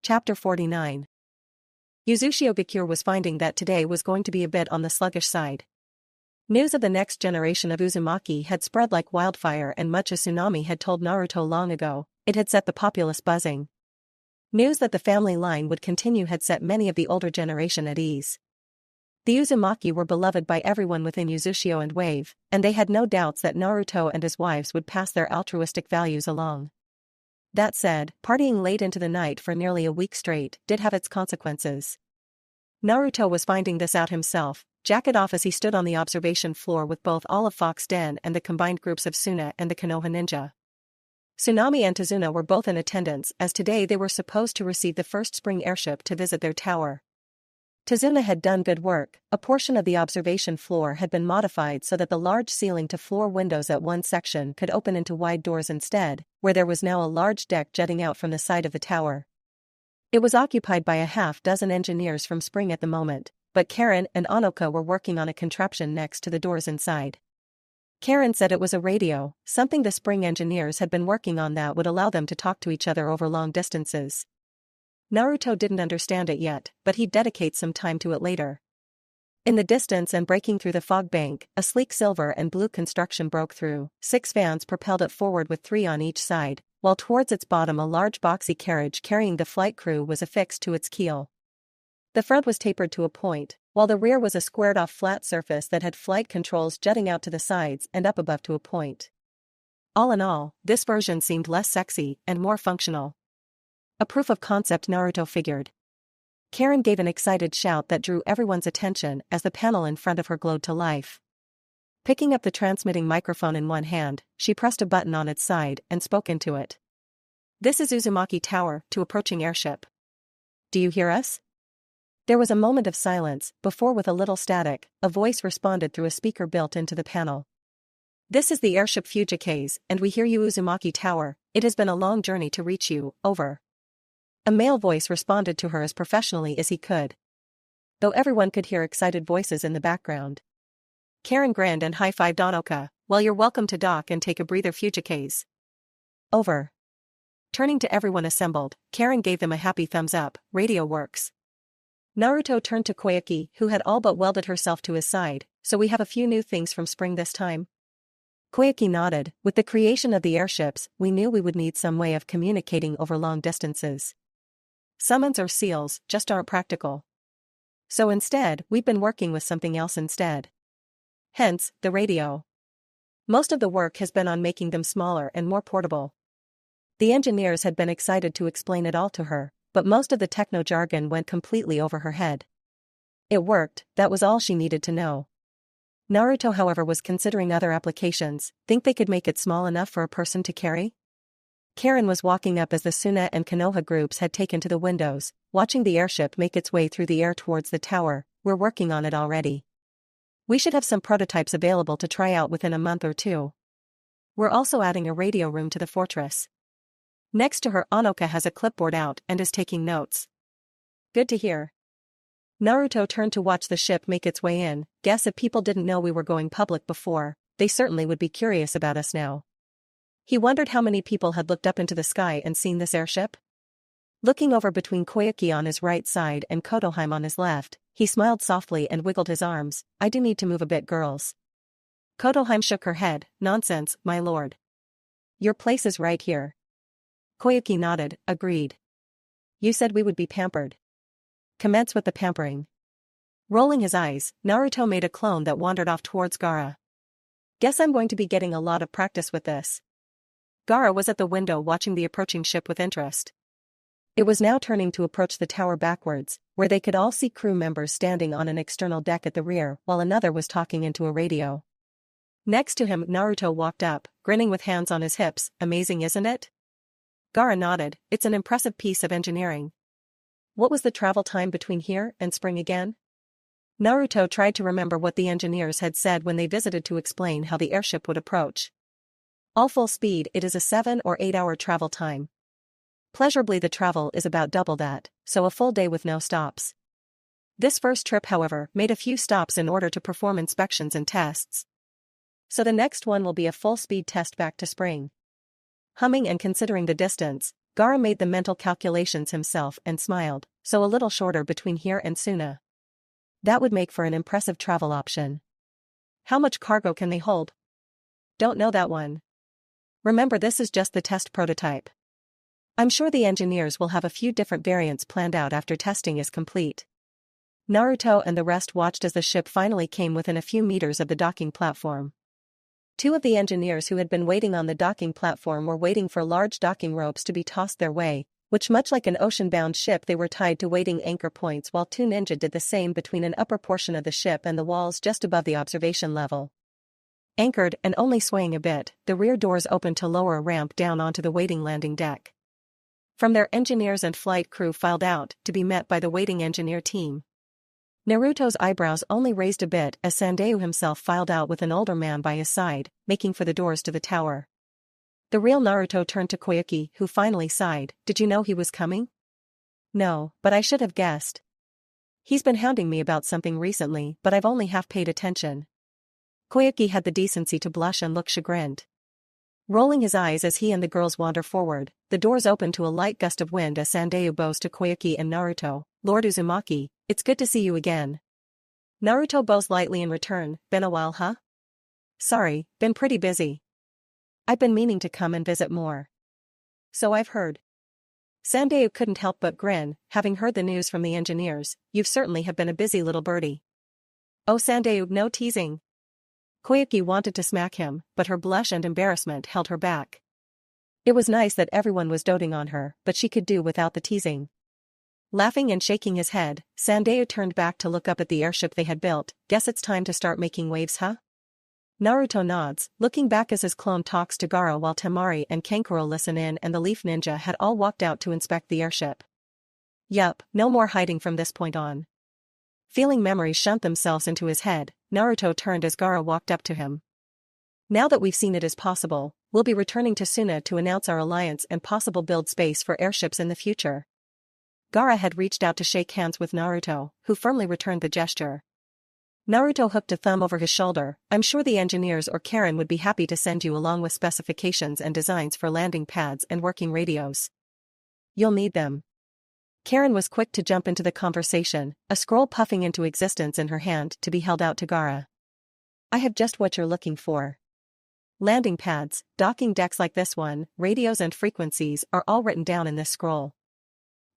Chapter 49. Yuzushiyo Gakure was finding that today was going to be a bit on the sluggish side. News of the next generation of Uzumaki had spread like wildfire, and much as Tsunami had told Naruto long ago, it had set the populace buzzing. News that the family line would continue had set many of the older generation at ease. The Uzumaki were beloved by everyone within Yuzushiyo and Wave, and they had no doubts that Naruto and his wives would pass their altruistic values along. That said, partying late into the night for nearly a week straight did have its consequences. Naruto was finding this out himself, jacket off as he stood on the observation floor with both all of Fox Den and the combined groups of Suna and the Konoha ninja. Tsunami and Tazuna were both in attendance, as today they were supposed to receive the first spring airship to visit their tower. Tazuna had done good work. A portion of the observation floor had been modified so that the large ceiling-to-floor windows at one section could open into wide doors instead, where there was now a large deck jutting out from the side of the tower. It was occupied by a half-dozen engineers from Spring at the moment, but Karen and Anoka were working on a contraption next to the doors inside. Karen said it was a radio, something the Spring engineers had been working on that would allow them to talk to each other over long distances. Naruto didn't understand it yet, but he'd dedicate some time to it later. In the distance and breaking through the fog bank, a sleek silver and blue construction broke through. 6 vans propelled it forward with 3 on each side, while towards its bottom a large boxy carriage carrying the flight crew was affixed to its keel. The front was tapered to a point, while the rear was a squared-off flat surface that had flight controls jutting out to the sides and up above to a point. All in all, this version seemed less sexy and more functional. A proof of concept, Naruto figured. Karen gave an excited shout that drew everyone's attention as the panel in front of her glowed to life. Picking up the transmitting microphone in one hand, she pressed a button on its side and spoke into it. "This is Uzumaki Tower, to approaching airship. Do you hear us?" There was a moment of silence before, with a little static, a voice responded through a speaker built into the panel. "This is the airship Fujikaze, and we hear you, Uzumaki Tower. It has been a long journey to reach you, over." A male voice responded to her as professionally as he could, though everyone could hear excited voices in the background. Karen grinned and high-fived Anoka. "Well, you're welcome to dock and take a breather, Fujikaze." Over. Turning to everyone assembled, Karen gave them a happy thumbs up. "Radio works." Naruto turned to Koyuki, who had all but welded herself to his side. "So we have a few new things from Spring this time?" Koyuki nodded. "With the creation of the airships, we knew we would need some way of communicating over long distances. Summons or seals just aren't practical. So instead, we've been working with something else instead. Hence, the radio. Most of the work has been on making them smaller and more portable." The engineers had been excited to explain it all to her, but most of the techno jargon went completely over her head. It worked, that was all she needed to know. Naruto, however, was considering other applications. Think they could make it small enough for a person to carry? Karen was walking up as the Suna and Konoha groups had taken to the windows, watching the airship make its way through the air towards the tower. "We're working on it already. We should have some prototypes available to try out within a month or 2. We're also adding a radio room to the fortress." Next to her, Anoka has a clipboard out and is taking notes. "Good to hear." Naruto turned to watch the ship make its way in. "Guess if people didn't know we were going public before, they certainly would be curious about us now." He wondered how many people had looked up into the sky and seen this airship. Looking over between Koyuki on his right side and Kotoheim on his left, he smiled softly and wiggled his arms. "I do need to move a bit, girls." Kotoheim shook her head. "Nonsense, my lord. Your place is right here." Koyuki nodded, agreed. "You said we would be pampered. Commence with the pampering." Rolling his eyes, Naruto made a clone that wandered off towards Gaara. "Guess I'm going to be getting a lot of practice with this." Gaara was at the window watching the approaching ship with interest. It was now turning to approach the tower backwards, where they could all see crew members standing on an external deck at the rear while another was talking into a radio. Next to him, Naruto walked up, grinning with hands on his hips. "Amazing, isn't it?" Gaara nodded. "It's an impressive piece of engineering. What was the travel time between here and Spring again?" Naruto tried to remember what the engineers had said when they visited to explain how the airship would approach. All full speed, it is a 7 or 8 hour travel time. Pleasurably, the travel is about double that, so a full day with no stops. This first trip, however, made a few stops in order to perform inspections and tests. So the next one will be a full speed test back to Spring. Humming and considering the distance, Gaara made the mental calculations himself and smiled, so a little shorter between here and Suna. That would make for an impressive travel option. How much cargo can they hold? Don't know that one. Remember, this is just the test prototype. I'm sure the engineers will have a few different variants planned out after testing is complete. Naruto and the rest watched as the ship finally came within a few meters of the docking platform. Two of the engineers who had been waiting on the docking platform were waiting for large docking ropes to be tossed their way, which, much like an ocean-bound ship, they were tied to waiting anchor points, while two ninja did the same between an upper portion of the ship and the walls just above the observation level. Anchored and only swaying a bit, the rear doors opened to lower a ramp down onto the waiting landing deck. From there, engineers and flight crew filed out, to be met by the waiting engineer team. Naruto's eyebrows only raised a bit as Sandayu himself filed out with an older man by his side, making for the doors to the tower. The real Naruto turned to Koyuki, who finally sighed. Did you know he was coming? No, but I should have guessed. He's been hounding me about something recently, but I've only half paid attention. Koyuki had the decency to blush and look chagrined. Rolling his eyes as he and the girls wander forward, the doors open to a light gust of wind as Sandayu bows to Koyuki and Naruto. Lord Uzumaki, it's good to see you again. Naruto bows lightly in return. Been a while, huh? Sorry, been pretty busy. I've been meaning to come and visit more. So I've heard. Sandayu couldn't help but grin, having heard the news from the engineers. You certainly have been a busy little birdie. Oh Sandayu, no teasing. Koyuki wanted to smack him, but her blush and embarrassment held her back. It was nice that everyone was doting on her, but she could do without the teasing. Laughing and shaking his head, Sandayu turned back to look up at the airship they had built. Guess it's time to start making waves, huh? Naruto nods, looking back as his clone talks to Gaara while Temari and Kankuro listen in, and the Leaf Ninja had all walked out to inspect the airship. Yup, no more hiding from this point on. Feeling memories shunt themselves into his head, Naruto turned as Gaara walked up to him. Now that we've seen it is possible, we'll be returning to Suna to announce our alliance and possible build space for airships in the future. Gaara had reached out to shake hands with Naruto, who firmly returned the gesture. Naruto hooked a thumb over his shoulder. I'm sure the engineers or Karen would be happy to send you along with specifications and designs for landing pads and working radios. You'll need them. Karen was quick to jump into the conversation, a scroll puffing into existence in her hand to be held out to Gaara. I have just what you're looking for. Landing pads, docking decks like this one, radios and frequencies are all written down in this scroll.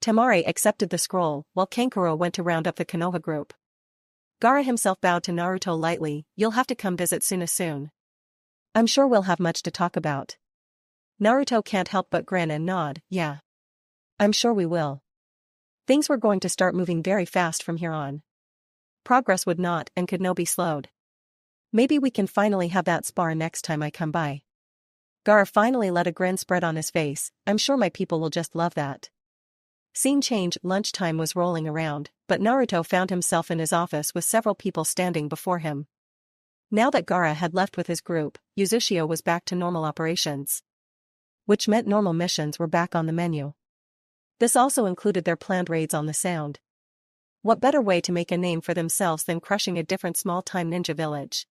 Temari accepted the scroll, while Kankuro went to round up the Konoha group. Gaara himself bowed to Naruto lightly. You'll have to come visit Suna soon. I'm sure we'll have much to talk about. Naruto can't help but grin and nod. Yeah. I'm sure we will. Things were going to start moving very fast from here on. Progress would not and could no be slowed. Maybe we can finally have that spar next time I come by. Gaara finally let a grin spread on his face. I'm sure my people will just love that. Scene change. Lunchtime was rolling around, but Naruto found himself in his office with several people standing before him. Now that Gaara had left with his group, Uzushio was back to normal operations. Which meant normal missions were back on the menu. This also included their planned raids on the Sound. What better way to make a name for themselves than crushing a different small-time ninja village?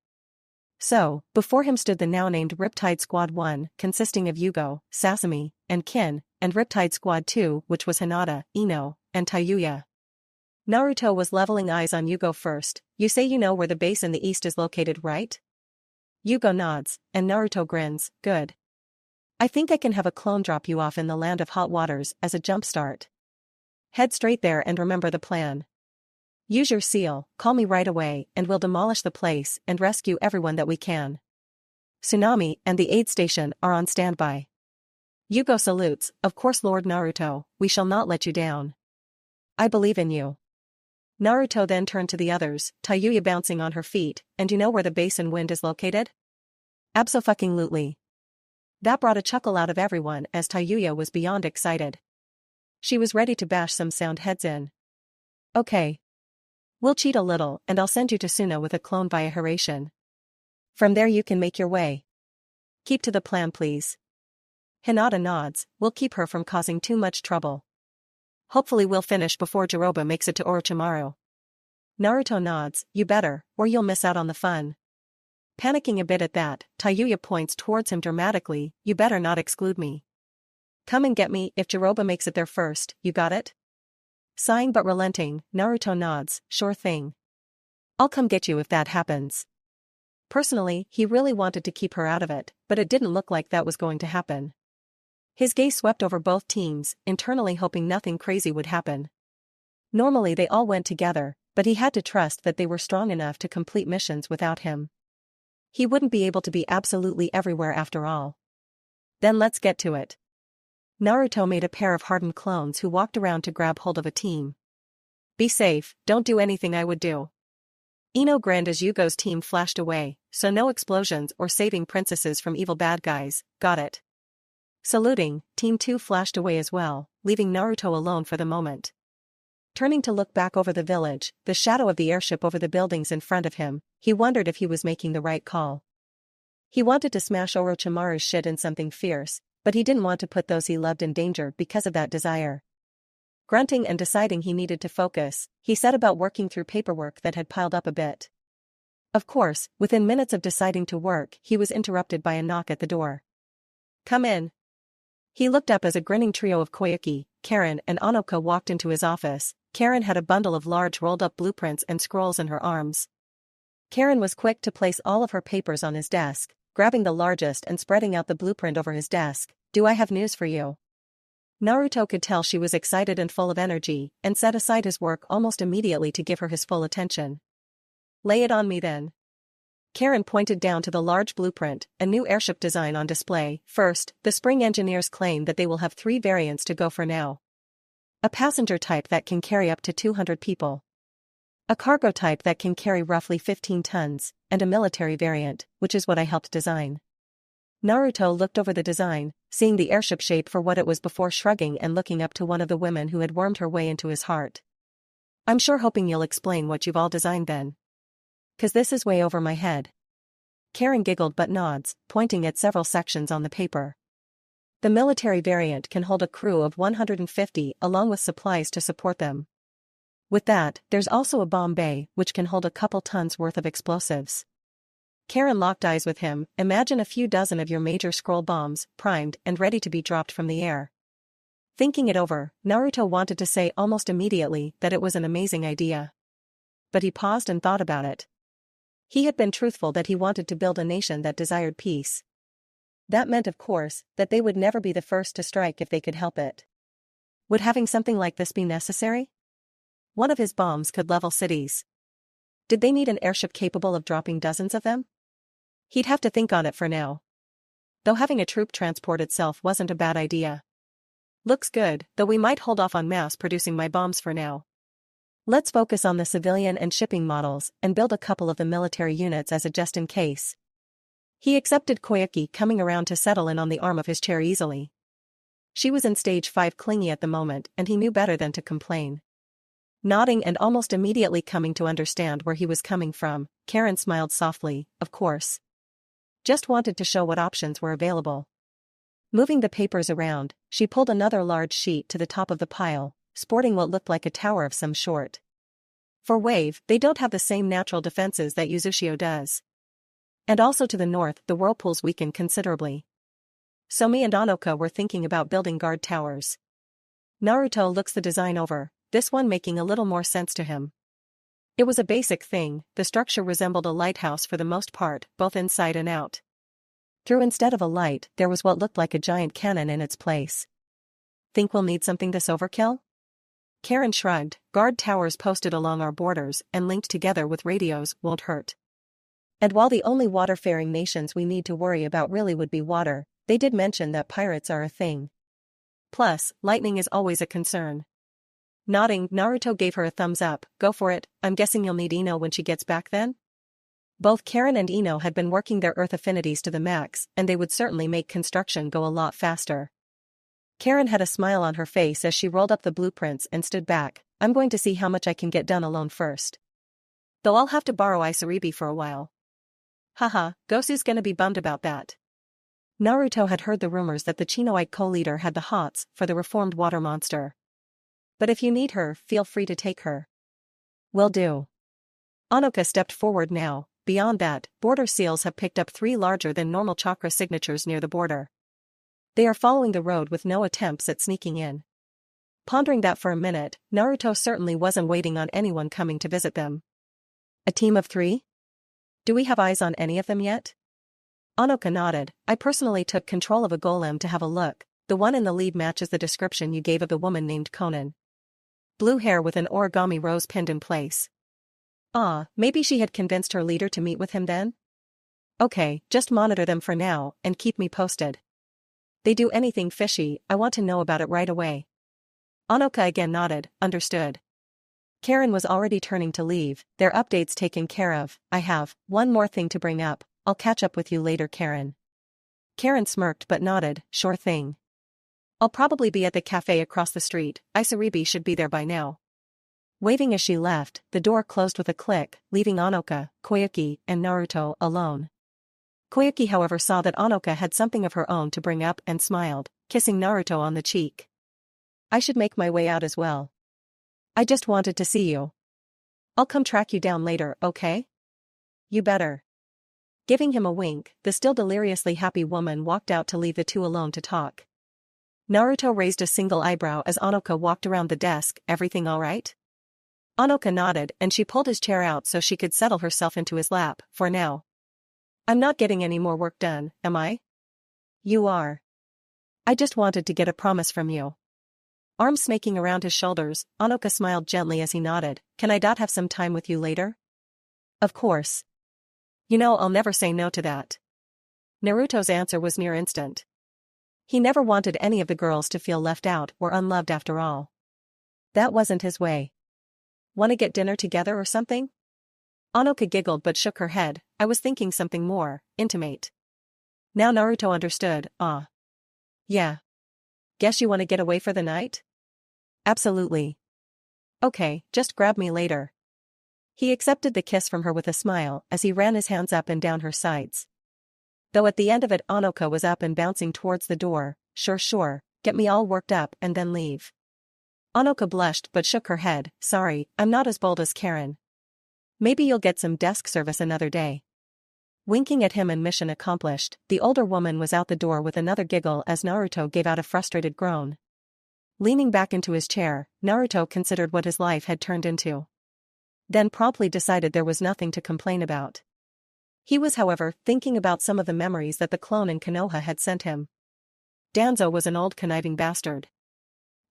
So, before him stood the now-named Riptide Squad 1, consisting of Yugo, Sasami, and Kin, and Riptide Squad 2, which was Hinata, Ino, and Tayuya. Naruto was leveling eyes on Yugo first. You say you know where the base in the east is located, right? Yugo nods, and Naruto grins. Good. I think I can have a clone drop you off in the land of hot waters as a jumpstart. Head straight there and remember the plan. Use your seal, call me right away, and we'll demolish the place and rescue everyone that we can. Tsunami and the aid station are on standby. Yugo salutes. Of course, Lord Naruto, we shall not let you down. I believe in you. Naruto then turned to the others, Tayuya bouncing on her feet. And you know where the basin wind is located? Abso-fucking-lutely. That brought a chuckle out of everyone as Tayuya was beyond excited. She was ready to bash some sound heads in. Okay. We'll cheat a little and I'll send you to Suna with a clone via Haration. From there you can make your way. Keep to the plan, please. Hinata nods. We'll keep her from causing too much trouble. Hopefully we'll finish before Jiroba makes it to Orochimaru. Naruto nods. You better, or you'll miss out on the fun. Panicking a bit at that, Tayuya points towards him dramatically. You better not exclude me. Come and get me if Jiroba makes it there first, you got it? Sighing but relenting, Naruto nods, sure thing. I'll come get you if that happens. Personally, he really wanted to keep her out of it, but it didn't look like that was going to happen. His gaze swept over both teams, internally hoping nothing crazy would happen. Normally they all went together, but he had to trust that they were strong enough to complete missions without him. He wouldn't be able to be absolutely everywhere after all. Then let's get to it. Naruto made a pair of hardened clones who walked around to grab hold of a team. Be safe, don't do anything I would do. Ino grinned as Yugo's team flashed away, so no explosions or saving princesses from evil bad guys, got it. Saluting, Team 2 flashed away as well, leaving Naruto alone for the moment. Turning to look back over the village, the shadow of the airship over the buildings in front of him, he wondered if he was making the right call. He wanted to smash Orochimaru's shit in something fierce, but he didn't want to put those he loved in danger because of that desire. Grunting and deciding he needed to focus, he set about working through paperwork that had piled up a bit. Of course, within minutes of deciding to work, he was interrupted by a knock at the door. Come in. He looked up as a grinning trio of Koyuki, Karen and Anoka walked into his office. Karen had a bundle of large rolled-up blueprints and scrolls in her arms. Karen was quick to place all of her papers on his desk, grabbing the largest and spreading out the blueprint over his desk. Do I have news for you? Naruto could tell she was excited and full of energy, and set aside his work almost immediately to give her his full attention. Lay it on me then. Karen pointed down to the large blueprint, a new airship design on display. First, the Spring engineers claim that they will have 3 variants to go for now. A passenger type that can carry up to 200 people. A cargo type that can carry roughly 15 tons, and a military variant, which is what I helped design. Naruto looked over the design, seeing the airship shape for what it was before shrugging and looking up to one of the women who had wormed her way into his heart. I'm sure hoping you'll explain what you've all designed then. 'Cause this is way over my head. Karen giggled but nods, pointing at several sections on the paper. The military variant can hold a crew of 150 along with supplies to support them. With that, there's also a bomb bay, which can hold a couple tons worth of explosives. Karen locked eyes with him. Imagine a few dozen of your major scroll bombs, primed and ready to be dropped from the air. Thinking it over, Naruto wanted to say almost immediately that it was an amazing idea. But he paused and thought about it. He had been truthful that he wanted to build a nation that desired peace. That meant, of course, that they would never be the first to strike if they could help it. Would having something like this be necessary? One of his bombs could level cities. Did they need an airship capable of dropping dozens of them? He'd have to think on it for now. Though having a troop transport itself wasn't a bad idea. Looks good, though we might hold off on mass producing my bombs for now. Let's focus on the civilian and shipping models and build a couple of the military units as a just in case. He accepted Koyuki coming around to settle in on the arm of his chair easily. She was in stage 5 clingy at the moment and he knew better than to complain. Nodding and almost immediately coming to understand where he was coming from, Karen smiled softly, of course. Just wanted to show what options were available. Moving the papers around, she pulled another large sheet to the top of the pile, sporting what looked like a tower of some sort. For Wave, they don't have the same natural defenses that Uzushio does. And also to the north, the whirlpools weaken considerably. So me and Anoka were thinking about building guard towers. Naruto looks the design over, this one making a little more sense to him. It was a basic thing, the structure resembled a lighthouse for the most part, both inside and out. Through instead of a light, there was what looked like a giant cannon in its place. Think we'll need something this overkill? Karen shrugged, guard towers posted along our borders and linked together with radios won't hurt. And while the only water-faring nations we need to worry about really would be water, they did mention that pirates are a thing. Plus, lightning is always a concern. Nodding, Naruto gave her a thumbs up, go for it, I'm guessing you'll need Ino when she gets back then? Both Karen and Ino had been working their earth affinities to the max and they would certainly make construction go a lot faster. Karen had a smile on her face as she rolled up the blueprints and stood back, I'm going to see how much I can get done alone first. Though I'll have to borrow Isaribi for a while. Haha, Gosu's gonna be bummed about that. Naruto had heard the rumors that the Chinoite co-leader had the hots for the reformed water monster. But if you need her, feel free to take her. Will do. Anoka stepped forward now. Beyond that, border seals have picked up 3 larger than normal chakra signatures near the border. They are following the road with no attempts at sneaking in. Pondering that for a minute, Naruto certainly wasn't waiting on anyone coming to visit them. A team of 3? Do we have eyes on any of them yet? Onoka nodded. I personally took control of a golem to have a look. The one in the lead matches the description you gave of the woman named Conan. Blue hair with an origami rose pinned in place. Ah, maybe she had convinced her leader to meet with him then? Okay, just monitor them for now, and keep me posted. They do anything fishy, I want to know about it right away. Onoka again nodded, understood. Karen was already turning to leave, their updates taken care of. I have one more thing to bring up, I'll catch up with you later, Karen. Karen smirked but nodded, sure thing. I'll probably be at the cafe across the street, Isaribi should be there by now. Waving as she left, the door closed with a click, leaving Onoka, Koyuki, and Naruto alone. Koyuki however saw that Onoka had something of her own to bring up and smiled, kissing Naruto on the cheek. I should make my way out as well. I just wanted to see you. I'll come track you down later, okay? You better. Giving him a wink, the still deliriously happy woman walked out to leave the two alone to talk. Naruto raised a single eyebrow as Onoka walked around the desk, everything alright? Onoka nodded and she pulled his chair out so she could settle herself into his lap, for now. I'm not getting any more work done, am I? You are. I just wanted to get a promise from you. Arms snaking around his shoulders, Onoka smiled gently as he nodded. Can I have some time with you later? Of course. You know I'll never say no to that. Naruto's answer was near instant. He never wanted any of the girls to feel left out or unloved after all. That wasn't his way. Wanna get dinner together or something? Onoka giggled but shook her head. I was thinking something more intimate. Now Naruto understood. Ah. Yeah. Guess you wanna get away for the night? Absolutely. Okay, just grab me later. He accepted the kiss from her with a smile as he ran his hands up and down her sides. Though at the end of it Onoka was up and bouncing towards the door. Sure, get me all worked up and then leave. Onoka blushed but shook her head. Sorry, I'm not as bold as Karen. Maybe you'll get some desk service another day. Winking at him and mission accomplished, the older woman was out the door with another giggle as Naruto gave out a frustrated groan. Leaning back into his chair, Naruto considered what his life had turned into. Then promptly decided there was nothing to complain about. He was however thinking about some of the memories that the clone in Konoha had sent him. Danzo was an old conniving bastard.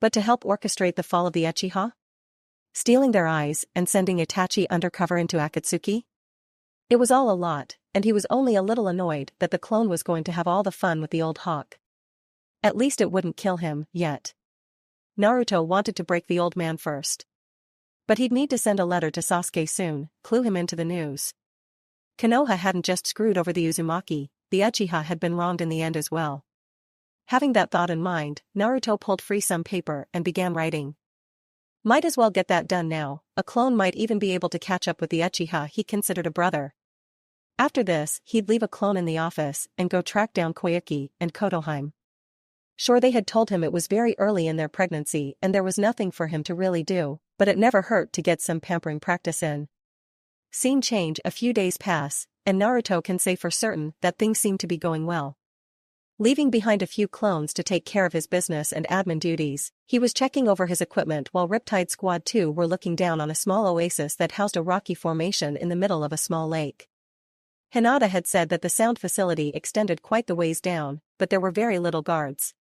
But to help orchestrate the fall of the Uchiha? Stealing their eyes and sending Itachi undercover into Akatsuki? It was all a lot, and he was only a little annoyed that the clone was going to have all the fun with the old hawk. At least it wouldn't kill him, yet. Naruto wanted to break the old man first. But he'd need to send a letter to Sasuke soon, clue him into the news. Konoha hadn't just screwed over the Uzumaki, the Uchiha had been wronged in the end as well. Having that thought in mind, Naruto pulled free some paper and began writing. Might as well get that done now, a clone might even be able to catch up with the Uchiha he considered a brother. After this, he'd leave a clone in the office and go track down Koyuki and Kotoheim. Sure, they had told him it was very early in their pregnancy and there was nothing for him to really do, but it never hurt to get some pampering practice in. Scene change. A few days pass, and Naruto can say for certain that things seem to be going well. Leaving behind a few clones to take care of his business and admin duties, he was checking over his equipment while Riptide Squad 2 were looking down on a small oasis that housed a rocky formation in the middle of a small lake. Hinata had said that the sound facility extended quite the ways down, but there were very little guards.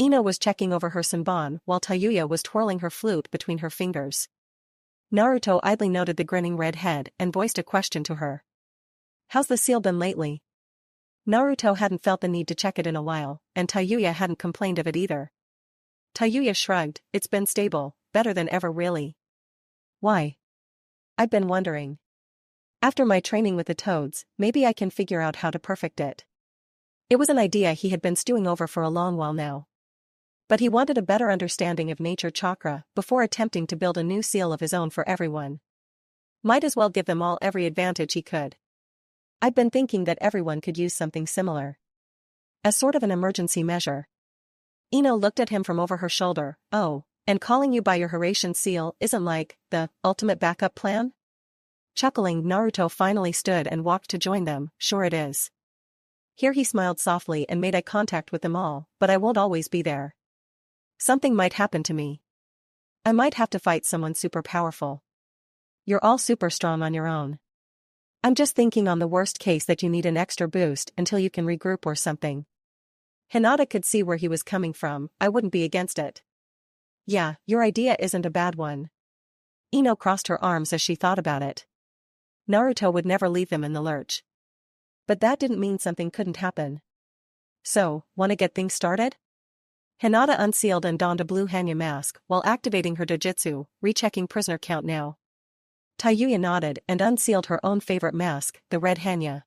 Ino was checking over her senbon while Tayuya was twirling her flute between her fingers. Naruto idly noted the grinning red head and voiced a question to her. How's the seal been lately? Naruto hadn't felt the need to check it in a while, and Tayuya hadn't complained of it either. Tayuya shrugged. It's been stable, better than ever really. Why? I've been wondering. After my training with the toads, maybe I can figure out how to perfect it. It was an idea he had been stewing over for a long while now. But he wanted a better understanding of nature chakra before attempting to build a new seal of his own for everyone. Might as well give them all every advantage he could. I'd been thinking that everyone could use something similar. As sort of an emergency measure. Ino looked at him from over her shoulder. Oh, and calling you by your Horatian seal isn't like the ultimate backup plan? Chuckling, Naruto finally stood and walked to join them. Sure it is. Here he smiled softly and made eye contact with them all, but I won't always be there. Something might happen to me. I might have to fight someone super powerful. You're all super strong on your own. I'm just thinking on the worst case that you need an extra boost until you can regroup or something. Hinata could see where he was coming from. I wouldn't be against it. Yeah, your idea isn't a bad one. Ino crossed her arms as she thought about it. Naruto would never leave them in the lurch. But that didn't mean something couldn't happen. So, wanna get things started? Hinata unsealed and donned a blue Hanya mask while activating her dojutsu, rechecking prisoner count now. Tayuya nodded and unsealed her own favorite mask, the red Hanya.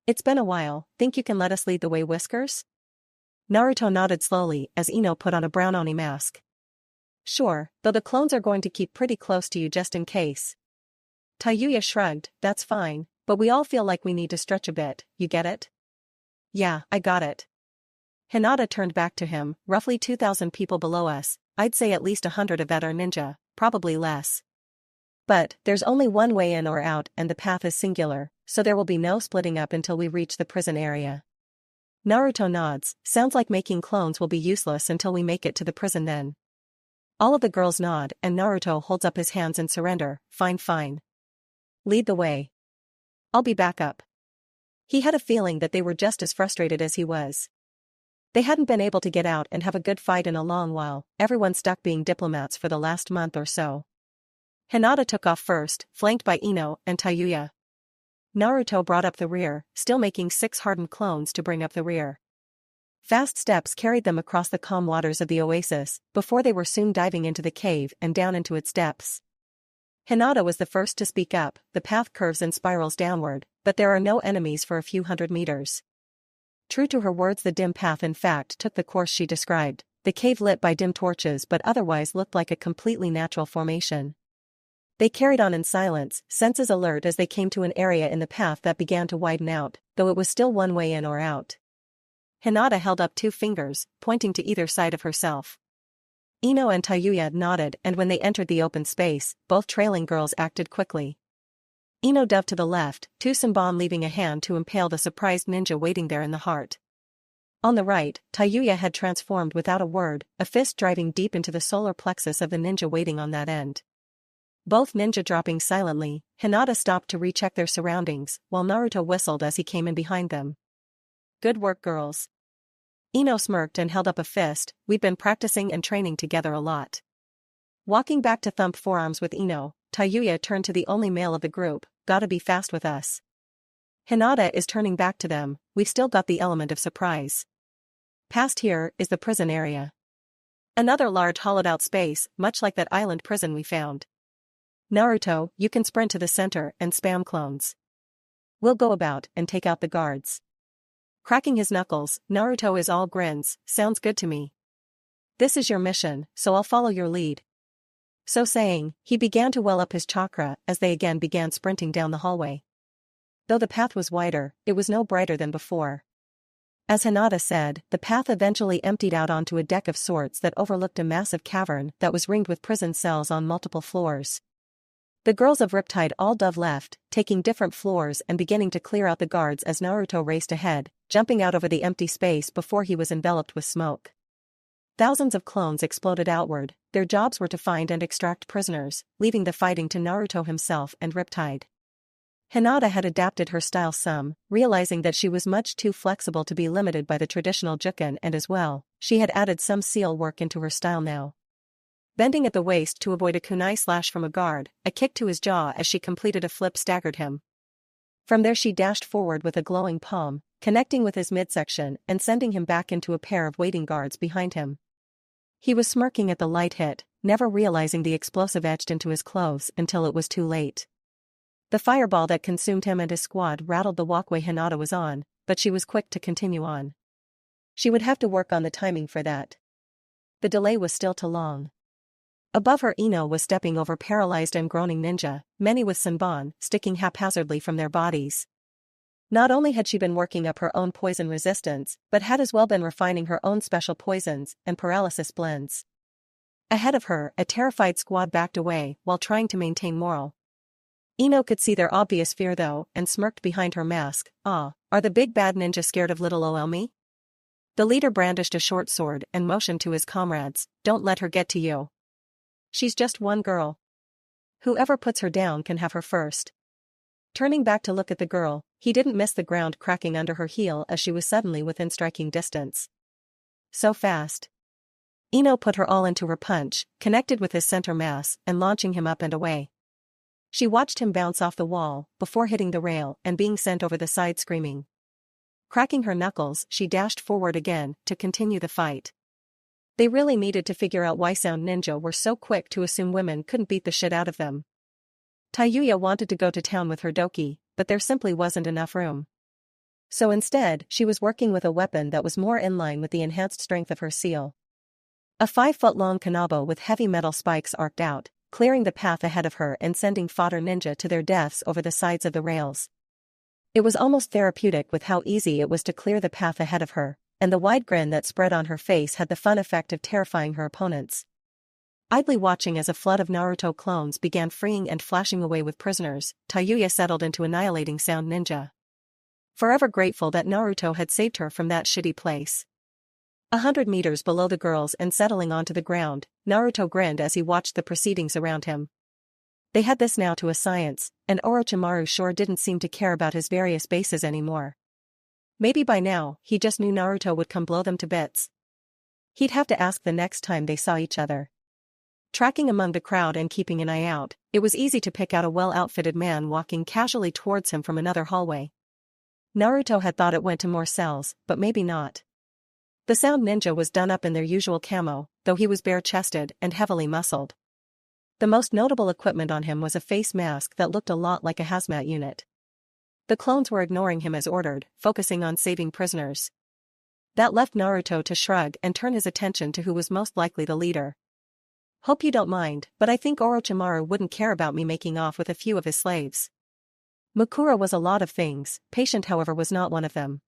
It's been a while, think you can let us lead the way, Whiskers? Naruto nodded slowly as Ino put on a brown Oni mask. Sure, though the clones are going to keep pretty close to you just in case. Tayuya shrugged, that's fine, but we all feel like we need to stretch a bit, you get it? Yeah, I got it. Hinata turned back to him, roughly 2,000 people below us, I'd say at least 100 of that are ninja, probably less. But, there's only one way in or out and the path is singular, so there will be no splitting up until we reach the prison area. Naruto nods, sounds like making clones will be useless until we make it to the prison then. All of the girls nod and Naruto holds up his hands in surrender, fine. Lead the way. I'll be back up. He had a feeling that they were just as frustrated as he was. They hadn't been able to get out and have a good fight in a long while, everyone stuck being diplomats for the last month or so. Hinata took off first, flanked by Ino and Tayuya. Naruto brought up the rear, still making 6 hardened clones to bring up the rear. Fast steps carried them across the calm waters of the oasis, before they were soon diving into the cave and down into its depths. Hinata was the first to speak up, the path curves and spirals downward, but there are no enemies for a few hundred meters. True to her words, the dim path in fact took the course she described, the cave lit by dim torches but otherwise looked like a completely natural formation. They carried on in silence, senses alert as they came to an area in the path that began to widen out, though it was still one way in or out. Hinata held up 2 fingers, pointing to either side of herself. Ino and Tayuya nodded and when they entered the open space, both trailing girls acted quickly. Ino dove to the left, Tsusenbon leaving a hand to impale the surprised ninja waiting there in the heart. On the right, Tayuya had transformed without a word, a fist driving deep into the solar plexus of the ninja waiting on that end. Both ninja dropping silently, Hinata stopped to recheck their surroundings, while Naruto whistled as he came in behind them. Good work, girls. Ino smirked and held up a fist, we've been practicing and training together a lot. Walking back to thump forearms with Ino, Tayuya turned to the only male of the group, gotta be fast with us. Hinata is turning back to them, we've still got the element of surprise. Past here is the prison area. Another large hollowed-out space, much like that island prison we found. Naruto, you can sprint to the center and spam clones. We'll go about and take out the guards. Cracking his knuckles, Naruto is all grins, sounds good to me. This is your mission, so I'll follow your lead. So saying, he began to well up his chakra as they again began sprinting down the hallway. Though the path was wider, it was no brighter than before. As Hinata said, the path eventually emptied out onto a deck of sorts that overlooked a massive cavern that was ringed with prison cells on multiple floors. The girls of Riptide all dove left, taking different floors and beginning to clear out the guards as Naruto raced ahead, jumping out over the empty space before he was enveloped with smoke. Thousands of clones exploded outward, their jobs were to find and extract prisoners, leaving the fighting to Naruto himself and Riptide. Hinata had adapted her style some, realizing that she was much too flexible to be limited by the traditional juken and as well, she had added some seal work into her style now. Bending at the waist to avoid a kunai slash from a guard, a kick to his jaw as she completed a flip staggered him. From there she dashed forward with a glowing palm, connecting with his midsection and sending him back into a pair of waiting guards behind him. He was smirking at the light hit, never realizing the explosive etched into his clothes until it was too late. The fireball that consumed him and his squad rattled the walkway Hinata was on, but she was quick to continue on. She would have to work on the timing for that. The delay was still too long. Above her Ino was stepping over paralyzed and groaning ninja, many with Senbon sticking haphazardly from their bodies. Not only had she been working up her own poison resistance, but had as well been refining her own special poisons and paralysis blends. Ahead of her, a terrified squad backed away while trying to maintain moral. Ino could see their obvious fear though and smirked behind her mask. "Ah, are the big bad ninja scared of little ol me?" The leader brandished a short sword and motioned to his comrades, "Don't let her get to you. She's just one girl. Whoever puts her down can have her first." Turning back to look at the girl, he didn't miss the ground cracking under her heel as she was suddenly within striking distance. So fast. Ino put her all into her punch, connected with his center mass and launching him up and away. She watched him bounce off the wall, before hitting the rail and being sent over the side screaming. Cracking her knuckles, she dashed forward again, to continue the fight. They really needed to figure out why Sound Ninja were so quick to assume women couldn't beat the shit out of them. Tayuya wanted to go to town with her doki, but there simply wasn't enough room. So instead, she was working with a weapon that was more in line with the enhanced strength of her seal. A 5-foot-long kanabo with heavy metal spikes arced out, clearing the path ahead of her and sending fodder ninja to their deaths over the sides of the rails. It was almost therapeutic with how easy it was to clear the path ahead of her, and the wide grin that spread on her face had the fun effect of terrifying her opponents. Idly watching as a flood of Naruto clones began freeing and flashing away with prisoners, Tayuya settled into annihilating Sound Ninja. Forever grateful that Naruto had saved her from that shitty place. 100 meters below the girls and settling onto the ground, Naruto grinned as he watched the proceedings around him. They had this now to a science, and Orochimaru sure didn't seem to care about his various bases anymore. Maybe by now, he just knew Naruto would come blow them to bits. He'd have to ask the next time they saw each other. Tracking among the crowd and keeping an eye out, it was easy to pick out a well-outfitted man walking casually towards him from another hallway. Naruto had thought it went to more cells, but maybe not. The Sound Ninja was done up in their usual camo, though he was bare-chested and heavily muscled. The most notable equipment on him was a face mask that looked a lot like a hazmat unit. The clones were ignoring him as ordered, focusing on saving prisoners. That left Naruto to shrug and turn his attention to who was most likely the leader. "Hope you don't mind, but I think Orochimaru wouldn't care about me making off with a few of his slaves." Mukura was a lot of things, patient however was not one of them.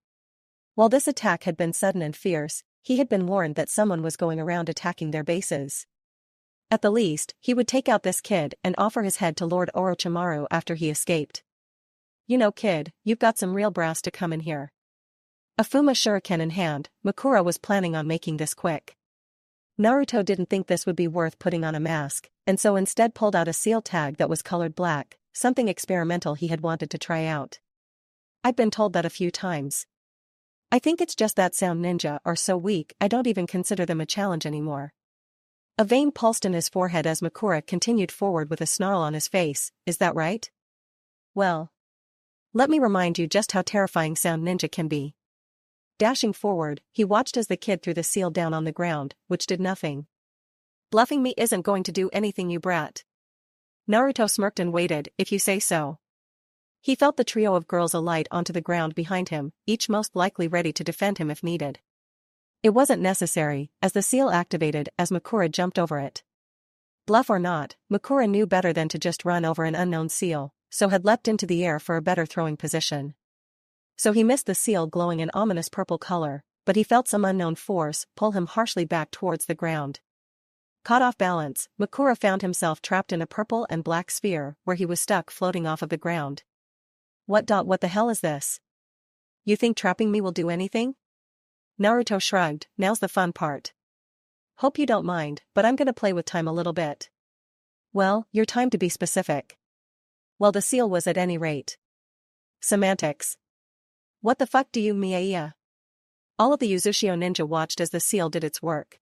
While this attack had been sudden and fierce, he had been warned that someone was going around attacking their bases. At the least, he would take out this kid and offer his head to Lord Orochimaru after he escaped. "You know kid, you've got some real brass to come in here." A Fuma shuriken in hand, Mukura was planning on making this quick. Naruto didn't think this would be worth putting on a mask, and so instead pulled out a seal tag that was colored black, something experimental he had wanted to try out. "I've been told that a few times. I think it's just that Sound Ninja are so weak I don't even consider them a challenge anymore." A vein pulsed in his forehead as Mukura continued forward with a snarl on his face. "Is that right? Well, let me remind you just how terrifying Sound Ninja can be." Dashing forward, he watched as the kid threw the seal down on the ground, which did nothing. "Bluffing me isn't going to do anything, you brat." Naruto smirked and waited, "If you say so." He felt the trio of girls alight onto the ground behind him, each most likely ready to defend him if needed. It wasn't necessary, as the seal activated as Mukura jumped over it. Bluff or not, Mukura knew better than to just run over an unknown seal, so had leapt into the air for a better throwing position. So he missed the seal glowing an ominous purple color, but he felt some unknown force pull him harshly back towards the ground. Caught off balance, Mukura found himself trapped in a purple and black sphere where he was stuck floating off of the ground. What the hell is this? You think trapping me will do anything?" Naruto shrugged, "Now's the fun part. Hope you don't mind, but I'm gonna play with time a little bit." "Well, your time to be specific." "Well, the seal was at any rate." "Semantics. What the fuck do you mean?" All of the Uzushio ninja watched as the seal did its work.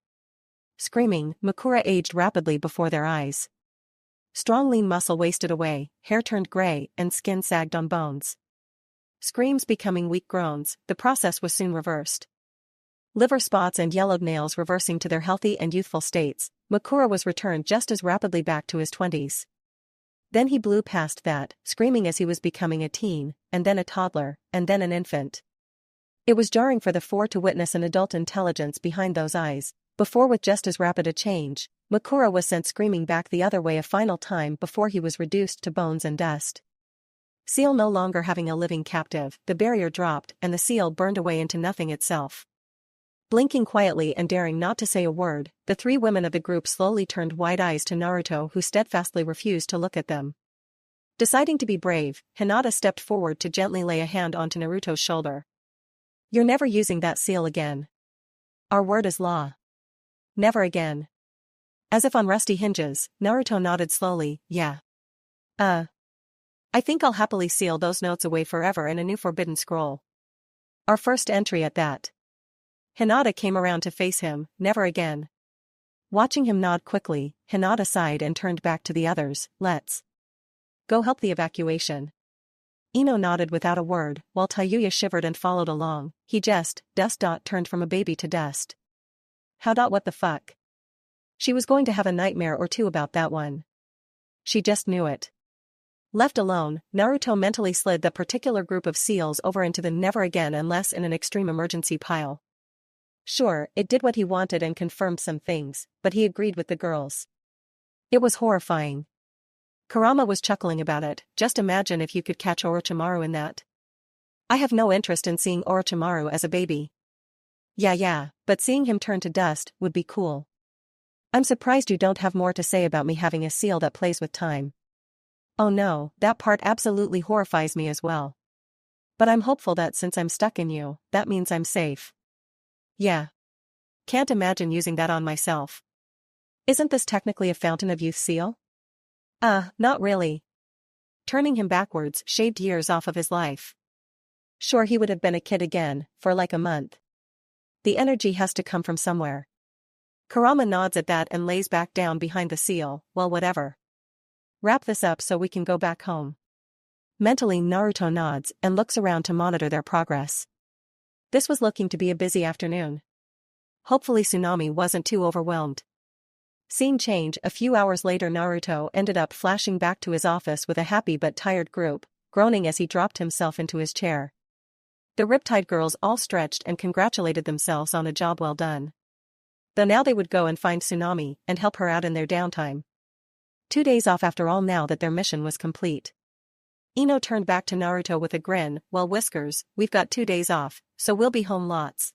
Screaming, Mukura aged rapidly before their eyes. Strong lean muscle wasted away, hair turned gray and skin sagged on bones. Screams becoming weak groans, the process was soon reversed. Liver spots and yellowed nails reversing to their healthy and youthful states, Mukura was returned just as rapidly back to his 20s. Then he blew past that, screaming as he was becoming a teen, and then a toddler, and then an infant. It was jarring for the four to witness an adult intelligence behind those eyes, before with just as rapid a change, Mukura was sent screaming back the other way a final time before he was reduced to bones and dust. Seal no longer having a living captive, the barrier dropped and the seal burned away into nothing itself. Blinking quietly and daring not to say a word, the three women of the group slowly turned wide eyes to Naruto, who steadfastly refused to look at them. Deciding to be brave, Hinata stepped forward to gently lay a hand onto Naruto's shoulder. You're never using that seal again. Our word is law. Never again. As if on rusty hinges, Naruto nodded slowly, yeah. I think I'll happily seal those notes away forever in a new forbidden scroll. Our first entry at that. Hinata came around to face him, never again. Watching him nod quickly, Hinata sighed and turned back to the others, let's go help the evacuation. Ino nodded without a word, while Tayuya shivered and followed along. He just, turned from a baby to dust. How what the fuck? She was going to have a nightmare or two about that one. She just knew it. Left alone, Naruto mentally slid the particular group of seals over into the never again unless in an extreme emergency pile. Sure, it did what he wanted and confirmed some things, but he agreed with the girls. It was horrifying. Kurama was chuckling about it, just imagine if you could catch Orochimaru in that. I have no interest in seeing Orochimaru as a baby. Yeah, but seeing him turn to dust would be cool. I'm surprised you don't have more to say about me having a seal that plays with time. Oh no, that part absolutely horrifies me as well. But I'm hopeful that since I'm stuck in you, that means I'm safe. Yeah. Can't imagine using that on myself. Isn't this technically a Fountain of Youth seal? Not really. Turning him backwards shaved years off of his life. Sure, he would have been a kid again, for like a month. The energy has to come from somewhere. Kurama nods at that and lays back down behind the seal, well whatever. Wrap this up so we can go back home. Mentally Naruto nods and looks around to monitor their progress. This was looking to be a busy afternoon. Hopefully Tsunami wasn't too overwhelmed. Scene change, a few hours later Naruto ended up flashing back to his office with a happy but tired group, groaning as he dropped himself into his chair. The Riptide girls all stretched and congratulated themselves on a job well done. Though now they would go and find Tsunami and help her out in their downtime. 2 days off after all now that their mission was complete. Ino turned back to Naruto with a grin, well Whiskers, we've got 2 days off, so we'll be home lots.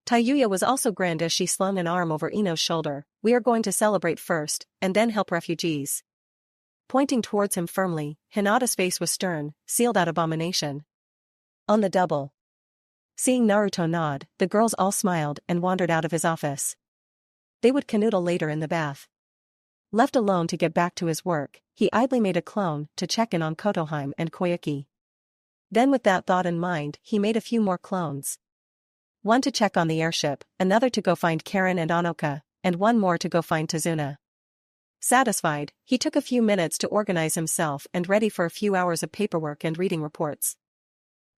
Tayuya was also grinned as she slung an arm over Ino's shoulder, we are going to celebrate first, and then help refugees. Pointing towards him firmly, Hinata's face was stern, seal that abomination. On the double. Seeing Naruto nod, the girls all smiled and wandered out of his office. They would canoodle later in the bath. Left alone to get back to his work, he idly made a clone to check in on Kotoheim and Koyuki. Then with that thought in mind, he made a few more clones. One to check on the airship, another to go find Karen and Anoka, and one more to go find Tazuna. Satisfied, he took a few minutes to organize himself and ready for a few hours of paperwork and reading reports.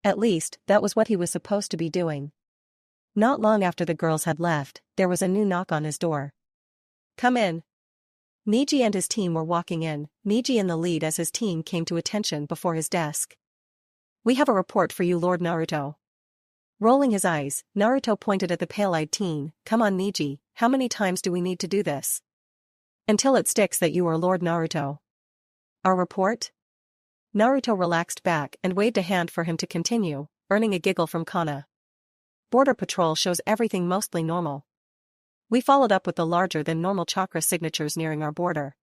At least, that was what he was supposed to be doing. Not long after the girls had left, there was a new knock on his door. Come in. Neji and his team were walking in, Neji in the lead as his team came to attention before his desk. We have a report for you, Lord Naruto. Rolling his eyes, Naruto pointed at the pale-eyed teen, come on Neji, how many times do we need to do this? Until it sticks that you are Lord Naruto. Our report? Naruto relaxed back and waved a hand for him to continue, earning a giggle from Kana. Border Patrol shows everything mostly normal. We followed up with the larger-than-normal chakra signatures nearing our border.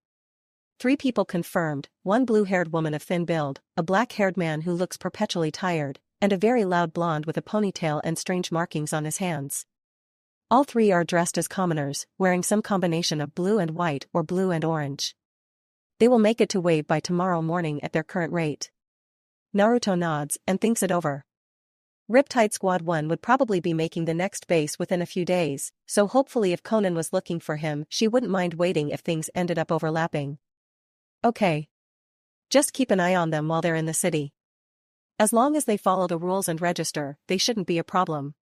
3 people confirmed, 1 blue-haired woman of thin build, a black-haired man who looks perpetually tired, and a very loud blonde with a ponytail and strange markings on his hands. All 3 are dressed as commoners, wearing some combination of blue and white or blue and orange. They will make it to Wave by tomorrow morning at their current rate. Naruto nods and thinks it over. Riptide Squad 1 would probably be making the next base within a few days, so hopefully if Conan was looking for him she wouldn't mind waiting if things ended up overlapping. Okay. Just keep an eye on them while they're in the city. As long as they follow the rules and register, they shouldn't be a problem.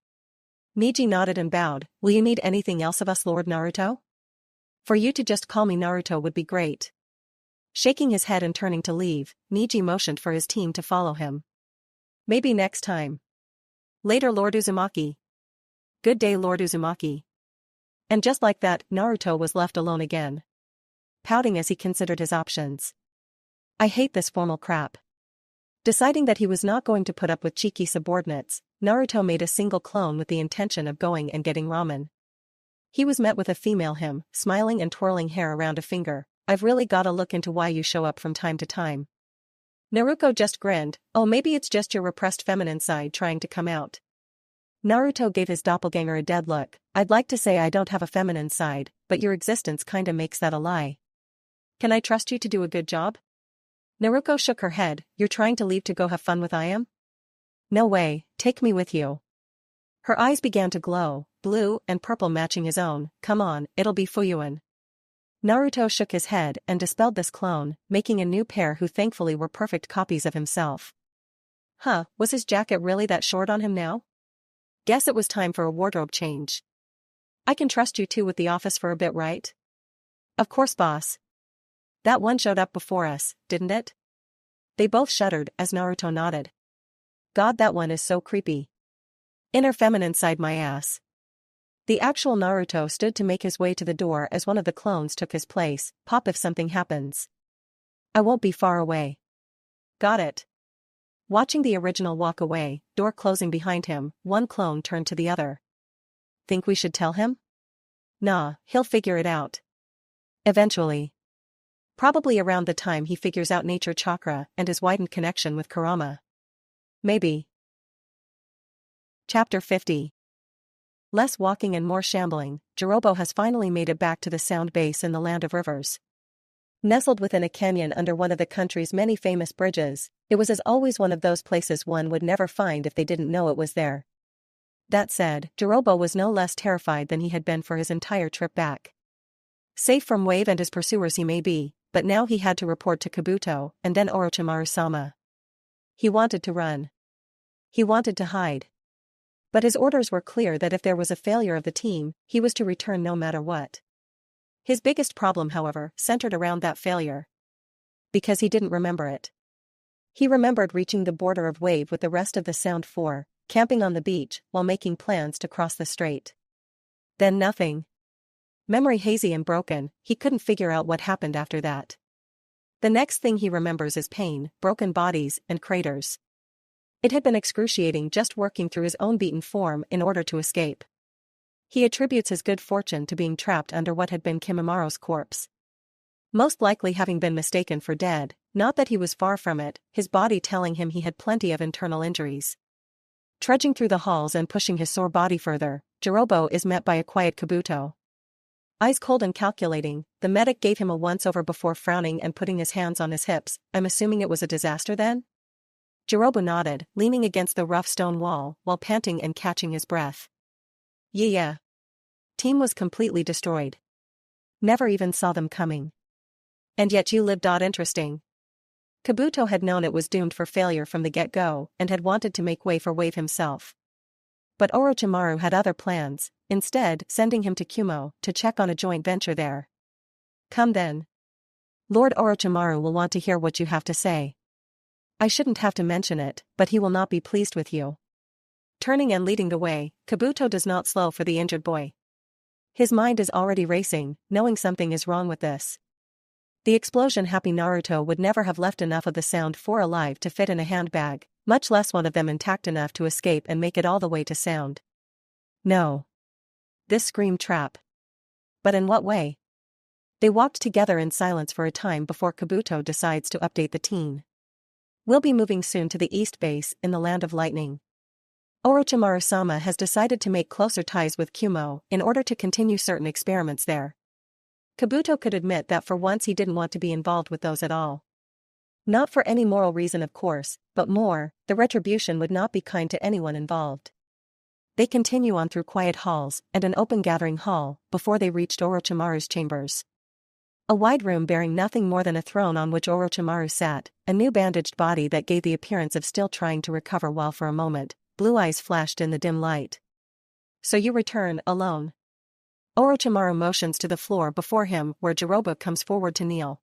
Neji nodded and bowed, will you need anything else of us, Lord Naruto? For you to just call me Naruto would be great. Shaking his head and turning to leave, Neji motioned for his team to follow him. Maybe next time. Later, Lord Uzumaki. Good day, Lord Uzumaki. And just like that, Naruto was left alone again. Pouting as he considered his options. I hate this formal crap. Deciding that he was not going to put up with cheeky subordinates, Naruto made a single clone with the intention of going and getting ramen. He was met with a female him, smiling and twirling hair around a finger. I've really gotta look into why you show up from time to time. Naruto just grinned. Oh, maybe it's just your repressed feminine side trying to come out. Naruto gave his doppelganger a dead look. I'd like to say I don't have a feminine side, but your existence kinda makes that a lie. Can I trust you to do a good job? Naruto shook her head. You're trying to leave to go have fun with I am? No way, take me with you. Her eyes began to glow, blue and purple matching his own. Come on, it'll be Fuyuan. Naruto shook his head and dispelled this clone, making a new pair who thankfully were perfect copies of himself. Huh, was his jacket really that short on him now? Guess it was time for a wardrobe change. I can trust you two with the office for a bit, right? Of course, boss. That one showed up before us, didn't it? They both shuddered as Naruto nodded. God, that one is so creepy. Inner feminine side my ass. The actual Naruto stood to make his way to the door as one of the clones took his place. Pop if something happens. I won't be far away. Got it. Watching the original walk away, door closing behind him, one clone turned to the other. Think we should tell him? Nah, he'll figure it out. Eventually. Probably around the time he figures out nature chakra and his widened connection with Kurama. Maybe. Chapter 50. Less walking and more shambling, Jirobo has finally made it back to the sound base in the land of rivers. Nestled within a canyon under one of the country's many famous bridges, it was as always one of those places one would never find if they didn't know it was there. That said, Jirobo was no less terrified than he had been for his entire trip back. Safe from Wave and his pursuers he may be, but now he had to report to Kabuto and then Orochimaru-sama. He wanted to run. He wanted to hide. But his orders were clear that if there was a failure of the team, he was to return no matter what. His biggest problem, however, centered around that failure. Because he didn't remember it. He remembered reaching the border of Wave with the rest of the Sound Four, camping on the beach while making plans to cross the strait. Then nothing. Memory hazy and broken, he couldn't figure out what happened after that. The next thing he remembers is pain, broken bodies, and craters. It had been excruciating just working through his own beaten form in order to escape. He attributes his good fortune to being trapped under what had been Kimimara's corpse. Most likely having been mistaken for dead, not that he was far from it, his body telling him he had plenty of internal injuries. Trudging through the halls and pushing his sore body further, Jirobo is met by a quiet Kabuto. Eyes cold and calculating, the medic gave him a once-over before frowning and putting his hands on his hips. I'm assuming it was a disaster then? Jirobo nodded, leaning against the rough stone wall while panting and catching his breath. Yeah. Team was completely destroyed. Never even saw them coming. And yet you lived. Interesting. Kabuto had known it was doomed for failure from the get-go and had wanted to make way for Wave himself. But Orochimaru had other plans, instead sending him to Kumo to check on a joint venture there. Come then. Lord Orochimaru will want to hear what you have to say. I shouldn't have to mention it, but he will not be pleased with you. Turning and leading the way, Kabuto does not slow for the injured boy. His mind is already racing, knowing something is wrong with this. The explosion-happy Naruto would never have left enough of the Sound Four alive to fit in a handbag, much less one of them intact enough to escape and make it all the way to Sound. No. This screamed trap. But in what way? They walked together in silence for a time before Kabuto decides to update the teen. We'll be moving soon to the East Base in the Land of Lightning. Orochimaru-sama has decided to make closer ties with Kumo in order to continue certain experiments there. Kabuto could admit that for once he didn't want to be involved with those at all. Not for any moral reason of course, but more, the retribution would not be kind to anyone involved. They continue on through quiet halls and an open gathering hall before they reached Orochimaru's chambers. A wide room bearing nothing more than a throne on which Orochimaru sat, a new bandaged body that gave the appearance of still trying to recover while for a moment, blue eyes flashed in the dim light. So you return, alone. Orochimaru motions to the floor before him where Jirobo comes forward to kneel.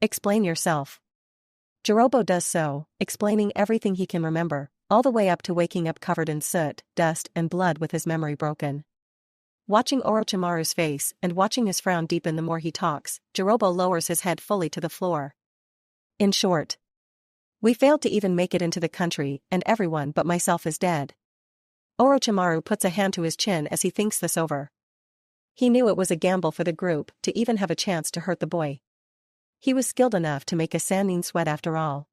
Explain yourself. Jirobo does so, explaining everything he can remember, all the way up to waking up covered in soot, dust and blood with his memory broken. Watching Orochimaru's face and watching his frown deepen the more he talks, Jirobo lowers his head fully to the floor. In short, we failed to even make it into the country and everyone but myself is dead. Orochimaru puts a hand to his chin as he thinks this over. He knew it was a gamble for the group to even have a chance to hurt the boy. He was skilled enough to make a Sannin sweat after all.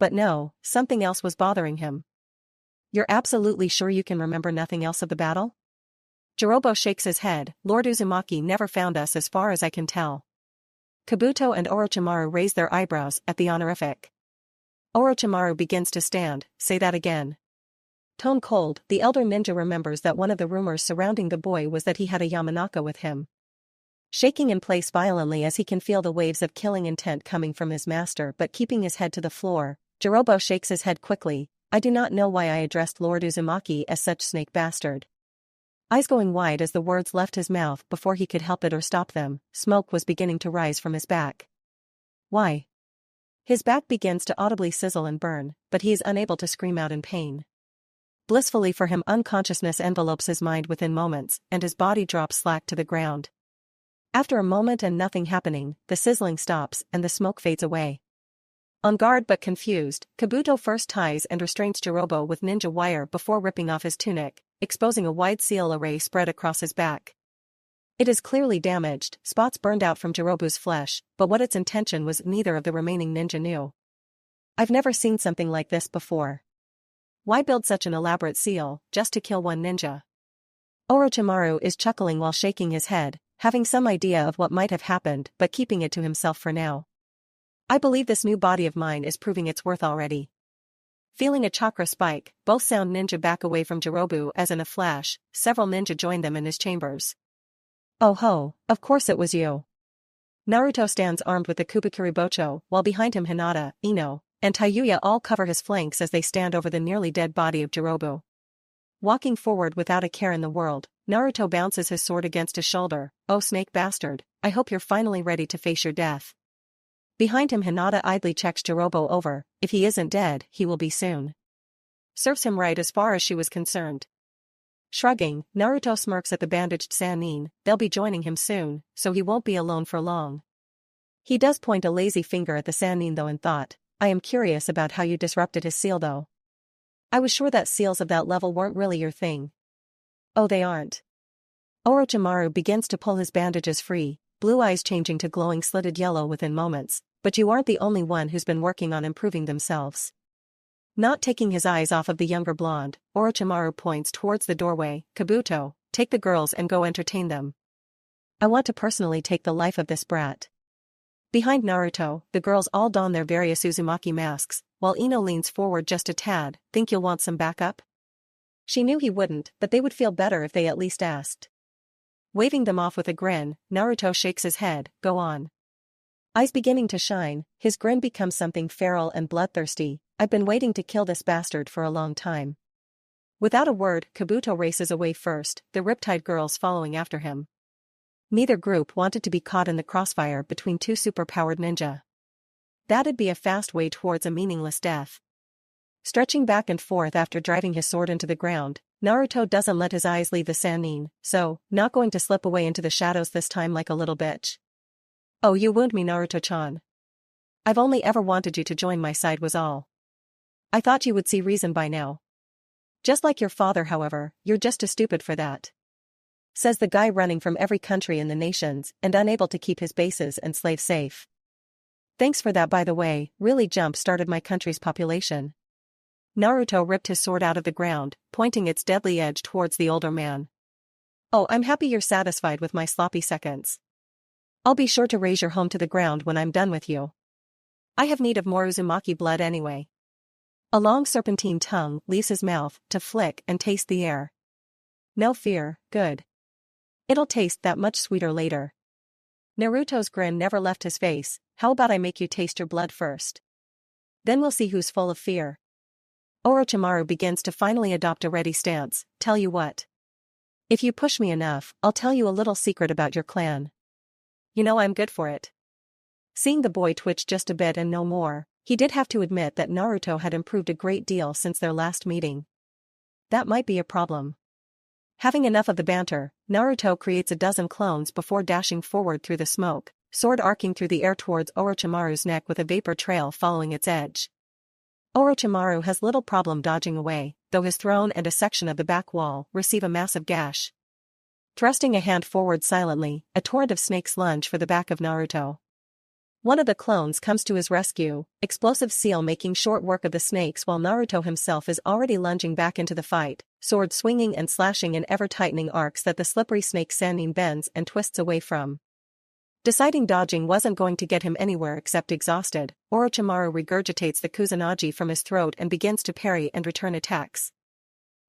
But no, something else was bothering him. You're absolutely sure you can remember nothing else of the battle? Jirobo shakes his head. Lord Uzumaki never found us as far as I can tell. Kabuto and Orochimaru raise their eyebrows at the honorific. Orochimaru begins to stand. Say that again. Tone cold, the elder ninja remembers that one of the rumors surrounding the boy was that he had a Yamanaka with him. Shaking in place violently as he can feel the waves of killing intent coming from his master but keeping his head to the floor, Jirobo shakes his head quickly. I do not know why I addressed Lord Uzumaki as such snake bastard. Eyes going wide as the words left his mouth before he could help it or stop them, smoke was beginning to rise from his back. Why? His back begins to audibly sizzle and burn, but he is unable to scream out in pain. Blissfully for him, unconsciousness envelopes his mind within moments, and his body drops slack to the ground. After a moment and nothing happening, the sizzling stops and the smoke fades away. On guard but confused, Kabuto first ties and restrains Jirobo with ninja wire before ripping off his tunic, exposing a wide seal array spread across his back. It is clearly damaged, spots burned out from Jirobo's flesh, but what its intention was neither of the remaining ninja knew. I've never seen something like this before. Why build such an elaborate seal, just to kill one ninja? Orochimaru is chuckling while shaking his head, having some idea of what might have happened but keeping it to himself for now. I believe this new body of mine is proving its worth already. Feeling a chakra spike, both sound ninja back away from Jirobo as in a flash, several ninja join them in his chambers. Oh ho, of course it was you. Naruto stands armed with the Kubikuri Bocho, while behind him Hinata, Ino, and Tayuya all cover his flanks as they stand over the nearly dead body of Jirobo. Walking forward without a care in the world, Naruto bounces his sword against his shoulder. Oh snake bastard, I hope you're finally ready to face your death. Behind him Hinata idly checks Jirobo over. If he isn't dead, he will be soon. Serves him right as far as she was concerned. Shrugging, Naruto smirks at the bandaged Sannin. They'll be joining him soon, so he won't be alone for long. He does point a lazy finger at the Sannin though in thought. I am curious about how you disrupted his seal though. I was sure that seals of that level weren't really your thing. Oh, they aren't. Orochimaru begins to pull his bandages free, blue eyes changing to glowing slitted yellow within moments. But you aren't the only one who's been working on improving themselves. Not taking his eyes off of the younger blonde, Orochimaru points towards the doorway. Kabuto, take the girls and go entertain them. I want to personally take the life of this brat. Behind Naruto, the girls all don their various Uzumaki masks, while Ino leans forward just a tad. Think you'll want some backup? She knew he wouldn't, but they would feel better if they at least asked. Waving them off with a grin, Naruto shakes his head. Go on. Eyes beginning to shine, his grin becomes something feral and bloodthirsty. I've been waiting to kill this bastard for a long time. Without a word, Kabuto races away first, the Riptide girls following after him. Neither group wanted to be caught in the crossfire between two superpowered ninja. That'd be a fast way towards a meaningless death. Stretching back and forth after driving his sword into the ground, Naruto doesn't let his eyes leave the Sannin, so, not going to slip away into the shadows this time like a little bitch. Oh, you wound me, Naruto-chan. I've only ever wanted you to join my side was all. I thought you would see reason by now. Just like your father, however, you're just too stupid for that. Says the guy running from every country in the nations and unable to keep his bases and slaves safe. Thanks for that, by the way, really jump-started my country's population. Naruto ripped his sword out of the ground, pointing its deadly edge towards the older man. Oh, I'm happy you're satisfied with my sloppy seconds. I'll be sure to raze your home to the ground when I'm done with you. I have need of more Uzumaki blood anyway. A long serpentine tongue leaves his mouth to flick and taste the air. No fear, good. It'll taste that much sweeter later. Naruto's grin never left his face. How about I make you taste your blood first? Then we'll see who's full of fear. Orochimaru begins to finally adopt a ready stance. Tell you what. If you push me enough, I'll tell you a little secret about your clan. You know I'm good for it. Seeing the boy twitch just a bit and no more, he did have to admit that Naruto had improved a great deal since their last meeting. That might be a problem. Having enough of the banter, Naruto creates a dozen clones before dashing forward through the smoke, sword arcing through the air towards Orochimaru's neck with a vapor trail following its edge. Orochimaru has little problem dodging away, though his throne and a section of the back wall receive a massive gash. Thrusting a hand forward silently, a torrent of snakes lunge for the back of Naruto. One of the clones comes to his rescue, explosive seal making short work of the snakes while Naruto himself is already lunging back into the fight, sword swinging and slashing in ever-tightening arcs that the slippery snake Sannin bends and twists away from. Deciding dodging wasn't going to get him anywhere except exhausted, Orochimaru regurgitates the Kusanagi from his throat and begins to parry and return attacks.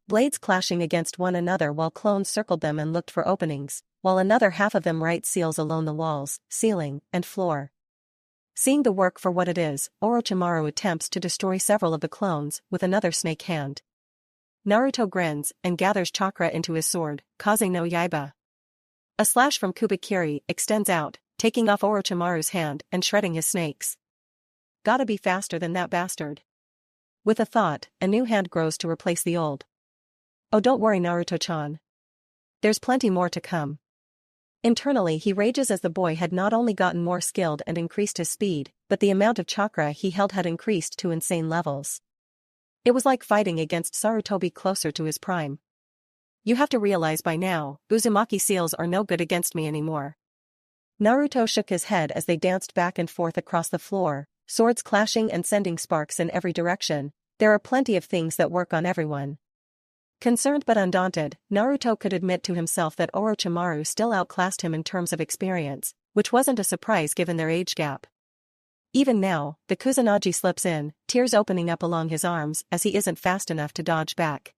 Blades clashing against one another while clones circled them and looked for openings, while another half of them right seals along the walls, ceiling, and floor. Seeing the work for what it is, Orochimaru attempts to destroy several of the clones with another snake hand. Naruto grins and gathers chakra into his sword, causing no Yaiba. A slash from Kubikiri extends out, taking off Orochimaru's hand and shredding his snakes. Gotta be faster than that bastard. With a thought, a new hand grows to replace the old. Oh, don't worry, Naruto-chan. There's plenty more to come. Internally he rages as the boy had not only gotten more skilled and increased his speed, but the amount of chakra he held had increased to insane levels. It was like fighting against Sarutobi closer to his prime. You have to realize by now, Uzumaki seals are no good against me anymore. Naruto shook his head as they danced back and forth across the floor, swords clashing and sending sparks in every direction. There are plenty of things that work on everyone. Concerned but undaunted, Naruto could admit to himself that Orochimaru still outclassed him in terms of experience, which wasn't a surprise given their age gap. Even now, the Kusanagi slips in, tears opening up along his arms as he isn't fast enough to dodge back.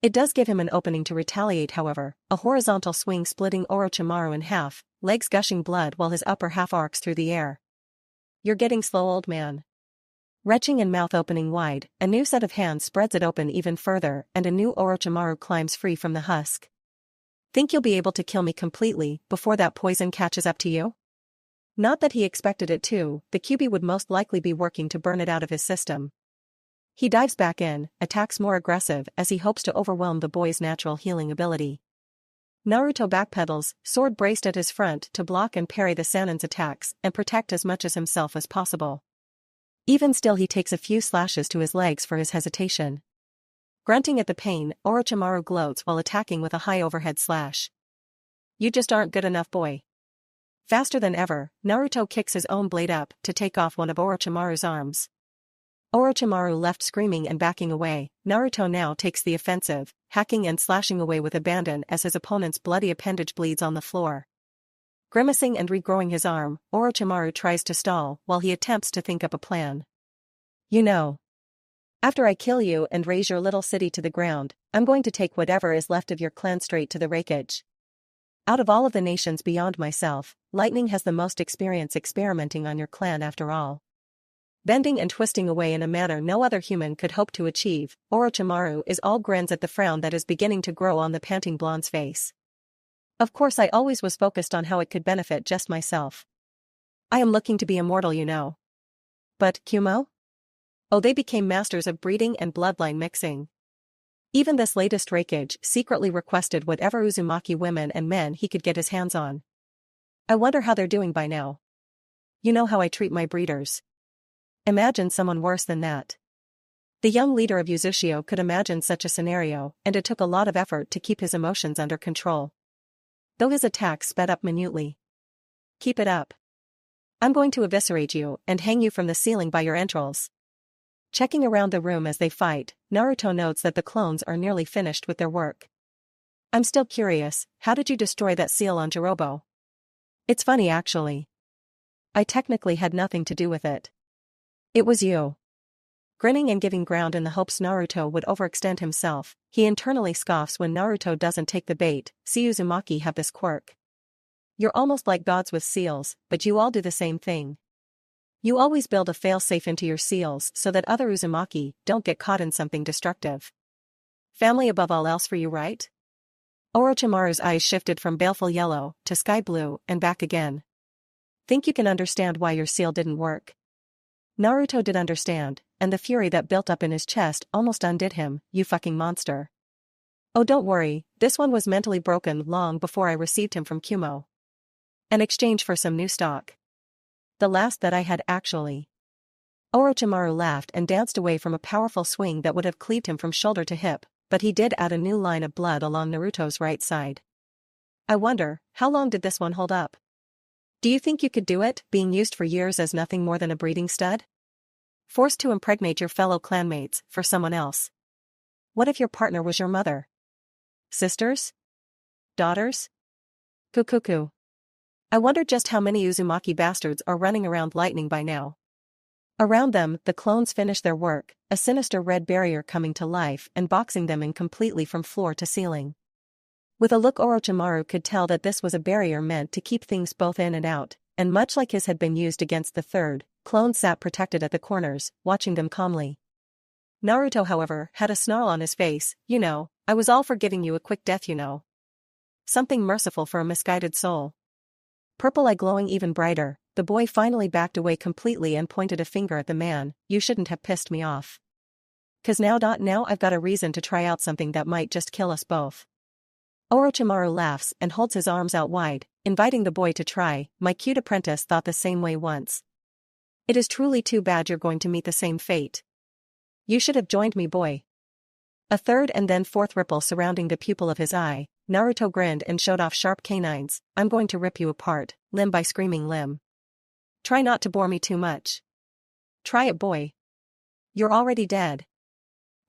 It does give him an opening to retaliate, however, a horizontal swing splitting Orochimaru in half, legs gushing blood while his upper half arcs through the air. You're getting slow, old man. Retching and mouth opening wide, a new set of hands spreads it open even further and a new Orochimaru climbs free from the husk. Think you'll be able to kill me completely before that poison catches up to you? Not that he expected it to, the Kyuubi would most likely be working to burn it out of his system. He dives back in, attacks more aggressive as he hopes to overwhelm the boy's natural healing ability. Naruto backpedals, sword braced at his front to block and parry the Sannin's attacks and protect as much as himself as possible. Even still he takes a few slashes to his legs for his hesitation. Grunting at the pain, Orochimaru gloats while attacking with a high overhead slash. You just aren't good enough, boy. Faster than ever, Naruto kicks his own blade up to take off one of Orochimaru's arms. Orochimaru left screaming and backing away. Naruto now takes the offensive, hacking and slashing away with abandon as his opponent's bloody appendage bleeds on the floor. Grimacing and regrowing his arm, Orochimaru tries to stall while he attempts to think up a plan. You know. After I kill you and raze your little city to the ground, I'm going to take whatever is left of your clan straight to the rakeage. Out of all of the nations beyond myself, Lightning has the most experience experimenting on your clan after all. Bending and twisting away in a manner no other human could hope to achieve, Orochimaru is all grins at the frown that is beginning to grow on the panting blonde's face. Of course I always was focused on how it could benefit just myself. I am looking to be immortal, you know. But, Kumo? Oh, they became masters of breeding and bloodline mixing. Even this latest rakeage secretly requested whatever Uzumaki women and men he could get his hands on. I wonder how they're doing by now. You know how I treat my breeders. Imagine someone worse than that. The young leader of Uzushio could imagine such a scenario, and it took a lot of effort to keep his emotions under control. Though his attacks sped up minutely. Keep it up. I'm going to eviscerate you and hang you from the ceiling by your entrails. Checking around the room as they fight, Naruto notes that the clones are nearly finished with their work. I'm still curious, how did you destroy that seal on Jirobo? It's funny actually. I technically had nothing to do with it. It was you. Grinning and giving ground in the hopes Naruto would overextend himself, he internally scoffs when Naruto doesn't take the bait. See, Uzumaki have this quirk. You're almost like gods with seals, but you all do the same thing. You always build a failsafe into your seals so that other Uzumaki don't get caught in something destructive. Family above all else for you, right? Orochimaru's eyes shifted from baleful yellow to sky blue and back again. Think you can understand why your seal didn't work? Naruto did understand, and the fury that built up in his chest almost undid him. You fucking monster. Oh, don't worry, this one was mentally broken long before I received him from Kumo. In exchange for some new stock. The last that I had actually. Orochimaru laughed and danced away from a powerful swing that would have cleaved him from shoulder to hip, but he did add a new line of blood along Naruto's right side. I wonder, how long did this one hold up? Do you think you could do it, being used for years as nothing more than a breeding stud? Forced to impregnate your fellow clanmates for someone else. What if your partner was your mother? Sisters? Daughters? Cuckoo. I wonder just how many Uzumaki bastards are running around lightning by now. Around them, the clones finish their work, a sinister red barrier coming to life and boxing them in completely from floor to ceiling. With a look, Orochimaru could tell that this was a barrier meant to keep things both in and out, and much like his had been used against the third, clone sat protected at the corners, watching them calmly. Naruto, however, had a snarl on his face. I was all for giving you a quick death, Something merciful for a misguided soul. Purple eye glowing even brighter, the boy finally backed away completely and pointed a finger at the man. You shouldn't have pissed me off. 'Cause now I've got a reason to try out something that might just kill us both. Orochimaru laughs and holds his arms out wide, inviting the boy to try. My cute apprentice thought the same way once. It is truly too bad you're going to meet the same fate. You should have joined me, boy. A third and then fourth ripple surrounding the pupil of his eye, Naruto grinned and showed off sharp canines. I'm going to rip you apart, limb by screaming limb. Try not to bore me too much. Try it, boy. You're already dead.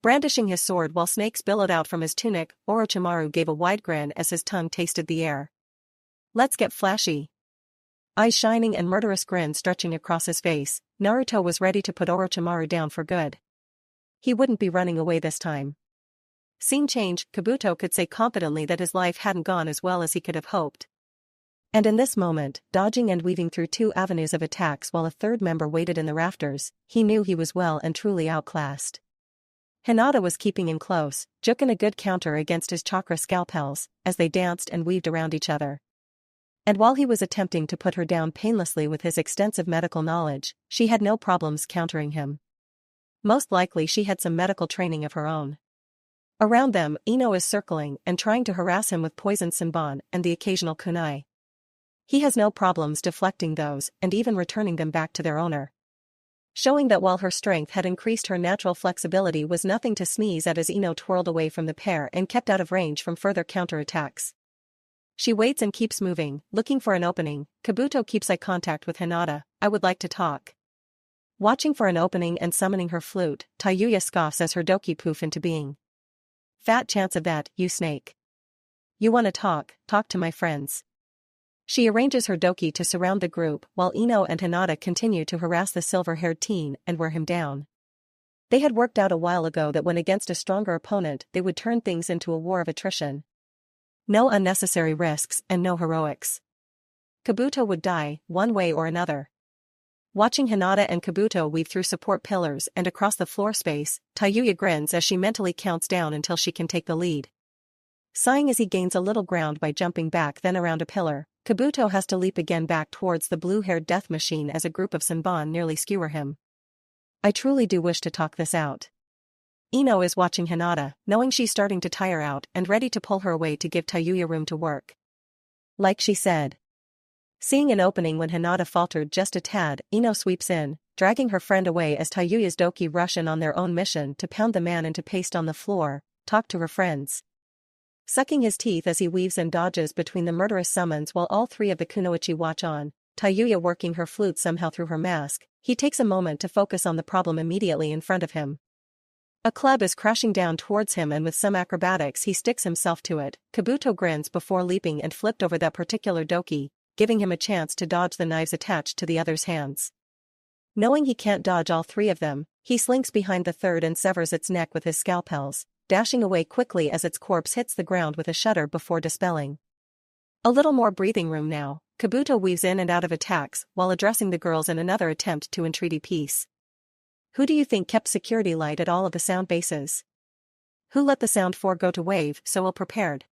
Brandishing his sword while snakes billowed out from his tunic, Orochimaru gave a wide grin as his tongue tasted the air. Let's get flashy. Eyes shining and murderous grin stretching across his face, Naruto was ready to put Orochimaru down for good. He wouldn't be running away this time. Scene change, Kabuto could say confidently that his life hadn't gone as well as he could have hoped. And in this moment, dodging and weaving through two avenues of attacks while a third member waited in the rafters, he knew he was well and truly outclassed. Hinata was keeping in close, juking a good counter against his chakra scalpels, as they danced and weaved around each other. And while he was attempting to put her down painlessly with his extensive medical knowledge, she had no problems countering him. Most likely she had some medical training of her own. Around them, Ino is circling and trying to harass him with poisoned Senbon and the occasional kunai. He has no problems deflecting those and even returning them back to their owner. Showing that while her strength had increased, her natural flexibility was nothing to sneeze at as Ino twirled away from the pair and kept out of range from further counterattacks. She waits and keeps moving, looking for an opening. Kabuto keeps eye contact with Hinata. I would like to talk. Watching for an opening and summoning her flute, Tayuya scoffs as her doki poof into being. Fat chance of that, you snake. You wanna talk to my friends. She arranges her doki to surround the group while Ino and Hinata continue to harass the silver-haired teen and wear him down. They had worked out a while ago that when against a stronger opponent they would turn things into a war of attrition. No unnecessary risks and no heroics. Kabuto would die, one way or another. Watching Hinata and Kabuto weave through support pillars and across the floor space, Tayuya grins as she mentally counts down until she can take the lead. Sighing as he gains a little ground by jumping back then around a pillar, Kabuto has to leap again back towards the blue-haired death machine as a group of Senbon nearly skewer him. I truly do wish to talk this out. Ino is watching Hinata, knowing she's starting to tire out and ready to pull her away to give Tayuya room to work. Like she said. Seeing an opening when Hinata faltered just a tad, Ino sweeps in, dragging her friend away as Tayuya's doki rush in on their own mission to pound the man into paste on the floor. Talk to her friends. Sucking his teeth as he weaves and dodges between the murderous summons while all three of the kunoichi watch on, Tayuya working her flute somehow through her mask, he takes a moment to focus on the problem immediately in front of him. A club is crashing down towards him and with some acrobatics he sticks himself to it. Kabuto grins before leaping and flipped over that particular doki, giving him a chance to dodge the knives attached to the other's hands. Knowing he can't dodge all three of them, he slinks behind the third and severs its neck with his scalpels, dashing away quickly as its corpse hits the ground with a shudder before dispelling. A little more breathing room now, Kabuto weaves in and out of attacks while addressing the girls in another attempt to entreaty peace. Who do you think kept security light at all of the sound bases? Who let the sound 4 go to wave so ill prepared?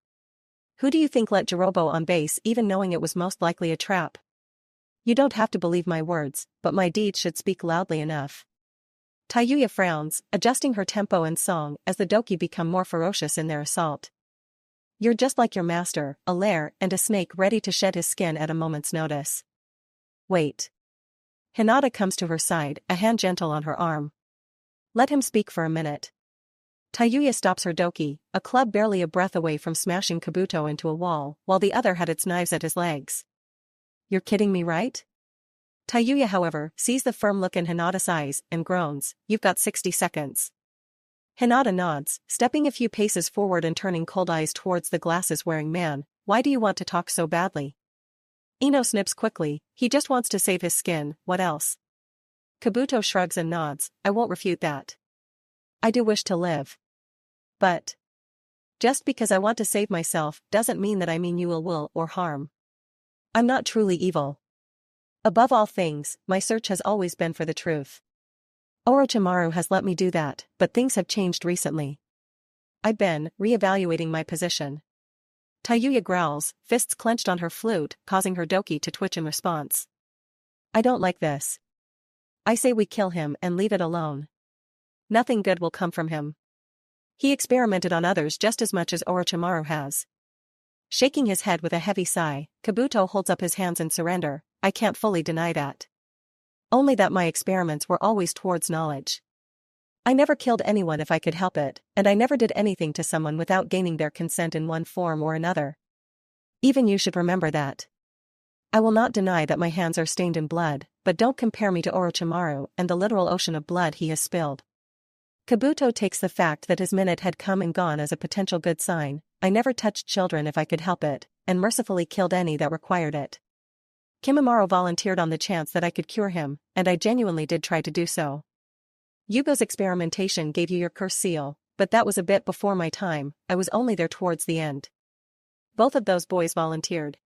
Who do you think let Jirobo on base even knowing it was most likely a trap? You don't have to believe my words, but my deeds should speak loudly enough. Tayuya frowns, adjusting her tempo and song as the doki become more ferocious in their assault. You're just like your master, a lair and a snake ready to shed his skin at a moment's notice. Wait. Hinata comes to her side, a hand gentle on her arm. Let him speak for a minute. Tayuya stops her doki, a club barely a breath away from smashing Kabuto into a wall, while the other had its knives at his legs. You're kidding me, right? Tayuya, however, sees the firm look in Hinata's eyes and groans, "You've got 60 seconds. Hinata nods, stepping a few paces forward and turning cold eyes towards the glasses-wearing man. "Why do you want to talk so badly?" Ino snips quickly, "He just wants to save his skin, what else?" Kabuto shrugs and nods, "I won't refute that. I do wish to live. But just because I want to save myself doesn't mean that I mean you will or harm. I'm not truly evil. Above all things, my search has always been for the truth. Orochimaru has let me do that, but things have changed recently. I've been re-evaluating my position." Tayuya growls, fists clenched on her flute, causing her doki to twitch in response. "I don't like this. I say we kill him and leave it alone. Nothing good will come from him. He experimented on others just as much as Orochimaru has." Shaking his head with a heavy sigh, Kabuto holds up his hands in surrender. "I can't fully deny that. Only that my experiments were always towards knowledge. I never killed anyone if I could help it, and I never did anything to someone without gaining their consent in one form or another. Even you should remember that. I will not deny that my hands are stained in blood, but don't compare me to Orochimaru and the literal ocean of blood he has spilled." Kabuto takes the fact that his minute had come and gone as a potential good sign. "I never touched children if I could help it, and mercifully killed any that required it. Kimimaro volunteered on the chance that I could cure him, and I genuinely did try to do so. Yugo's experimentation gave you your curse seal, but that was a bit before my time. I was only there towards the end. Both of those boys volunteered.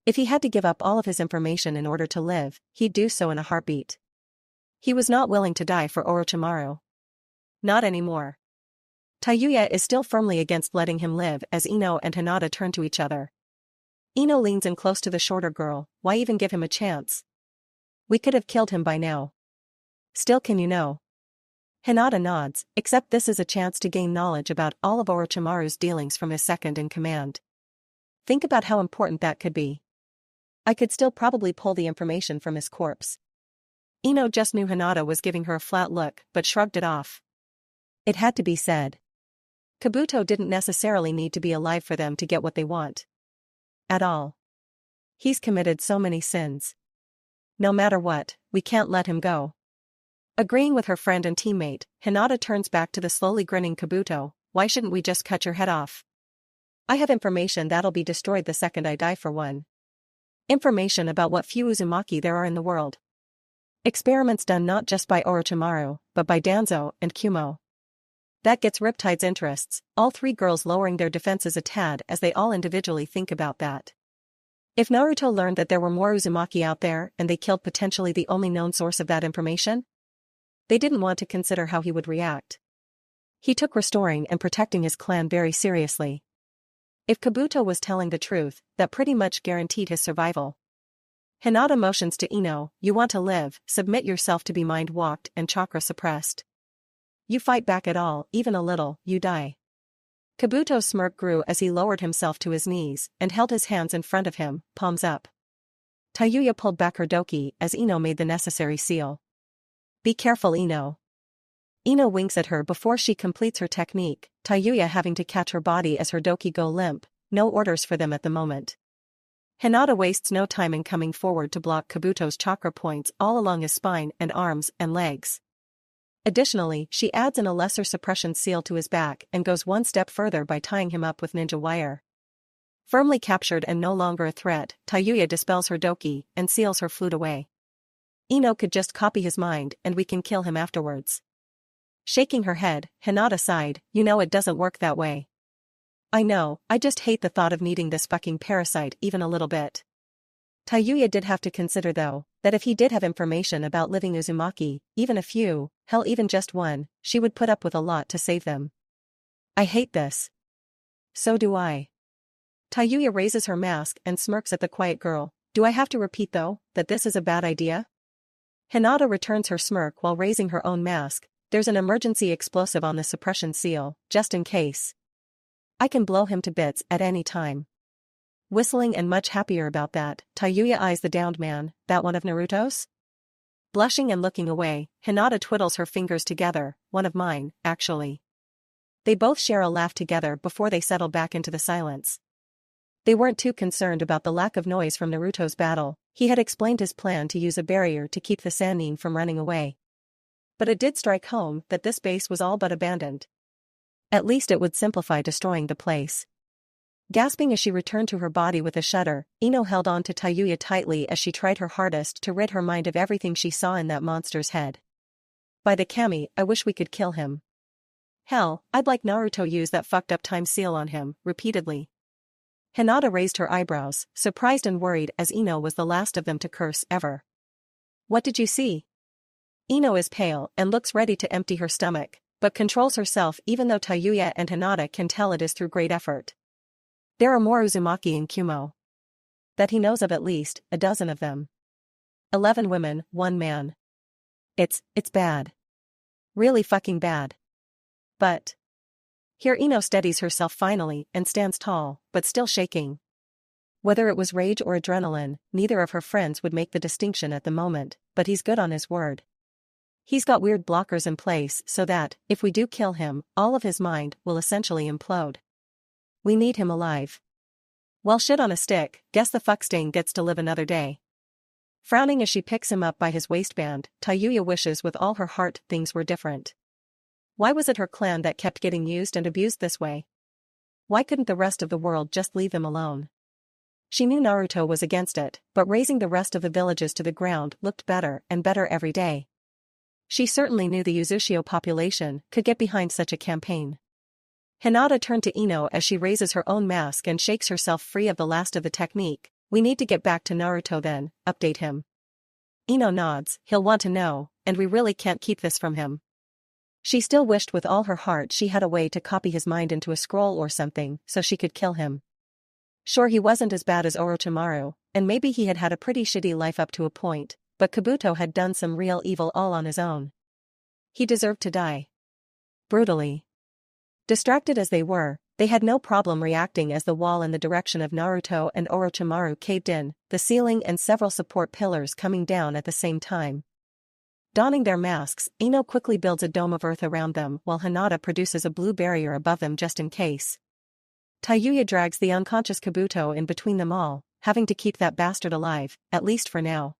If he had to give up all of his information in order to live, he'd do so in a heartbeat. He was not willing to die for Orochimaru. Not anymore." Tayuya is still firmly against letting him live as Ino and Hinata turn to each other. Ino leans in close to the shorter girl. "Why even give him a chance? We could have killed him by now. Still, can you know?" Hinata nods, "Except this is a chance to gain knowledge about all of Orochimaru's dealings from his second in command. Think about how important that could be. I could still probably pull the information from his corpse." Ino just knew Hinata was giving her a flat look but shrugged it off. It had to be said. Kabuto didn't necessarily need to be alive for them to get what they want. At all. He's committed so many sins. No matter what, we can't let him go. Agreeing with her friend and teammate, Hinata turns back to the slowly grinning Kabuto. "Why shouldn't we just cut your head off? I have information that'll be destroyed the second I die, for one. Information about what few Uzumaki there are in the world. Experiments done not just by Orochimaru, but by Danzo and Kumo. That gets Riptide's interests," all three girls lowering their defenses a tad as they all individually think about that. If Naruto learned that there were more Uzumaki out there and they killed potentially the only known source of that information, they didn't want to consider how he would react. He took restoring and protecting his clan very seriously. If Kabuto was telling the truth, that pretty much guaranteed his survival. Hinata motions to Ino, "You want to live, submit yourself to be mind-walked and chakra suppressed. You fight back at all, even a little, you die." Kabuto's smirk grew as he lowered himself to his knees and held his hands in front of him, palms up. Tayuya pulled back her doki as Ino made the necessary seal. "Be careful, Ino." Ino winks at her before she completes her technique, Tayuya having to catch her body as her doki go limp. No orders for them at the moment. Hinata wastes no time in coming forward to block Kabuto's chakra points all along his spine and arms and legs. Additionally, she adds in a lesser suppression seal to his back and goes one step further by tying him up with ninja wire. Firmly captured and no longer a threat, Tayuya dispels her doki and seals her flute away. Ino could just copy his mind and we can kill him afterwards. Shaking her head, Hinata sighed, "You know it doesn't work that way." "I know, I just hate the thought of needing this fucking parasite even a little bit." Tayuya did have to consider though, that if he did have information about living Uzumaki, even a few, hell even just one, she would put up with a lot to save them. "I hate this." "So do I." Tayuya raises her mask and smirks at the quiet girl. "Do I have to repeat though, that this is a bad idea?" Hinata returns her smirk while raising her own mask. "There's an emergency explosive on the suppression seal, just in case. I can blow him to bits at any time." Whistling and much happier about that, Tayuya eyes the downed man. "That one of Naruto's?" Blushing and looking away, Hinata twiddles her fingers together. "One of mine, actually." They both share a laugh together before they settle back into the silence. They weren't too concerned about the lack of noise from Naruto's battle, He had explained his plan to use a barrier to keep the Sannin from running away. But it did strike home that this base was all but abandoned. At least it would simplify destroying the place. Gasping as she returned to her body with a shudder, Ino held on to Tayuya tightly as she tried her hardest to rid her mind of everything she saw in that monster's head. By the kami, I wish we could kill him. Hell, I'd like Naruto use that fucked up time seal on him, repeatedly. Hinata raised her eyebrows, surprised and worried as Ino was the last of them to curse ever. What did you see? Ino is pale and looks ready to empty her stomach, but controls herself even though Tayuya and Hinata can tell it is through great effort. There are more Uzumaki in Kumo. That he knows of at least a dozen of them. 11 women, 1 man. It's bad. Really fucking bad. But. Here Ino steadies herself finally and stands tall, but still shaking. Whether it was rage or adrenaline, neither of her friends would make the distinction at the moment, but he's good on his word. He's got weird blockers in place so that, if we do kill him, all of his mind will essentially implode. We need him alive. Well, shit on a stick, guess the fuckstain gets to live another day. Frowning as she picks him up by his waistband, Tayuya wishes with all her heart things were different. Why was it her clan that kept getting used and abused this way? Why couldn't the rest of the world just leave them alone? She knew Naruto was against it, but raising the rest of the villages to the ground looked better and better every day. She certainly knew the Uzushio population could get behind such a campaign. Hinata turned to Ino as she raises her own mask and shakes herself free of the last of the technique. We need to get back to Naruto then, update him. Ino nods, he'll want to know, and we really can't keep this from him. She still wished with all her heart she had a way to copy his mind into a scroll or something so she could kill him. Sure, he wasn't as bad as Orochimaru, and maybe he had had a pretty shitty life up to a point, but Kabuto had done some real evil all on his own. He deserved to die. Brutally. Distracted as they were, they had no problem reacting as the wall in the direction of Naruto and Orochimaru caved in, the ceiling and several support pillars coming down at the same time. Donning their masks, Ino quickly builds a dome of earth around them while Hinata produces a blue barrier above them just in case. Tayuya drags the unconscious Kabuto in between them all, having to keep that bastard alive, at least for now.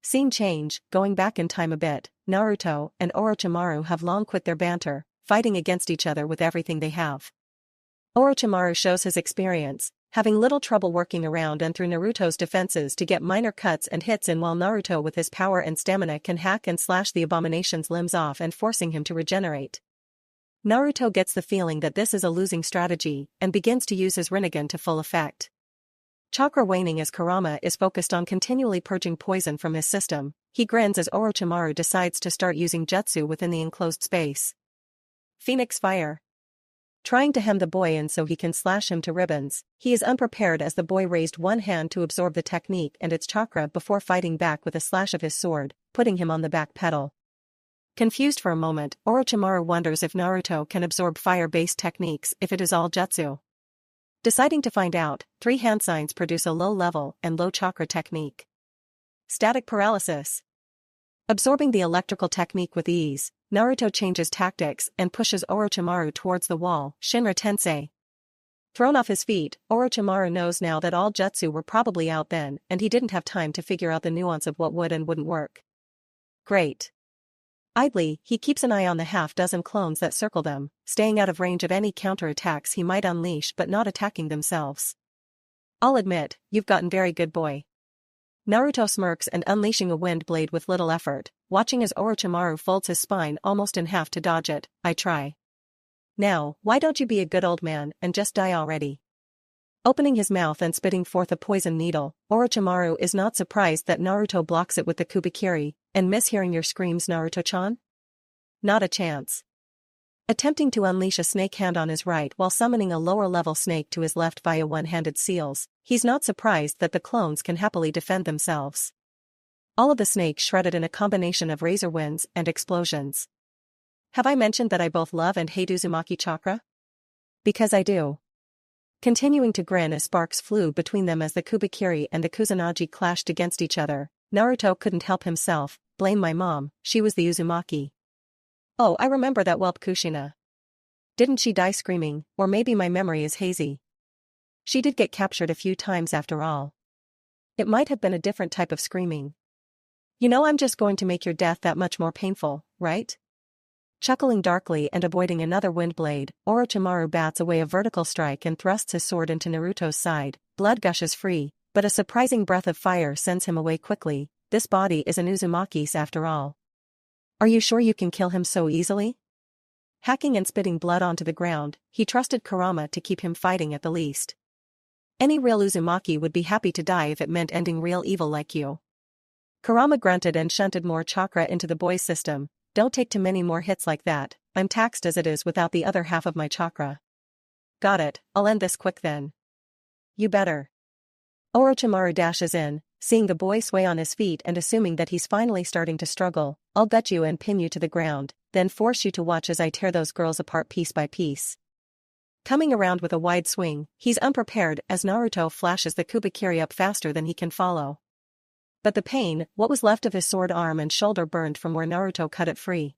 Scene change, going back in time a bit, Naruto and Orochimaru have long quit their banter, fighting against each other with everything they have. Orochimaru shows his experience, having little trouble working around and through Naruto's defenses to get minor cuts and hits in while Naruto with his power and stamina can hack and slash the abomination's limbs off and forcing him to regenerate. Naruto gets the feeling that this is a losing strategy and begins to use his Rinnegan to full effect. Chakra waning as Kurama is focused on continually purging poison from his system. He grins as Orochimaru decides to start using jutsu within the enclosed space. Phoenix Fire. Trying to hem the boy in so he can slash him to ribbons, he is unprepared as the boy raised one hand to absorb the technique and its chakra before fighting back with a slash of his sword, putting him on the back pedal. Confused for a moment, Orochimaru wonders if Naruto can absorb fire-based techniques if it is all jutsu. Deciding to find out, 3 hand signs produce a low-level and low-chakra technique. Static paralysis. Absorbing the electrical technique with ease, Naruto changes tactics and pushes Orochimaru towards the wall, Shinra Tensei. Thrown off his feet, Orochimaru knows now that all jutsu were probably out then and he didn't have time to figure out the nuance of what would and wouldn't work. Great. Idly, he keeps an eye on the half-dozen clones that circle them, staying out of range of any counterattacks he might unleash but not attacking themselves. I'll admit, you've gotten very good, boy. Naruto smirks and unleashing a wind blade with little effort, watching as Orochimaru folds his spine almost in half to dodge it. I try. Now, why don't you be a good old man and just die already? Opening his mouth and spitting forth a poison needle, Orochimaru is not surprised that Naruto blocks it with the Kubikiri, and mishearing your screams, Naruto-chan? Not a chance. Attempting to unleash a snake hand on his right while summoning a lower-level snake to his left via one-handed seals, he's not surprised that the clones can happily defend themselves. All of the snakes shredded in a combination of razor winds and explosions. Have I mentioned that I both love and hate Uzumaki chakra? Because I do. Continuing to grin as sparks flew between them as the Kubikiri and the Kusanagi clashed against each other, Naruto couldn't help himself. Blame my mom, she was the Uzumaki. Oh, I remember that whelp Kushina. Didn't she die screaming, or maybe my memory is hazy. She did get captured a few times after all. It might have been a different type of screaming. You know, I'm just going to make your death that much more painful, right? Chuckling darkly and avoiding another wind blade, Orochimaru bats away a vertical strike and thrusts his sword into Naruto's side. Blood gushes free, but a surprising breath of fire sends him away quickly. This body is an Uzumaki's after all. Are you sure you can kill him so easily? Hacking and spitting blood onto the ground, he trusted Kurama to keep him fighting at the least. Any real Uzumaki would be happy to die if it meant ending real evil like you. Kurama grunted and shunted more chakra into the boy's system. Don't take too many more hits like that, I'm taxed as it is without the other half of my chakra. Got it, I'll end this quick then. You better. Orochimaru dashes in, seeing the boy sway on his feet and assuming that he's finally starting to struggle. I'll gut you and pin you to the ground, then force you to watch as I tear those girls apart piece by piece. Coming around with a wide swing, he's unprepared as Naruto flashes the Kubikiri up faster than he can follow. But the pain, what was left of his sword arm and shoulder burned from where Naruto cut it free.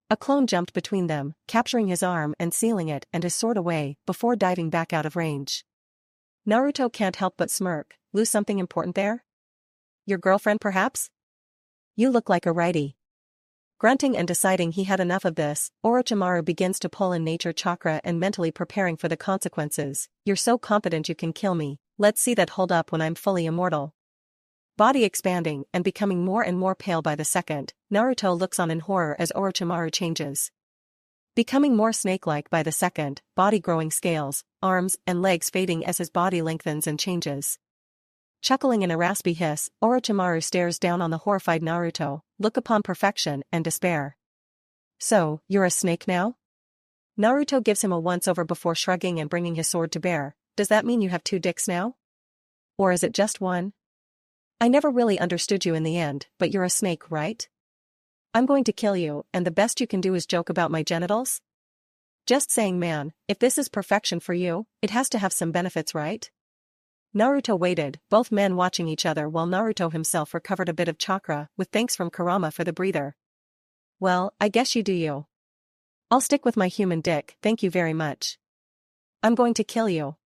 A clone jumped between them, capturing his arm and sealing it and his sword away before diving back out of range. Naruto can't help but smirk. Lose something important there? Your girlfriend perhaps? You look like a righty. Grunting and deciding he had enough of this, Orochimaru begins to pull in nature chakra and mentally preparing for the consequences. You're so confident you can kill me, let's see that hold up when I'm fully immortal. Body expanding and becoming more and more pale by the second, Naruto looks on in horror as Orochimaru changes. Becoming more snake-like by the second, body growing scales, arms and legs fading as his body lengthens and changes. Chuckling in a raspy hiss, Orochimaru stares down on the horrified Naruto, look upon perfection and despair. So, you're a snake now? Naruto gives him a once-over before shrugging and bringing his sword to bear. Does that mean you have 2 dicks now? Or is it just one? I never really understood you in the end, but you're a snake, right? I'm going to kill you, and the best you can do is joke about my genitals? Just saying, man, if this is perfection for you, it has to have some benefits, right? Naruto waited, both men watching each other while Naruto himself recovered a bit of chakra, with thanks from Kurama for the breather. Well, I guess you do you. I'll stick with my human dick, thank you very much. I'm going to kill you.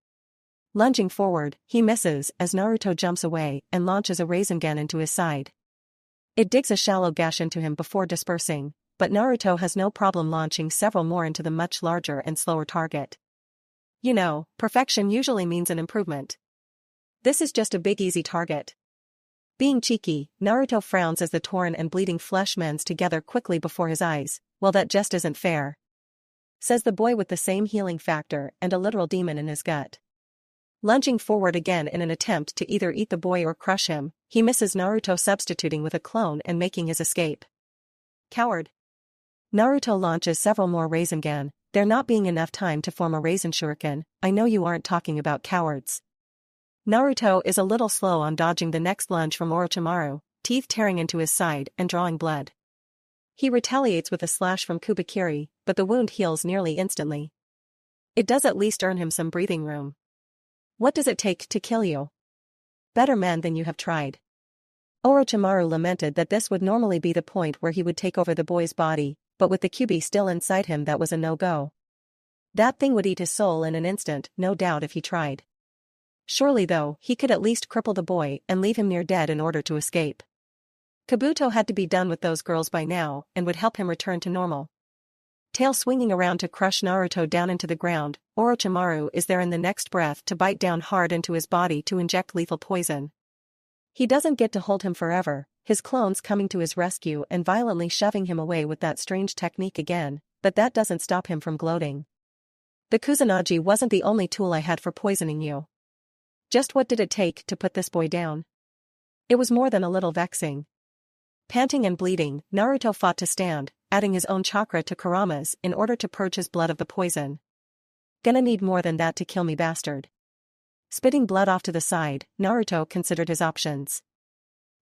Lunging forward, he misses as Naruto jumps away and launches a Rasengan into his side. It digs a shallow gash into him before dispersing, but Naruto has no problem launching several more into the much larger and slower target. You know, perfection usually means an improvement. This is just a big easy target. Being cheeky, Naruto frowns as the torn and bleeding flesh mends together quickly before his eyes. Well, that just isn't fair. Says the boy with the same healing factor and a literal demon in his gut. Lunging forward again in an attempt to either eat the boy or crush him, he misses Naruto substituting with a clone and making his escape. Coward. Naruto launches several more Rasengan, there not being enough time to form a Rasen Shuriken. I know you aren't talking about cowards. Naruto is a little slow on dodging the next lunge from Orochimaru, teeth tearing into his side and drawing blood. He retaliates with a slash from Kubikiri, but the wound heals nearly instantly. It does at least earn him some breathing room. What does it take to kill you? Better man than you have tried. Orochimaru lamented that this would normally be the point where he would take over the boy's body, but with the Kyuubi still inside him that was a no-go. That thing would eat his soul in an instant, no doubt if he tried. Surely though, he could at least cripple the boy and leave him near dead in order to escape. Kabuto had to be done with those girls by now and would help him return to normal. Tail swinging around to crush Naruto down into the ground, Orochimaru is there in the next breath to bite down hard into his body to inject lethal poison. He doesn't get to hold him forever, his clones coming to his rescue and violently shoving him away with that strange technique again, but that doesn't stop him from gloating. The Kusanagi wasn't the only tool I had for poisoning you. Just what did it take to put this boy down? It was more than a little vexing. Panting and bleeding, Naruto fought to stand, adding his own chakra to Kurama's in order to purge his blood of the poison. Gonna need more than that to kill me, bastard. Spitting blood off to the side, Naruto considered his options.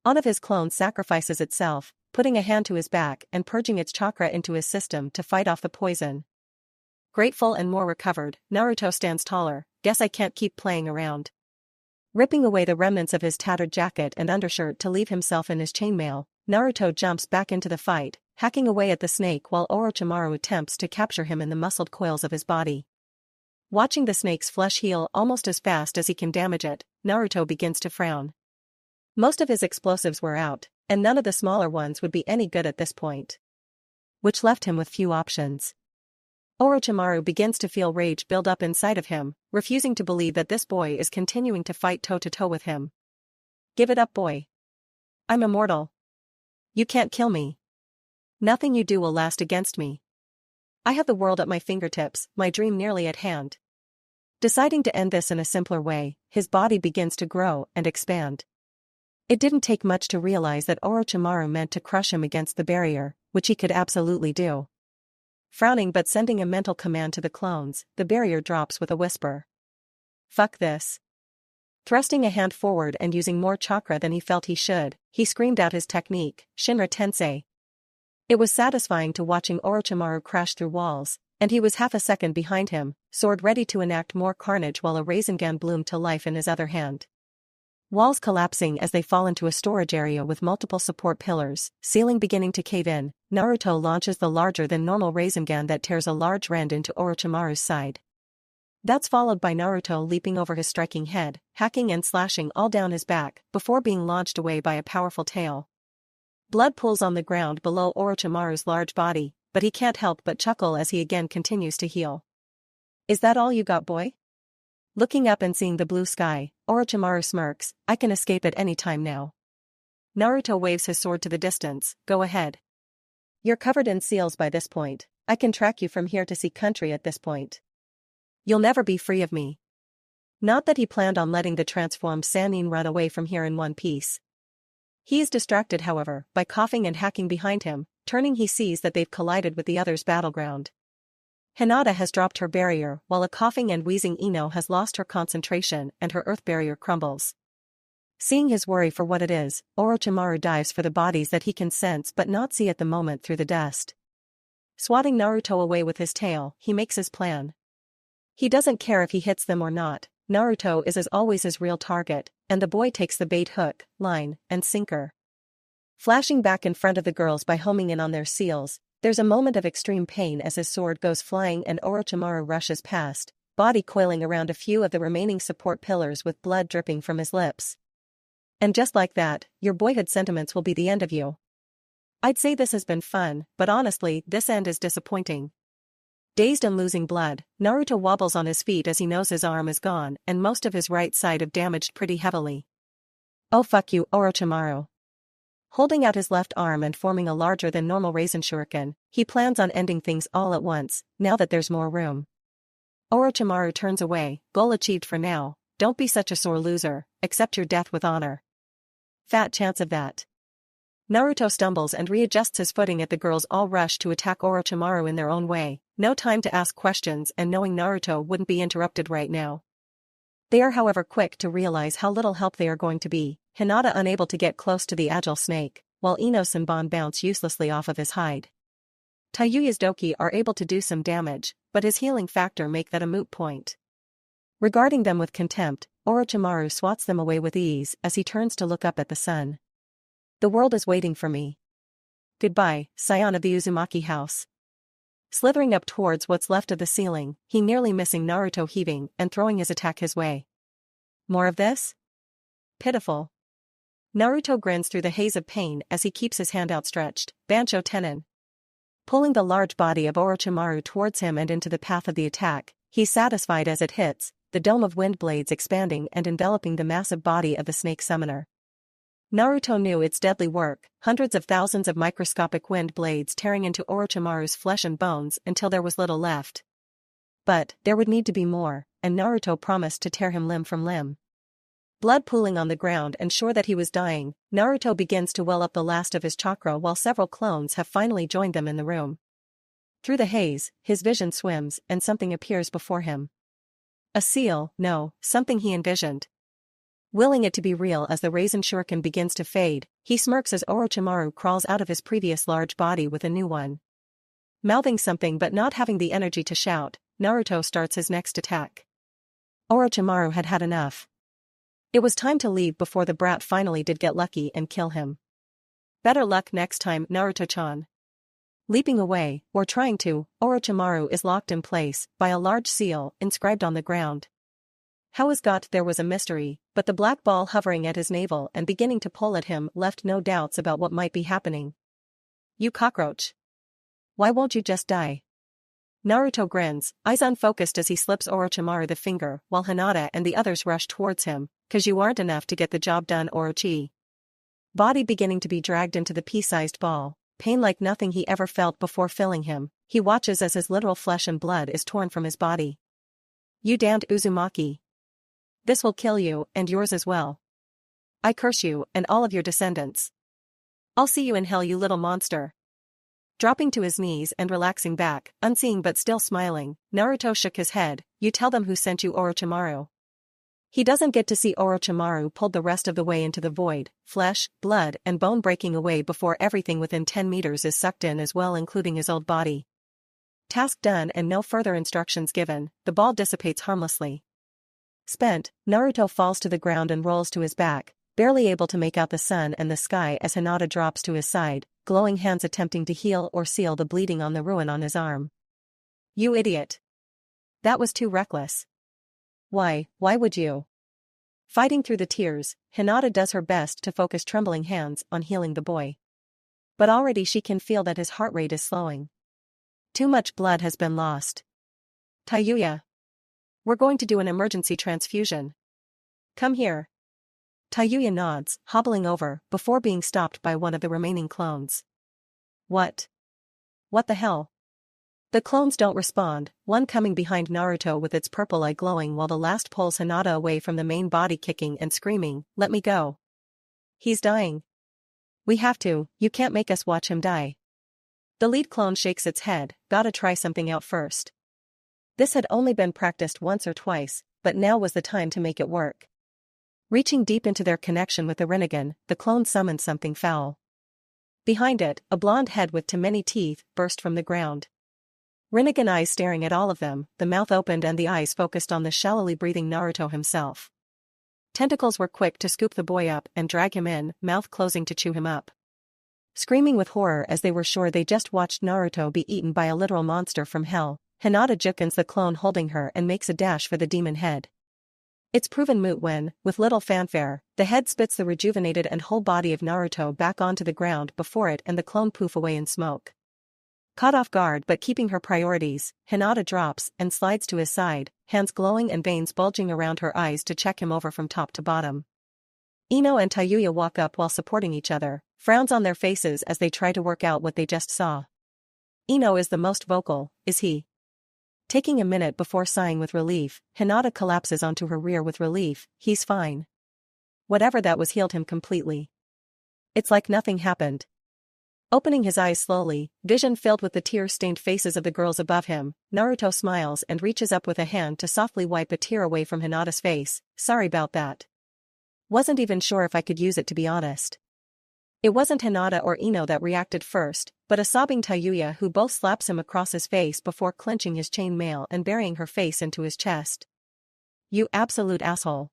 One of his clones sacrifices itself, putting a hand to his back and purging its chakra into his system to fight off the poison. Grateful and more recovered, Naruto stands taller. Guess I can't keep playing around. Ripping away the remnants of his tattered jacket and undershirt to leave himself in his chainmail, Naruto jumps back into the fight, hacking away at the snake while Orochimaru attempts to capture him in the muscled coils of his body. Watching the snake's flesh heal almost as fast as he can damage it, Naruto begins to frown. Most of his explosives were out, and none of the smaller ones would be any good at this point. Which left him with few options. Orochimaru begins to feel rage build up inside of him, refusing to believe that this boy is continuing to fight toe-to-toe with him. Give it up, boy. I'm immortal. You can't kill me. Nothing you do will last against me. I have the world at my fingertips, my dream nearly at hand. Deciding to end this in a simpler way, his body begins to grow and expand. It didn't take much to realize that Orochimaru meant to crush him against the barrier, which he could absolutely do. Frowning but sending a mental command to the clones, the barrier drops with a whisper. Fuck this. Thrusting a hand forward and using more chakra than he felt he should, he screamed out his technique, Shinra Tensei. It was satisfying to watching Orochimaru crash through walls, and he was half a second behind him, sword ready to enact more carnage while a Rasengan bloomed to life in his other hand. Walls collapsing as they fall into a storage area with multiple support pillars, ceiling beginning to cave in, Naruto launches the larger-than-normal Rasengan that tears a large rend into Orochimaru's side. That's followed by Naruto leaping over his striking head, hacking and slashing all down his back, before being launched away by a powerful tail. Blood pools on the ground below Orochimaru's large body, but he can't help but chuckle as he again continues to heal. Is that all you got, boy? Looking up and seeing the blue sky, Orochimaru smirks, I can escape at any time now. Naruto waves his sword to the distance, go ahead. You're covered in seals by this point, I can track you from here to see country at this point. You'll never be free of me. Not that he planned on letting the transformed Sannin run away from here in one piece. He is distracted, however, by coughing and hacking behind him, turning he sees that they've collided with the other's battleground. Hinata has dropped her barrier while a coughing and wheezing Ino has lost her concentration and her earth barrier crumbles. Seeing his worry for what it is, Orochimaru dives for the bodies that he can sense but not see at the moment through the dust. Swatting Naruto away with his tail, he makes his plan. He doesn't care if he hits them or not, Naruto is as always his real target, and the boy takes the bait hook, line, and sinker. Flashing back in front of the girls by homing in on their seals, there's a moment of extreme pain as his sword goes flying and Orochimaru rushes past, body coiling around a few of the remaining support pillars with blood dripping from his lips. And just like that, your boyhood sentiments will be the end of you. I'd say this has been fun, but honestly, this end is disappointing. Dazed and losing blood, Naruto wobbles on his feet as he knows his arm is gone and most of his right side have damaged pretty heavily. Oh fuck you, Orochimaru. Holding out his left arm and forming a larger-than-normal Rasen Shuriken, he plans on ending things all at once, now that there's more room. Orochimaru turns away, goal achieved for now, don't be such a sore loser, accept your death with honor. Fat chance of that. Naruto stumbles and readjusts his footing at the girls all rush to attack Orochimaru in their own way, no time to ask questions and knowing Naruto wouldn't be interrupted right now. They are however quick to realize how little help they are going to be, Hinata unable to get close to the agile snake, while Ino's Senbon bounce uselessly off of his hide. Tayuya's Doki are able to do some damage, but his healing factor make that a moot point. Regarding them with contempt, Orochimaru swats them away with ease as he turns to look up at the sun. The world is waiting for me. Goodbye, scion of the Uzumaki house. Slithering up towards what's left of the ceiling, he nearly missing Naruto heaving and throwing his attack his way. More of this? Pitiful. Naruto grins through the haze of pain as he keeps his hand outstretched, Bancho Tenin. Pulling the large body of Orochimaru towards him and into the path of the attack, he's satisfied as it hits, the dome of wind blades expanding and enveloping the massive body of the snake summoner. Naruto knew its deadly work, hundreds of thousands of microscopic wind blades tearing into Orochimaru's flesh and bones until there was little left. But, there would need to be more, and Naruto promised to tear him limb from limb. Blood pooling on the ground and sure that he was dying, Naruto begins to well up the last of his chakra while several clones have finally joined them in the room. Through the haze, his vision swims and something appears before him. A seal, no, something he envisioned. Willing it to be real as the Rasen Shuriken begins to fade, he smirks as Orochimaru crawls out of his previous large body with a new one. Mouthing something but not having the energy to shout, Naruto starts his next attack. Orochimaru had had enough. It was time to leave before the brat finally did get lucky and kill him. Better luck next time, Naruto-chan. Leaping away, or trying to, Orochimaru is locked in place by a large seal inscribed on the ground. How his got there was a mystery, but the black ball hovering at his navel and beginning to pull at him left no doubts about what might be happening. You cockroach. Why won't you just die? Naruto grins, eyes unfocused as he slips Orochimaru the finger while Hinata and the others rush towards him, "'Cause you aren't enough to get the job done, Orochi." Body beginning to be dragged into the pea-sized ball, pain like nothing he ever felt before filling him, he watches as his literal flesh and blood is torn from his body. You damned Uzumaki. This will kill you, and yours as well. I curse you, and all of your descendants. I'll see you in hell, you little monster. Dropping to his knees and relaxing back, unseeing but still smiling, Naruto shook his head. You tell them who sent you, Orochimaru. He doesn't get to see Orochimaru pulled the rest of the way into the void, flesh, blood and bone breaking away before everything within 10 meters is sucked in as well, including his old body. Task done and no further instructions given, the ball dissipates harmlessly. Spent, Naruto falls to the ground and rolls to his back, barely able to make out the sun and the sky as Hinata drops to his side, glowing hands attempting to heal or seal the bleeding on the ruin on his arm. You idiot. That was too reckless. Why would you? Fighting through the tears, Hinata does her best to focus trembling hands on healing the boy. But already she can feel that his heart rate is slowing. Too much blood has been lost. Tayuya. We're going to do an emergency transfusion. Come here. Tayuya nods, hobbling over, before being stopped by one of the remaining clones. What? What the hell? The clones don't respond, one coming behind Naruto with its purple eye glowing while the last pulls Hinata away from the main body, kicking and screaming, "Let me go. He's dying. We have to, you can't make us watch him die." The lead clone shakes its head, gotta try something out first. This had only been practiced once or twice, but now was the time to make it work. Reaching deep into their connection with the Rinnegan, the clone summoned something foul. Behind it, a blonde head with too many teeth burst from the ground. Rinnegan eyes staring at all of them, the mouth opened and the eyes focused on the shallowly breathing Naruto himself. Tentacles were quick to scoop the boy up and drag him in, mouth closing to chew him up. Screaming with horror as they were sure they just watched Naruto be eaten by a literal monster from hell, Hinata jukens the clone holding her and makes a dash for the demon head. It's proven moot when, with little fanfare, the head spits the rejuvenated and whole body of Naruto back onto the ground before it and the clone poof away in smoke. Caught off guard but keeping her priorities, Hinata drops and slides to his side, hands glowing and veins bulging around her eyes to check him over from top to bottom. Ino and Tayuya walk up while supporting each other, frowns on their faces as they try to work out what they just saw. Ino is the most vocal, is he? Taking a minute before sighing with relief, Hinata collapses onto her rear with relief. He's fine. Whatever that was healed him completely. It's like nothing happened. Opening his eyes slowly, vision filled with the tear-stained faces of the girls above him, Naruto smiles and reaches up with a hand to softly wipe a tear away from Hinata's face. Sorry about that. Wasn't even sure if I could use it, to be honest. It wasn't Hinata or Ino that reacted first, but a sobbing Tayuya who both slaps him across his face before clenching his chainmail and burying her face into his chest. You absolute asshole.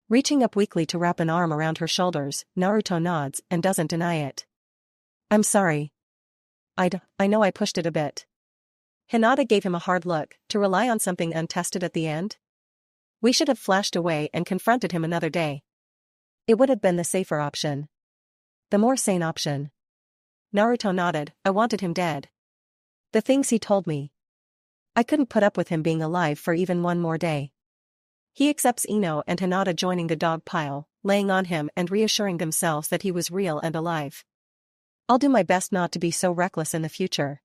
Reaching up weakly to wrap an arm around her shoulders, Naruto nods and doesn't deny it. I'm sorry. I know I pushed it a bit. Hinata gave him a hard look. To rely on something untested at the end? We should have flashed away and confronted him another day. It would have been the safer option. The more sane option. Naruto nodded. I wanted him dead. The things he told me. I couldn't put up with him being alive for even one more day. He accepts Ino and Hinata joining the dog pile, laying on him and reassuring themselves that he was real and alive. I'll do my best not to be so reckless in the future.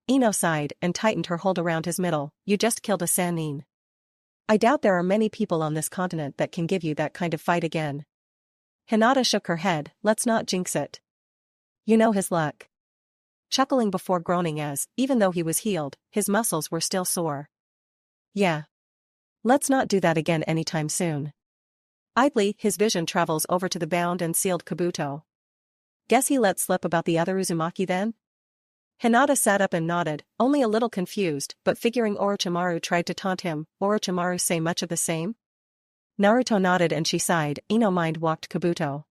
Ino sighed and tightened her hold around his middle. You just killed a Sannin. I doubt there are many people on this continent that can give you that kind of fight again. Hinata shook her head. Let's not jinx it. You know his luck. Chuckling before groaning as, even though he was healed, his muscles were still sore. Yeah. Let's not do that again anytime soon. Idly, his vision travels over to the bound and sealed Kabuto. Guess he let slip about the other Uzumaki then? Hinata sat up and nodded, only a little confused, but figuring Orochimaru tried to taunt him. Orochimaru say much of the same? Naruto nodded and she sighed. Ino mind walked Kabuto.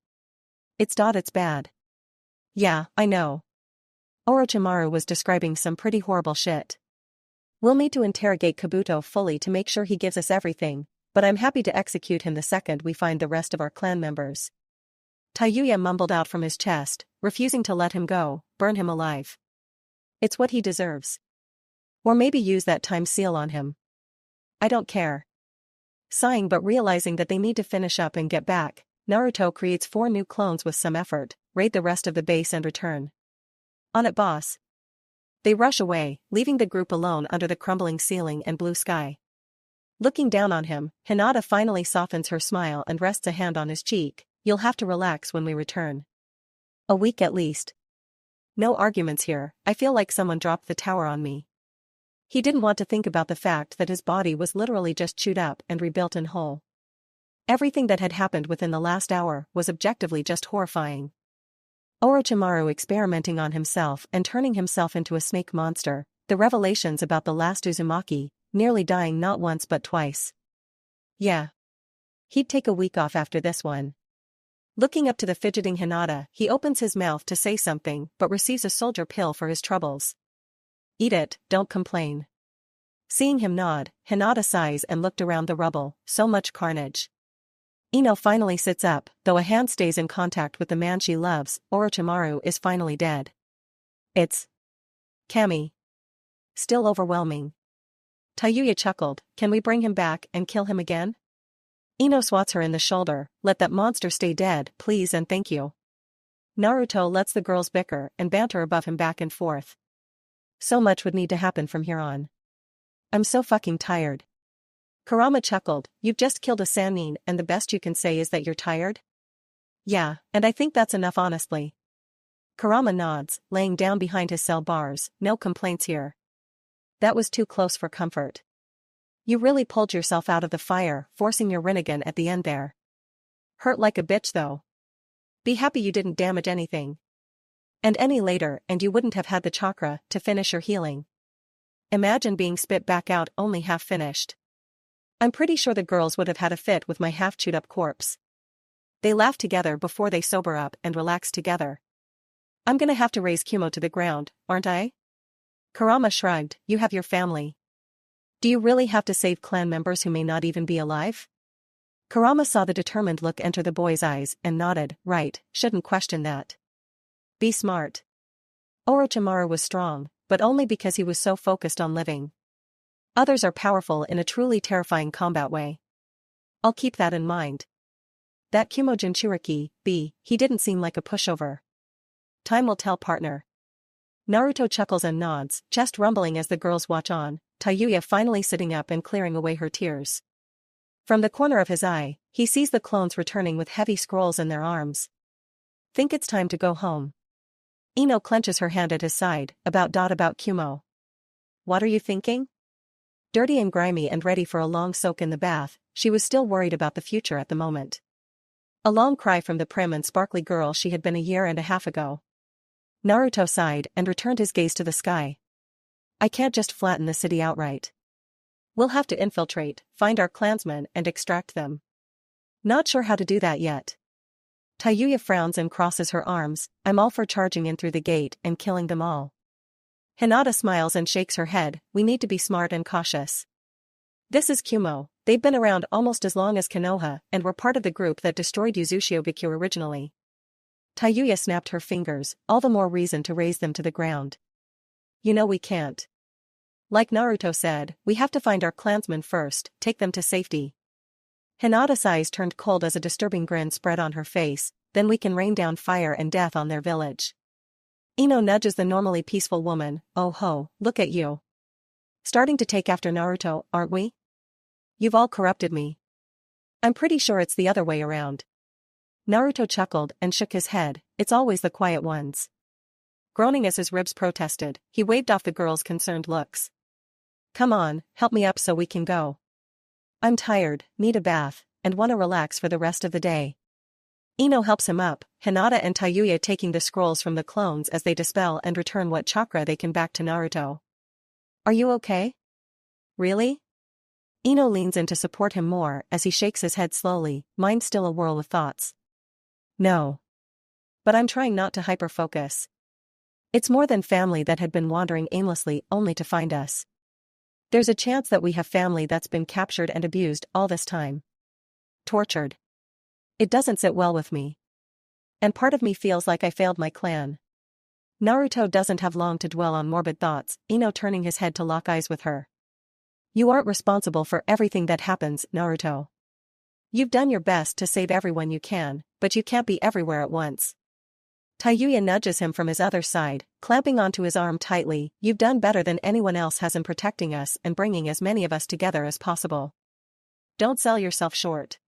It's bad. Yeah, I know. Orochimaru was describing some pretty horrible shit. We'll need to interrogate Kabuto fully to make sure he gives us everything, but I'm happy to execute him the second we find the rest of our clan members. Tayuya mumbled out from his chest, refusing to let him go, burn him alive. It's what he deserves. Or maybe use that time seal on him. I don't care. Sighing but realizing that they need to finish up and get back, Naruto creates 4 new clones with some effort, raid the rest of the base and return. On it, boss. They rush away, leaving the group alone under the crumbling ceiling and blue sky. Looking down on him, Hinata finally softens her smile and rests a hand on his cheek. You'll have to relax when we return. A week at least. No arguments here, I feel like someone dropped the tower on me. He didn't want to think about the fact that his body was literally just chewed up and rebuilt in whole. Everything that had happened within the last hour was objectively just horrifying. Orochimaru experimenting on himself and turning himself into a snake monster, the revelations about the last Uzumaki, nearly dying not once but twice. Yeah. He'd take a week off after this one. Looking up to the fidgeting Hinata, he opens his mouth to say something but receives a soldier pill for his troubles. Eat it, don't complain. Seeing him nod, Hinata sighs and looked around the rubble, so much carnage. Ino finally sits up, though a hand stays in contact with the man she loves. Orochimaru is finally dead. It's Kami. Still overwhelming. Tayuya chuckled, can we bring him back and kill him again? Ino swats her in the shoulder, let that monster stay dead, please and thank you. Naruto lets the girls bicker and banter above him back and forth. So much would need to happen from here on. I'm so fucking tired. Kurama chuckled, you've just killed a Sannin and the best you can say is that you're tired? Yeah, and I think that's enough honestly. Kurama nods, laying down behind his cell bars, no complaints here. That was too close for comfort. You really pulled yourself out of the fire, forcing your Rinnegan at the end there. Hurt like a bitch though. Be happy you didn't damage anything. And any later and you wouldn't have had the chakra to finish your healing. Imagine being spit back out only half finished. I'm pretty sure the girls would have had a fit with my half chewed up corpse. They laugh together before they sober up and relax together. I'm gonna have to raise Kumo to the ground, aren't I? Kurama shrugged, you have your family. Do you really have to save clan members who may not even be alive? Kurama saw the determined look enter the boy's eyes and nodded, right, shouldn't question that. Be smart. Orochimaru was strong, but only because he was so focused on living. Others are powerful in a truly terrifying combat way. I'll keep that in mind. That Kumo Jinchuriki, he didn't seem like a pushover. Time will tell, partner. Naruto chuckles and nods, chest rumbling as the girls watch on, Tayuya finally sitting up and clearing away her tears. From the corner of his eye, he sees the clones returning with heavy scrolls in their arms. Think it's time to go home. Ino clenches her hand at his side, about Kumo. What are you thinking? Dirty and grimy and ready for a long soak in the bath, she was still worried about the future at the moment. A long cry from the prim and sparkly girl she had been a year and a half ago. Naruto sighed and returned his gaze to the sky. I can't just flatten the city outright. We'll have to infiltrate, find our clansmen and extract them. Not sure how to do that yet. Tayuya frowns and crosses her arms, I'm all for charging in through the gate and killing them all. Hinata smiles and shakes her head, we need to be smart and cautious. This is Kumo, they've been around almost as long as Konoha and were part of the group that destroyed Uzushio-Bikyu originally. Tayuya snapped her fingers, all the more reason to raise them to the ground. You know we can't. Like Naruto said, we have to find our clansmen first, take them to safety. Hinata's eyes turned cold as a disturbing grin spread on her face, then we can rain down fire and death on their village. Ino nudges the normally peaceful woman, oh ho, look at you. Starting to take after Naruto, aren't we? You've all corrupted me. I'm pretty sure it's the other way around. Naruto chuckled and shook his head, it's always the quiet ones. Groaning as his ribs protested, he waved off the girls' concerned looks. Come on, help me up so we can go. I'm tired, need a bath, and want to relax for the rest of the day. Ino helps him up, Hinata and Tayuya taking the scrolls from the clones as they dispel and return what chakra they can back to Naruto. Are you okay? Really? Ino leans in to support him more as he shakes his head slowly, mind still a whirl of thoughts. No. But I'm trying not to hyper-focus. It's more than family that had been wandering aimlessly only to find us. There's a chance that we have family that's been captured and abused all this time. Tortured. It doesn't sit well with me. And part of me feels like I failed my clan. Naruto doesn't have long to dwell on morbid thoughts, Ino turning his head to lock eyes with her. You aren't responsible for everything that happens, Naruto. You've done your best to save everyone you can, but you can't be everywhere at once. Tayuya nudges him from his other side, clamping onto his arm tightly. You've done better than anyone else has in protecting us and bringing as many of us together as possible. Don't sell yourself short.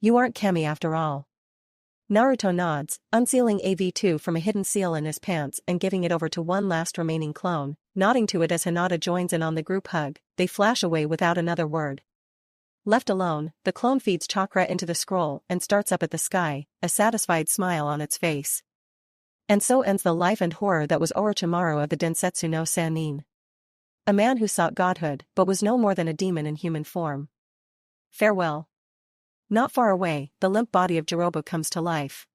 You aren't Kami after all. Naruto nods, unsealing AV2 from a hidden seal in his pants and giving it over to one last remaining clone, nodding to it as Hinata joins in on the group hug. They flash away without another word. Left alone, the clone feeds chakra into the scroll and starts up at the sky, a satisfied smile on its face. And so ends the life and horror that was Orochimaru of the Densetsu no Sannin. A man who sought godhood but was no more than a demon in human form. Farewell. Not far away, the limp body of Jirobu comes to life.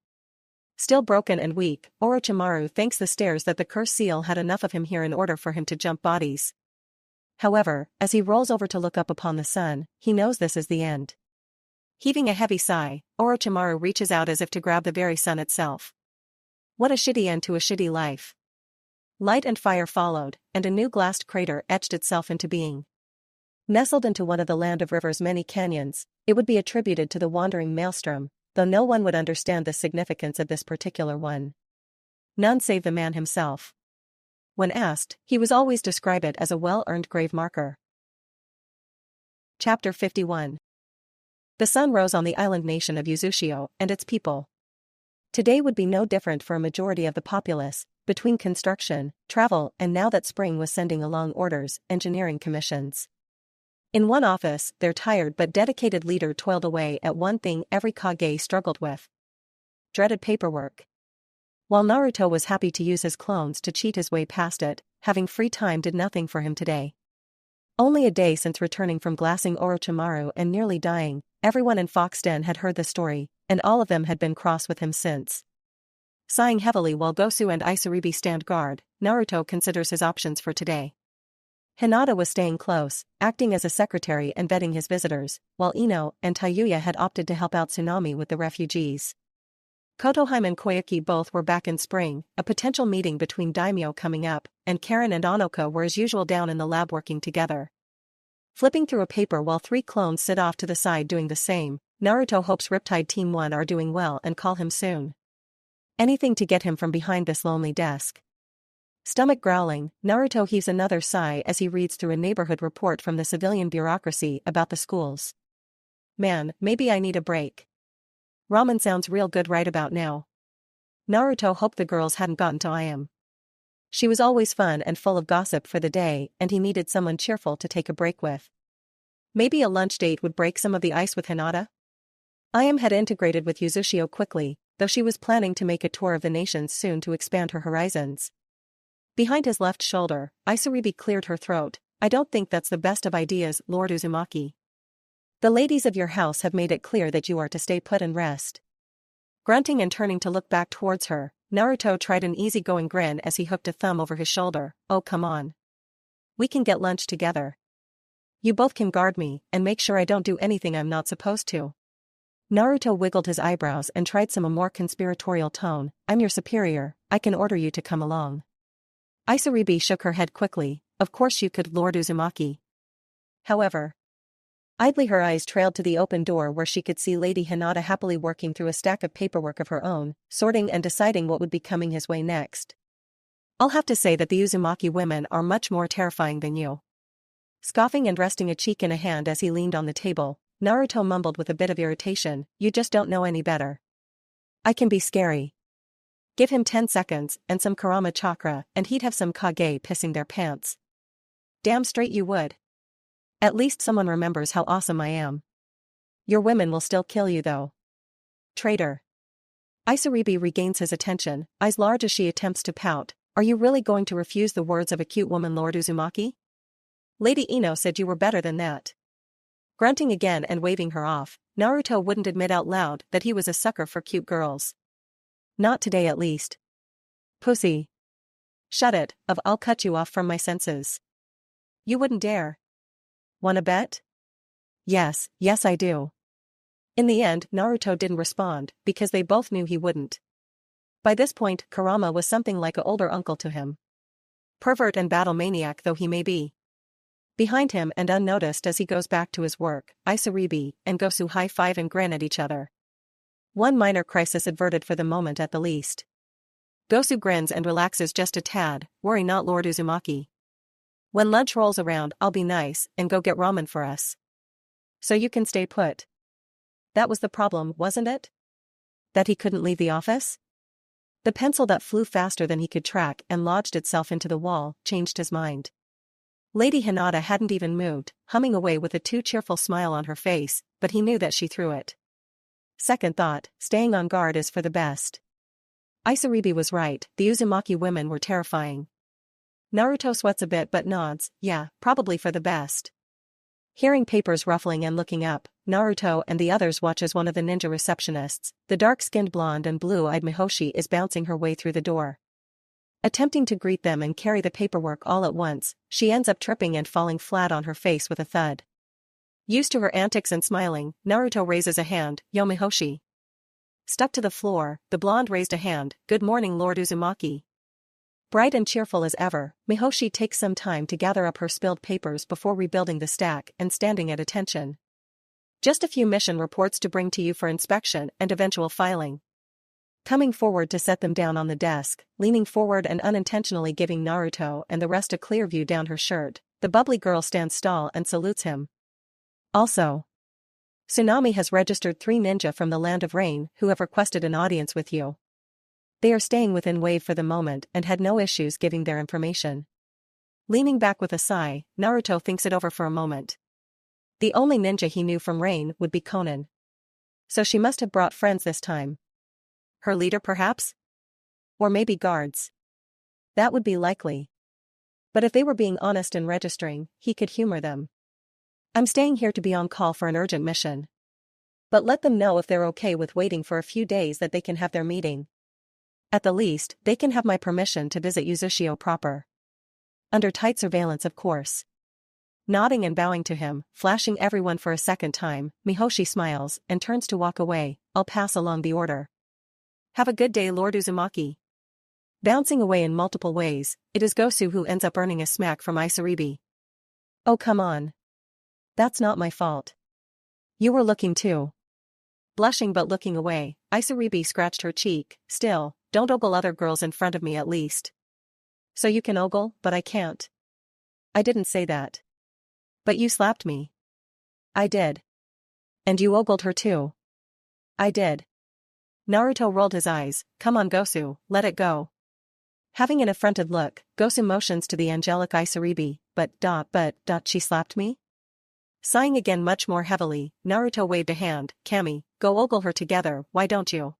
Still broken and weak, Orochimaru thanks the stairs that the curse seal had enough of him here in order for him to jump bodies. However, as he rolls over to look up upon the sun, he knows this is the end. Heaving a heavy sigh, Orochimaru reaches out as if to grab the very sun itself. What a shitty end to a shitty life. Light and fire followed, and a new glassed crater etched itself into being. Nestled into one of the Land of River's many canyons, it would be attributed to the wandering maelstrom, though no one would understand the significance of this particular one. None save the man himself. When asked, he was always describe it as a well-earned grave marker. Chapter 51. The sun rose on the island nation of Uzushio and its people. Today would be no different for a majority of the populace, between construction, travel, and now that spring was sending along orders, engineering commissions. In one office, their tired but dedicated leader toiled away at one thing every Kage struggled with. Dreaded paperwork. While Naruto was happy to use his clones to cheat his way past it, having free time did nothing for him today. Only a day since returning from glassing Orochimaru and nearly dying, everyone in Foxden had heard the story, and all of them had been cross with him since. Sighing heavily while Gosu and Isaribi stand guard, Naruto considers his options for today. Hinata was staying close, acting as a secretary and vetting his visitors, while Ino and Tayuya had opted to help out Tsunami with the refugees. Kotoheim and Koyuki both were back in spring, a potential meeting between daimyo coming up, and Karen and Anoka were as usual down in the lab working together. Flipping through a paper while three clones sit off to the side doing the same, Naruto hopes Riptide Team 1 are doing well and call him soon. Anything to get him from behind this lonely desk. Stomach growling, Naruto heaves another sigh as he reads through a neighborhood report from the civilian bureaucracy about the schools. Man, maybe I need a break. Ramen sounds real good right about now. Naruto hoped the girls hadn't gotten to IM. She was always fun and full of gossip for the day, and he needed someone cheerful to take a break with. Maybe a lunch date would break some of the ice with Hinata? IM had integrated with Uzushio quickly, though she was planning to make a tour of the nations soon to expand her horizons. Behind his left shoulder, Isaribi cleared her throat. I don't think that's the best of ideas, Lord Uzumaki. The ladies of your house have made it clear that you are to stay put and rest. Grunting and turning to look back towards her, Naruto tried an easygoing grin as he hooked a thumb over his shoulder. Oh come on. We can get lunch together. You both can guard me, and make sure I don't do anything I'm not supposed to. Naruto wiggled his eyebrows and tried a more conspiratorial tone. I'm your superior, I can order you to come along. Isaribi shook her head quickly. Of course you could, Lord Uzumaki. However, idly her eyes trailed to the open door where she could see Lady Hinata happily working through a stack of paperwork of her own, sorting and deciding what would be coming his way next. I'll have to say that the Uzumaki women are much more terrifying than you. Scoffing and resting a cheek in a hand as he leaned on the table, Naruto mumbled with a bit of irritation, you just don't know any better. I can be scary. Give him 10 seconds and some Karama chakra and he'd have some Kage pissing their pants. Damn straight you would. At least someone remembers how awesome I am. Your women will still kill you though. Traitor. Isaribi regains his attention, eyes large as she attempts to pout. Are you really going to refuse the words of a cute woman, Lord Uzumaki? Lady Ino said you were better than that. Grunting again and waving her off, Naruto wouldn't admit out loud that he was a sucker for cute girls. Not today at least. Pussy. Shut it, I'll cut you off from my senses. You wouldn't dare. Wanna bet? Yes, yes I do. In the end, Naruto didn't respond, because they both knew he wouldn't. By this point, Kurama was something like an older uncle to him. Pervert and battle maniac though he may be. Behind him and unnoticed as he goes back to his work, Isaribi and Gosu high-five and grin at each other. One minor crisis averted for the moment at the least. Gosu grins and relaxes just a tad, worry not Lord Uzumaki. When lunch rolls around I'll be nice and go get ramen for us. So you can stay put. That was the problem, wasn't it? That he couldn't leave the office? The pencil that flew faster than he could track and lodged itself into the wall changed his mind. Lady Hinata hadn't even moved, humming away with a too cheerful smile on her face, but he knew that she threw it. Second thought, staying on guard is for the best. Isaribi was right, the Uzumaki women were terrifying. Naruto sweats a bit but nods, yeah, probably for the best. Hearing papers ruffling and looking up, Naruto and the others watch as one of the ninja receptionists, the dark-skinned blonde and blue-eyed Mihoshi is bouncing her way through the door. Attempting to greet them and carry the paperwork all at once, she ends up tripping and falling flat on her face with a thud. Used to her antics and smiling, Naruto raises a hand, "Yo Mihoshi." Stuck to the floor, the blonde raised a hand, "Good morning Lord Uzumaki." Bright and cheerful as ever, Mihoshi takes some time to gather up her spilled papers before rebuilding the stack and standing at attention. Just a few mission reports to bring to you for inspection and eventual filing. Coming forward to set them down on the desk, leaning forward and unintentionally giving Naruto and the rest a clear view down her shirt, the bubbly girl stands tall and salutes him. Also, Tsunami has registered 3 ninja from the Land of Rain who have requested an audience with you. They are staying within wave for the moment and had no issues giving their information. Leaning back with a sigh, Naruto thinks it over for a moment. The only ninja he knew from Rain would be Konan. So she must have brought friends this time. Her leader perhaps? Or maybe guards. That would be likely. But if they were being honest in registering, he could humor them. I'm staying here to be on call for an urgent mission. But let them know if they're okay with waiting for a few days that they can have their meeting. At the least, they can have my permission to visit Uzushio proper. Under tight surveillance of course. Nodding and bowing to him, flashing everyone for a second time, Mihoshi smiles and turns to walk away. I'll pass along the order. Have a good day Lord Uzumaki. Bouncing away in multiple ways, it is Gosu who ends up earning a smack from Isaribi. Oh come on. That's not my fault. You were looking too. Blushing but looking away, Isaribi scratched her cheek. Still, don't ogle other girls in front of me at least. So you can ogle, but I can't. I didn't say that. But you slapped me. I did. And you ogled her too. I did. Naruto rolled his eyes. Come on Gosu, let it go. Having an affronted look, Gosu motions to the angelic Isaribi, but she slapped me? Sighing again much more heavily, Naruto waved a hand. Kami, go ogle her together, why don't you?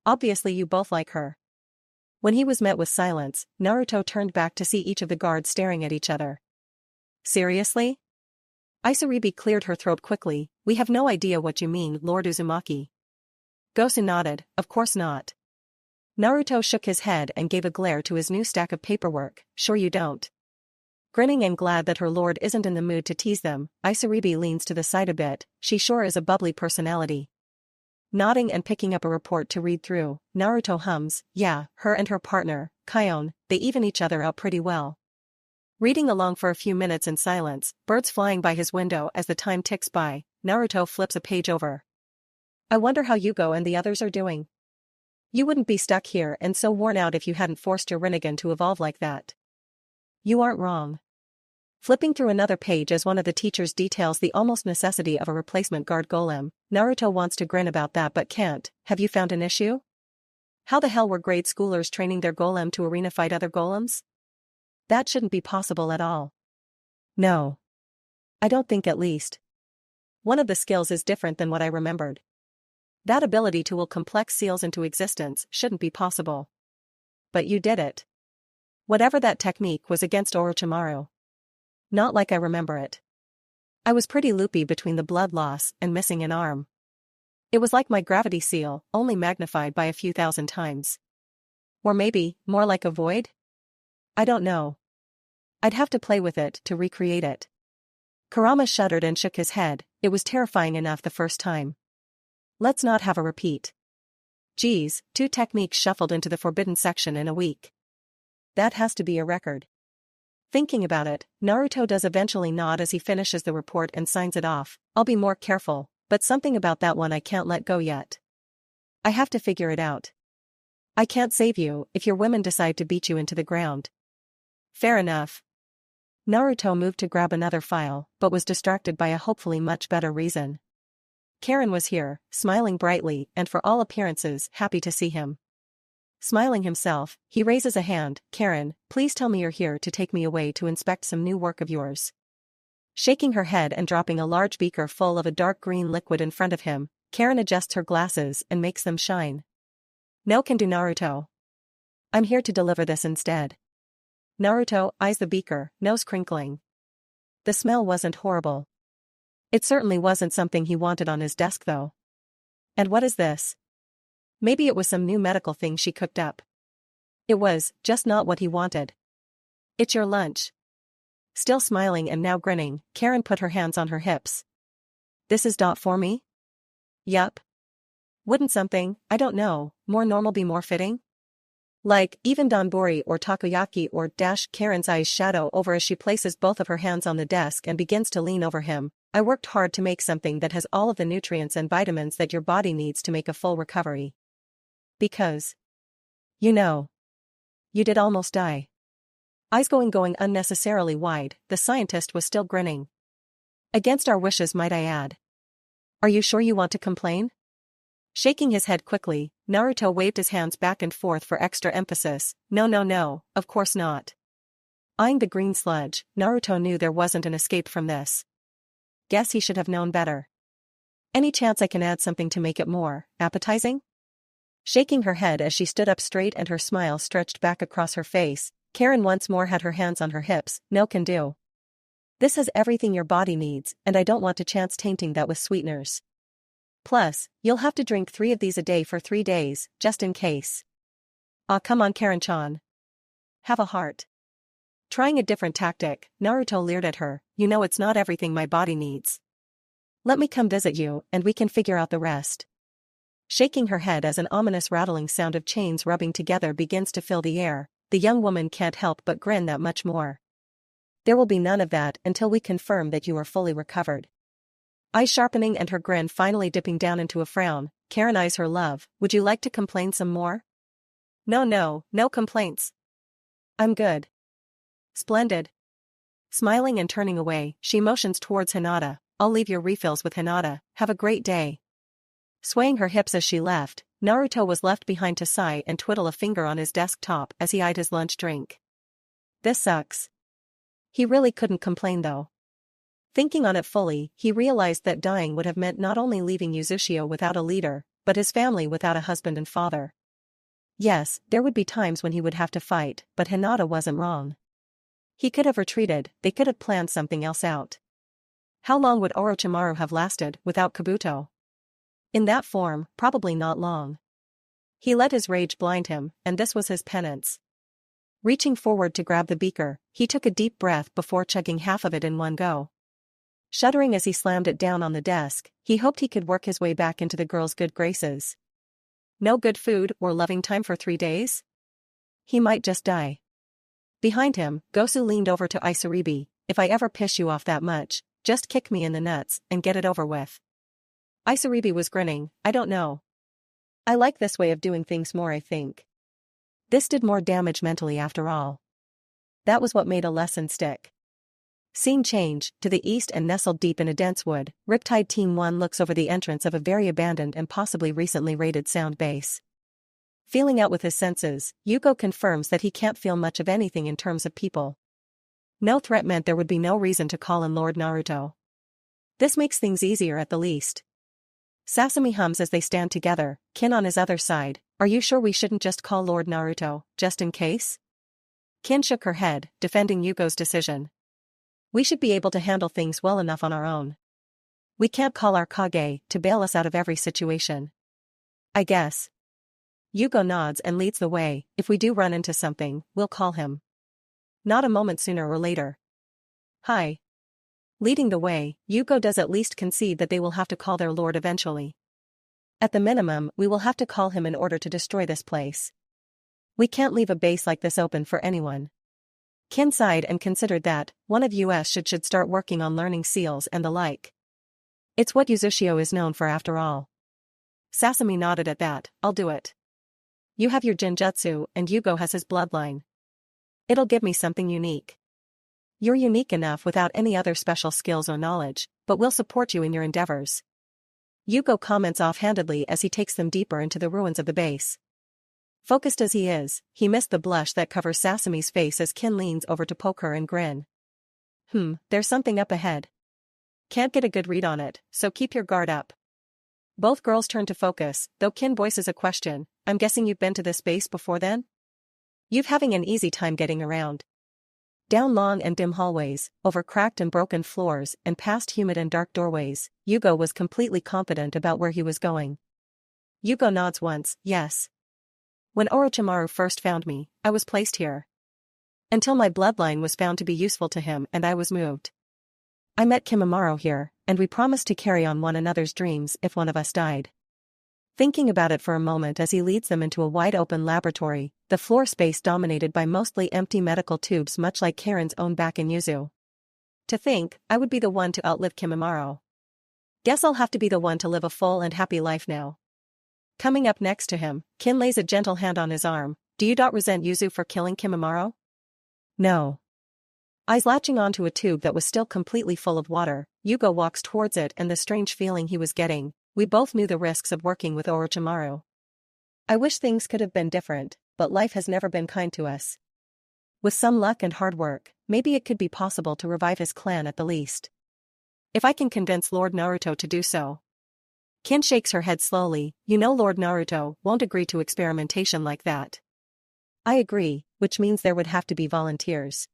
Obviously you both like her. When he was met with silence, Naruto turned back to see each of the guards staring at each other. Seriously? Isaribi cleared her throat quickly. We have no idea what you mean, Lord Uzumaki. Gosu nodded, of course not. Naruto shook his head and gave a glare to his new stack of paperwork. Sure you don't. Grinning and glad that her lord isn't in the mood to tease them, Isaribi leans to the side a bit. She sure is a bubbly personality. Nodding and picking up a report to read through, Naruto hums, yeah, her and her partner, Kion, they even each other out pretty well. Reading along for a few minutes in silence, birds flying by his window as the time ticks by, Naruto flips a page over. I wonder how Yugo and the others are doing. You wouldn't be stuck here and so worn out if you hadn't forced your Rinnegan to evolve like that. You aren't wrong. Flipping through another page as one of the teachers details the almost necessity of a replacement guard golem, Naruto wants to grin about that but can't. Have you found an issue? How the hell were grade schoolers training their golem to arena fight other golems? That shouldn't be possible at all. No. I don't think at least. One of the skills is different than what I remembered. That ability to will complex seals into existence shouldn't be possible. But you did it. Whatever that technique was against Orochimaru. Not like I remember it. I was pretty loopy between the blood loss and missing an arm. It was like my gravity seal, only magnified by a few thousand times. Or maybe, more like a void? I don't know. I'd have to play with it to recreate it. Kurama shuddered and shook his head. It was terrifying enough the first time. Let's not have a repeat. Geez, 2 techniques shuffled into the forbidden section in a week. That has to be a record. Thinking about it, Naruto does eventually nod as he finishes the report and signs it off. I'll be more careful, but something about that one I can't let go yet. I have to figure it out. I can't save you if your women decide to beat you into the ground. Fair enough. Naruto moved to grab another file, but was distracted by a hopefully much better reason. Karen was here, smiling brightly and for all appearances happy to see him. Smiling himself, he raises a hand. Karen, please tell me you're here to take me away to inspect some new work of yours. Shaking her head and dropping a large beaker full of a dark green liquid in front of him, Karen adjusts her glasses and makes them shine. No can do, Naruto. I'm here to deliver this instead. Naruto eyes the beaker, nose crinkling. The smell wasn't horrible. It certainly wasn't something he wanted on his desk though. And what is this? Maybe it was some new medical thing she cooked up. It was just not what he wanted. It's your lunch. Still smiling and now grinning, Karen put her hands on her hips. This is dot for me? Yup. Wouldn't something, I don't know, more normal be more fitting? Like, even donburi or takoyaki or dash. Karen's eyes shadow over as she places both of her hands on the desk and begins to lean over him. I worked hard to make something that has all of the nutrients and vitamins that your body needs to make a full recovery. Because, you did almost die. Eyes going unnecessarily wide, the scientist was still grinning. Against our wishes, might I add. Are you sure you want to complain? Shaking his head quickly, Naruto waved his hands back and forth for extra emphasis. No, of course not. Eyeing the green sludge, Naruto knew there wasn't an escape from this. Guess he should have known better. Any chance I can add something to make it more appetizing? Shaking her head as she stood up straight and her smile stretched back across her face, Karen once more had her hands on her hips. No can do. This has everything your body needs, and I don't want to chance tainting that with sweeteners. Plus, you'll have to drink 3 of these a day for 3 days, just in case. Aw, come on, Karen-chan. Have a heart. Trying a different tactic, Naruto leered at her. You know it's not everything my body needs. Let me come visit you, and we can figure out the rest. Shaking her head as an ominous rattling sound of chains rubbing together begins to fill the air, the young woman can't help but grin that much more. There will be none of that until we confirm that you are fully recovered. Eyes sharpening and her grin finally dipping down into a frown, Karen eyes her love. Would you like to complain some more? No complaints. I'm good. Splendid. Smiling and turning away, she motions towards Hinata. I'll leave your refills with Hinata. Have a great day. Swaying her hips as she left, Naruto was left behind to sigh and twiddle a finger on his desktop as he eyed his lunch drink. This sucks. He really couldn't complain though. Thinking on it fully, he realized that dying would have meant not only leaving Uzushio without a leader, but his family without a husband and father. Yes, there would be times when he would have to fight, but Hinata wasn't wrong. He could have retreated, they could have planned something else out. How long would Orochimaru have lasted without Kabuto? In that form, probably not long. He let his rage blind him, and this was his penance. Reaching forward to grab the beaker, he took a deep breath before chugging half of it in one go. Shuddering as he slammed it down on the desk, he hoped he could work his way back into the girl's good graces. No good food or loving time for 3 days? He might just die. Behind him, Gosu leaned over to Isaribi. If I ever piss you off that much, just kick me in the nuts and get it over with. Isaribi was grinning. I don't know. I like this way of doing things more, I think. This did more damage mentally after all. That was what made a lesson stick. Scene change, to the east and nestled deep in a dense wood, Riptide Team 1 looks over the entrance of a very abandoned and possibly recently raided sound base. Feeling out with his senses, Yugo confirms that he can't feel much of anything in terms of people. No threat meant there would be no reason to call in Lord Naruto. This makes things easier at the least. Sasami hums as they stand together, Kin on his other side. Are you sure we shouldn't just call Lord Naruto, just in case? Kin shook her head, defending Yugo's decision. We should be able to handle things well enough on our own. We can't call our Kage to bail us out of every situation. I guess. Yugo nods and leads the way. If we do run into something, we'll call him. Not a moment sooner or later. Hi. Leading the way, Yugo does at least concede that they will have to call their lord eventually. At the minimum, we will have to call him in order to destroy this place. We can't leave a base like this open for anyone. Kin sighed and considered that one of us should start working on learning seals and the like. It's what Uzushio is known for after all. Sasami nodded at that. I'll do it. You have your Jinjutsu and Yugo has his bloodline. It'll give me something unique. You're unique enough without any other special skills or knowledge, but we'll support you in your endeavors. Yugo comments offhandedly as he takes them deeper into the ruins of the base. Focused as he is, he missed the blush that covers Sasami's face as Kin leans over to poke her and grin. There's something up ahead. Can't get a good read on it, so keep your guard up. Both girls turn to focus, though Kin voices a question. I'm guessing you've been to this base before then? You've having an easy time getting around. Down long and dim hallways, over cracked and broken floors, and past humid and dark doorways, Yugo was completely confident about where he was going. Yugo nods once, yes. When Orochimaru first found me, I was placed here. Until my bloodline was found to be useful to him and I was moved. I met Kimimaro here, and we promised to carry on one another's dreams if one of us died. Thinking about it for a moment as he leads them into a wide-open laboratory, the floor space dominated by mostly empty medical tubes much like Karen's own back in Yuzu. To think, I would be the one to outlive Kimimaro. Guess I'll have to be the one to live a full and happy life now. Coming up next to him, Kin lays a gentle hand on his arm. Do you resent Yuzu for killing Kimimaro? No. Eyes latching onto a tube that was still completely full of water, Yugo walks towards it and the strange feeling he was getting. We both knew the risks of working with Orochimaru. I wish things could have been different, but life has never been kind to us. With some luck and hard work, maybe it could be possible to revive his clan at the least. If I can convince Lord Naruto to do so. Kin shakes her head slowly. You know Lord Naruto won't agree to experimentation like that. I agree, which means there would have to be volunteers.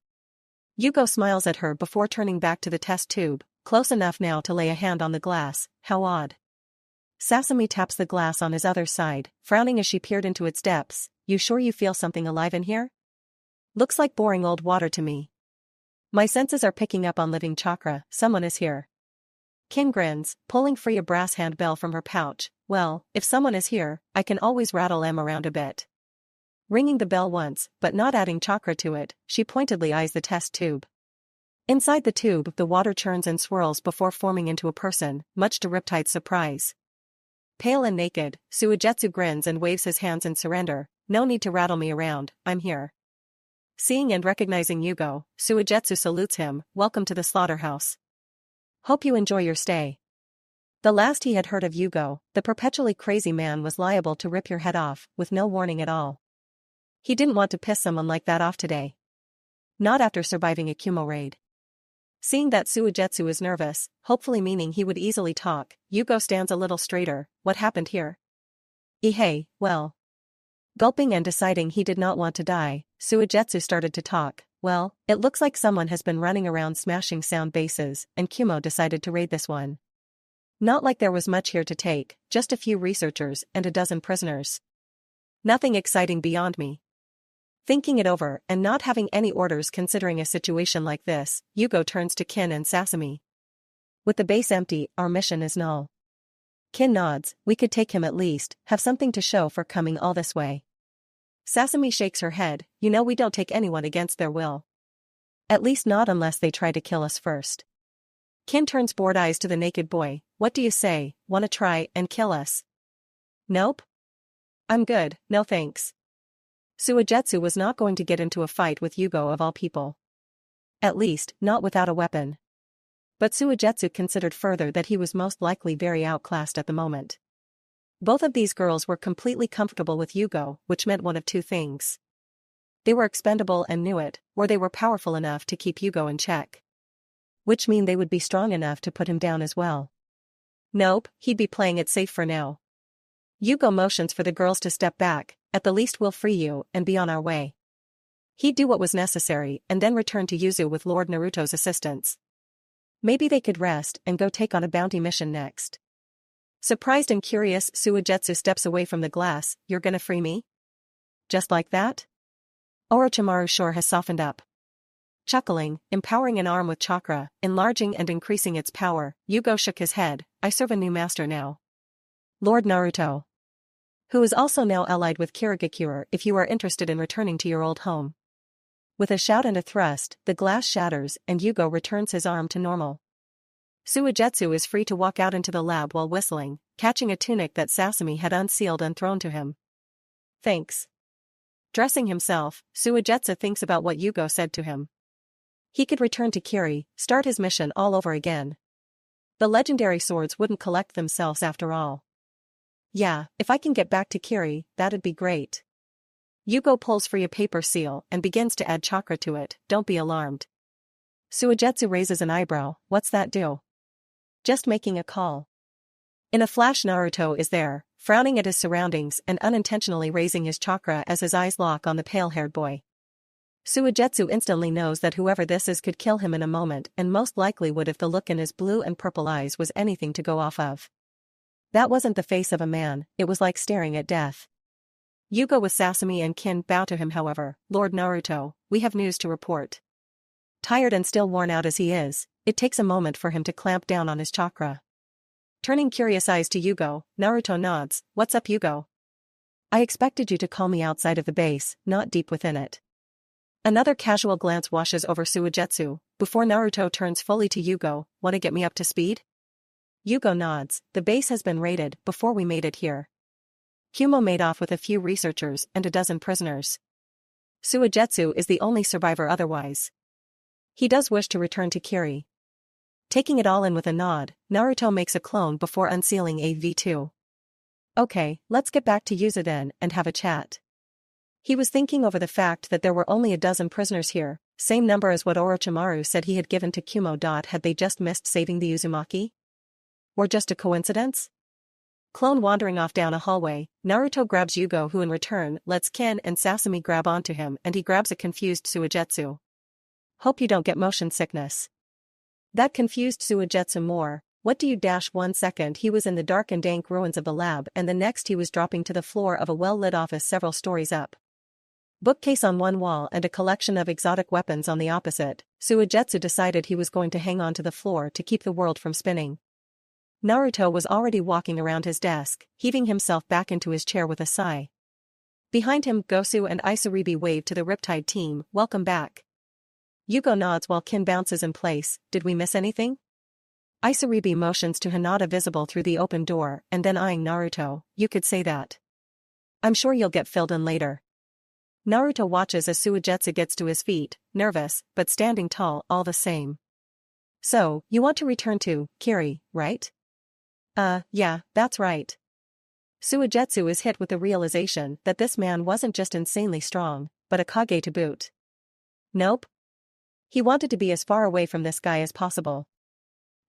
Yugo smiles at her before turning back to the test tube, close enough now to lay a hand on the glass. How odd. Sasami taps the glass on his other side, frowning as she peered into its depths. You sure you feel something alive in here? Looks like boring old water to me. My senses are picking up on living chakra. Someone is here. Kin grins, pulling free a brass handbell from her pouch. Well, if someone is here, I can always rattle them around a bit. Ringing the bell once, but not adding chakra to it, she pointedly eyes the test tube. Inside the tube, the water churns and swirls before forming into a person, much to Riptide's surprise. Pale and naked, Suigetsu grins and waves his hands in surrender. No need to rattle me around, I'm here. Seeing and recognizing Yugo, Suigetsu salutes him. Welcome to the slaughterhouse. Hope you enjoy your stay. The last he had heard of Yugo, the perpetually crazy man was liable to rip your head off, with no warning at all. He didn't want to piss someone like that off today. Not after surviving a Kumo raid. Seeing that Suigetsu is nervous, hopefully meaning he would easily talk, Yugo stands a little straighter. What happened here? Ihei, well. Gulping and deciding he did not want to die, Suigetsu started to talk. Well, it looks like someone has been running around smashing sound bases, and Kumo decided to raid this one. Not like there was much here to take, just a few researchers and a dozen prisoners. Nothing exciting beyond me. Thinking it over and not having any orders considering a situation like this, Yugo turns to Kin and Sasami. With the base empty, our mission is null. Kin nods. We could take him at least, have something to show for coming all this way. Sasami shakes her head. You know we don't take anyone against their will. At least not unless they try to kill us first. Kin turns bored eyes to the naked boy. What do you say, wanna try and kill us? Nope. I'm good, no thanks. Suigetsu was not going to get into a fight with Yugo of all people. At least, not without a weapon. But Suigetsu considered further that he was most likely very outclassed at the moment. Both of these girls were completely comfortable with Yugo, which meant one of two things. They were expendable and knew it, or they were powerful enough to keep Yugo in check. Which mean they would be strong enough to put him down as well. Nope, he'd be playing it safe for now. Yugo motions for the girls to step back. At the least we'll free you and be on our way. He'd do what was necessary and then return to Yuzu with Lord Naruto's assistance. Maybe they could rest and go take on a bounty mission next. Surprised and curious, Suigetsu steps away from the glass. You're gonna free me? Just like that? Orochimaru sure has softened up. Chuckling, empowering an arm with chakra, enlarging and increasing its power, Yugo shook his head. I serve a new master now. Lord Naruto. Who is also now allied with Kirigakure if you are interested in returning to your old home. With a shout and a thrust, the glass shatters and Yugo returns his arm to normal. Suigetsu is free to walk out into the lab while whistling, catching a tunic that Sasami had unsealed and thrown to him. Thanks. Dressing himself, Suigetsu thinks about what Yugo said to him. He could return to Kiri, start his mission all over again. The legendary swords wouldn't collect themselves after all. Yeah, if I can get back to Kiri, that'd be great. Yugo pulls free a paper seal and begins to add chakra to it. Don't be alarmed. Suigetsu raises an eyebrow. What's that do? Just making a call. In a flash, Naruto is there, frowning at his surroundings and unintentionally raising his chakra as his eyes lock on the pale-haired boy. Suigetsu instantly knows that whoever this is could kill him in a moment and most likely would if the look in his blue and purple eyes was anything to go off of. That wasn't the face of a man, it was like staring at death. Yugo with Sasami and Kin bow to him. However, Lord Naruto, we have news to report. Tired and still worn out as he is, it takes a moment for him to clamp down on his chakra. Turning curious eyes to Yugo, Naruto nods. What's up, Yugo? I expected you to call me outside of the base, not deep within it. Another casual glance washes over Suigetsu, before Naruto turns fully to Yugo. Want to get me up to speed? Yugo nods. The base has been raided before we made it here. Kumo made off with a few researchers and a dozen prisoners. Suigetsu is the only survivor otherwise. He does wish to return to Kiri. Taking it all in with a nod, Naruto makes a clone before unsealing a V2. Okay, let's get back to Uzuden and have a chat. He was thinking over the fact that there were only a dozen prisoners here, same number as what Orochimaru said he had given to Kumo. Had they just missed saving the Uzumaki? Or just a coincidence? Clone wandering off down a hallway, Naruto grabs Yugo, who in return lets Ken and Sasami grab onto him, and he grabs a confused Suigetsu. Hope you don't get motion sickness. That confused Suigetsu more. What do you dash 1 second he was in the dark and dank ruins of the lab and the next he was dropping to the floor of a well-lit office several stories up. Bookcase on one wall and a collection of exotic weapons on the opposite, Suigetsu decided he was going to hang on to the floor to keep the world from spinning. Naruto was already walking around his desk, heaving himself back into his chair with a sigh. Behind him, Gosu and Isaribi wave to the Riptide team. Welcome back. Yugo nods while Kin bounces in place. Did we miss anything? Isaribi motions to Hinata visible through the open door and then eyeing Naruto. You could say that. I'm sure you'll get filled in later. Naruto watches as Suigetsu gets to his feet, nervous, but standing tall all the same. So, you want to return to Kiri, right? Yeah, that's right. Suigetsu is hit with the realization that this man wasn't just insanely strong, but a Kage to boot. Nope. He wanted to be as far away from this guy as possible.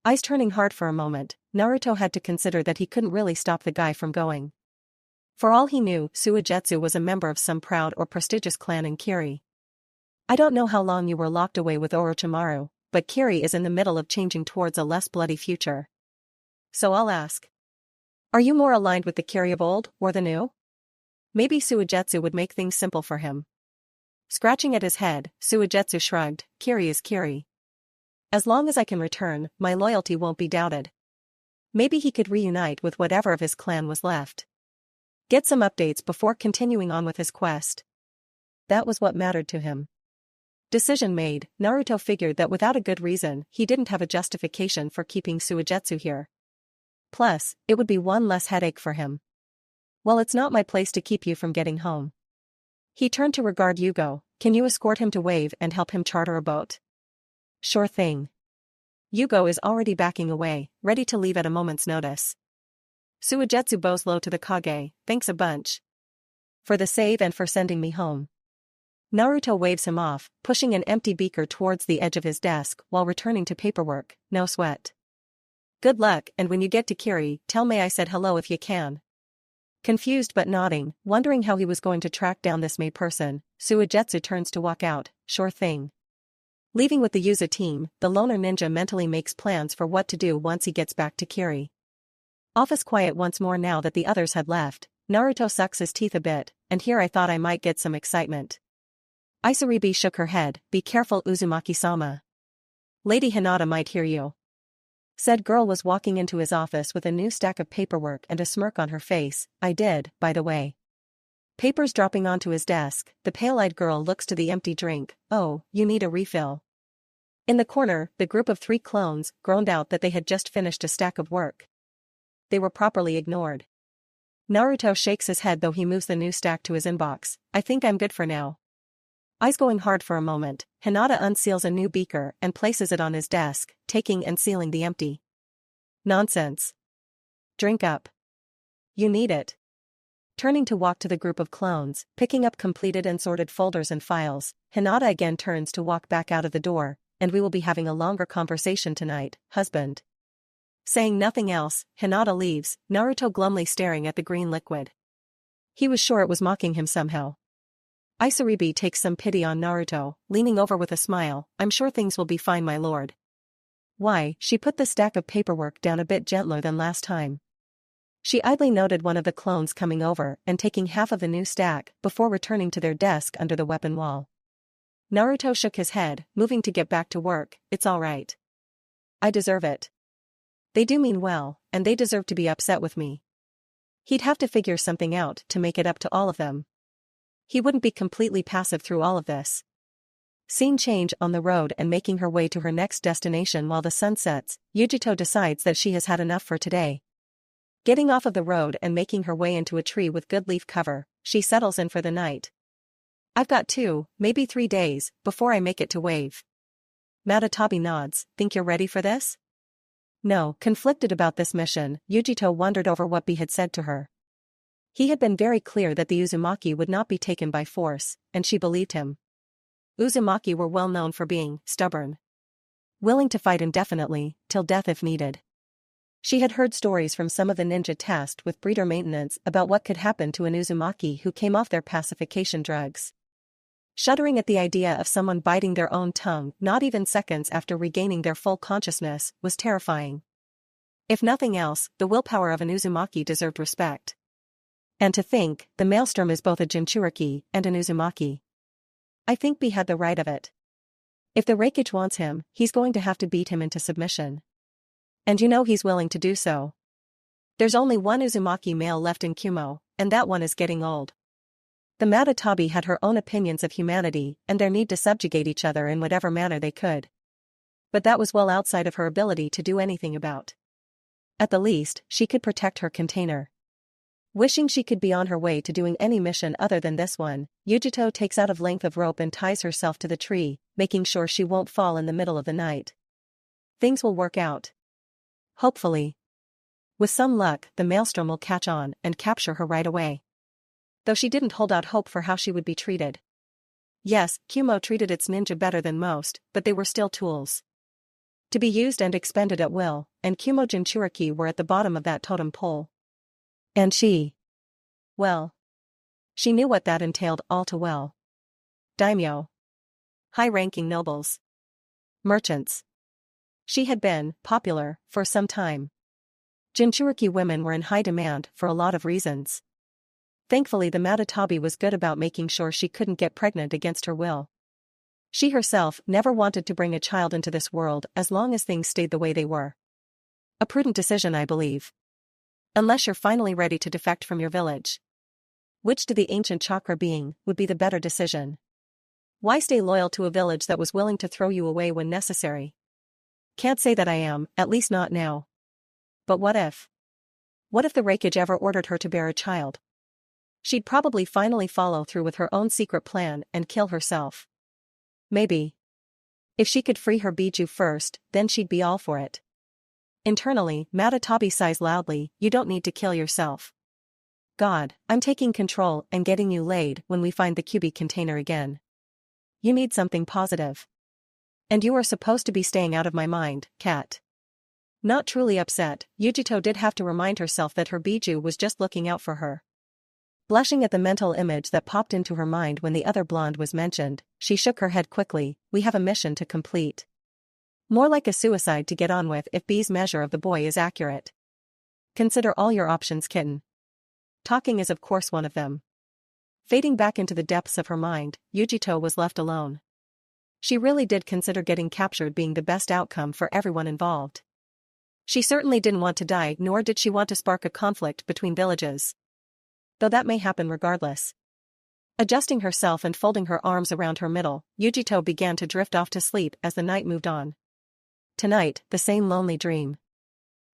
Eyes turning hard for a moment, Naruto had to consider that he couldn't really stop the guy from going. For all he knew, Suigetsu was a member of some proud or prestigious clan in Kiri. I don't know how long you were locked away with Orochimaru, but Kiri is in the middle of changing towards a less bloody future. So I'll ask. Are you more aligned with the Kiri of old, or the new? Maybe Suigetsu would make things simple for him. Scratching at his head, Suigetsu shrugged. Kiri is Kiri. As long as I can return, my loyalty won't be doubted. Maybe he could reunite with whatever of his clan was left. Get some updates before continuing on with his quest. That was what mattered to him. Decision made, Naruto figured that without a good reason, he didn't have a justification for keeping Suigetsu here. Plus, it would be one less headache for him. Well, it's not my place to keep you from getting home. He turned to regard Yugo. Can you escort him to Wave and help him charter a boat? Sure thing. Yugo is already backing away, ready to leave at a moment's notice. Suigetsu bows low to the Kage. Thanks a bunch. For the save and for sending me home. Naruto waves him off, pushing an empty beaker towards the edge of his desk while returning to paperwork. No sweat. Good luck, and when you get to Kiri, tell May I said hello if you can. Confused but nodding, wondering how he was going to track down this May person, Suigetsu turns to walk out. Sure thing. Leaving with the Yuza team, the loner ninja mentally makes plans for what to do once he gets back to Kiri. Office quiet once more now that the others had left. Naruto sucks his teeth a bit, and here I thought I might get some excitement. Isaribi shook her head, "Be careful, Uzumaki-sama. Lady Hinata might hear you." Said girl was walking into his office with a new stack of paperwork and a smirk on her face. "I did, by the way." Papers dropping onto his desk, the pale-eyed girl looks to the empty drink. "Oh, you need a refill." In the corner, the group of 3 clones groaned out that they had just finished a stack of work. They were properly ignored. Naruto shakes his head though he moves the new stack to his inbox. "I think I'm good for now." Eyes going hard for a moment, Hinata unseals a new beaker and places it on his desk, taking and sealing the empty. "Nonsense. Drink up. You need it." Turning to walk to the group of clones, picking up completed and sorted folders and files, Hinata again turns to walk back out of the door. "And we will be having a longer conversation tonight, husband." Saying nothing else, Hinata leaves, Naruto glumly staring at the green liquid. He was sure it was mocking him somehow. Isaribi takes some pity on Naruto, leaning over with a smile. "I'm sure things will be fine, my lord." Why, she put the stack of paperwork down a bit gentler than last time. She idly noted one of the clones coming over and taking half of the new stack before returning to their desk under the weapon wall. Naruto shook his head, moving to get back to work. "It's all right. I deserve it. They do mean well, and they deserve to be upset with me." He'd have to figure something out to make it up to all of them. He wouldn't be completely passive through all of this. Scene change on the road and making her way to her next destination while the sun sets, Yujito decides that she has had enough for today. Getting off of the road and making her way into a tree with good leaf cover, she settles in for the night. "I've got 2, maybe 3 days, before I make it to Wave." Matatabi nods. "Think you're ready for this?" No. Conflicted about this mission, Yujito wondered over what B had said to her. He had been very clear that the Uzumaki would not be taken by force, and she believed him. Uzumaki were well known for being stubborn, willing to fight indefinitely, till death if needed. She had heard stories from some of the ninja tasked with breeder maintenance about what could happen to an Uzumaki who came off their pacification drugs. Shuddering at the idea of someone biting their own tongue not even seconds after regaining their full consciousness was terrifying. If nothing else, the willpower of an Uzumaki deserved respect. And to think, the Maelstrom is both a Jinchuriki and an Uzumaki. I think B had the right of it. If the Reikage wants him, he's going to have to beat him into submission. And you know he's willing to do so. There's only one Uzumaki male left in Kumo, and that one is getting old. The Matatabi had her own opinions of humanity and their need to subjugate each other in whatever manner they could. But that was well outside of her ability to do anything about. At the least, she could protect her container. Wishing she could be on her way to doing any mission other than this one, Yujito takes out of length of rope and ties herself to the tree, making sure she won't fall in the middle of the night. Things will work out. Hopefully. With some luck, the Maelstrom will catch on and capture her right away. Though she didn't hold out hope for how she would be treated. Yes, Kumo treated its ninja better than most, but they were still tools. To be used and expended at will, and Kumo Jinchuriki were at the bottom of that totem pole. And she. Well. She knew what that entailed all too well. Daimyo. High-ranking nobles. Merchants. She had been popular for some time. Jinchuriki women were in high demand for a lot of reasons. Thankfully the Matatabi was good about making sure she couldn't get pregnant against her will. She herself never wanted to bring a child into this world as long as things stayed the way they were. A prudent decision, I believe. Unless you're finally ready to defect from your village. Which to the ancient chakra being would be the better decision? Why stay loyal to a village that was willing to throw you away when necessary? Can't say that I am, at least not now. But what if? What if the Reikage ever ordered her to bear a child? She'd probably finally follow through with her own secret plan and kill herself. Maybe. If she could free her Biju first, then she'd be all for it. Internally, Matatabi sighs loudly. You don't need to kill yourself. God, I'm taking control and getting you laid when we find the QB container again. You need something positive. And you are supposed to be staying out of my mind, cat. Not truly upset, Yujito did have to remind herself that her Biju was just looking out for her. Blushing at the mental image that popped into her mind when the other blonde was mentioned, she shook her head quickly. We have a mission to complete. More like a suicide to get on with if B's measure of the boy is accurate. Consider all your options, kitten. Talking is of course one of them. Fading back into the depths of her mind, Yujito was left alone. She really did consider getting captured being the best outcome for everyone involved. She certainly didn't want to die, nor did she want to spark a conflict between villages. Though that may happen regardless. Adjusting herself and folding her arms around her middle, Yujito began to drift off to sleep as the night moved on. Tonight, the same lonely dream.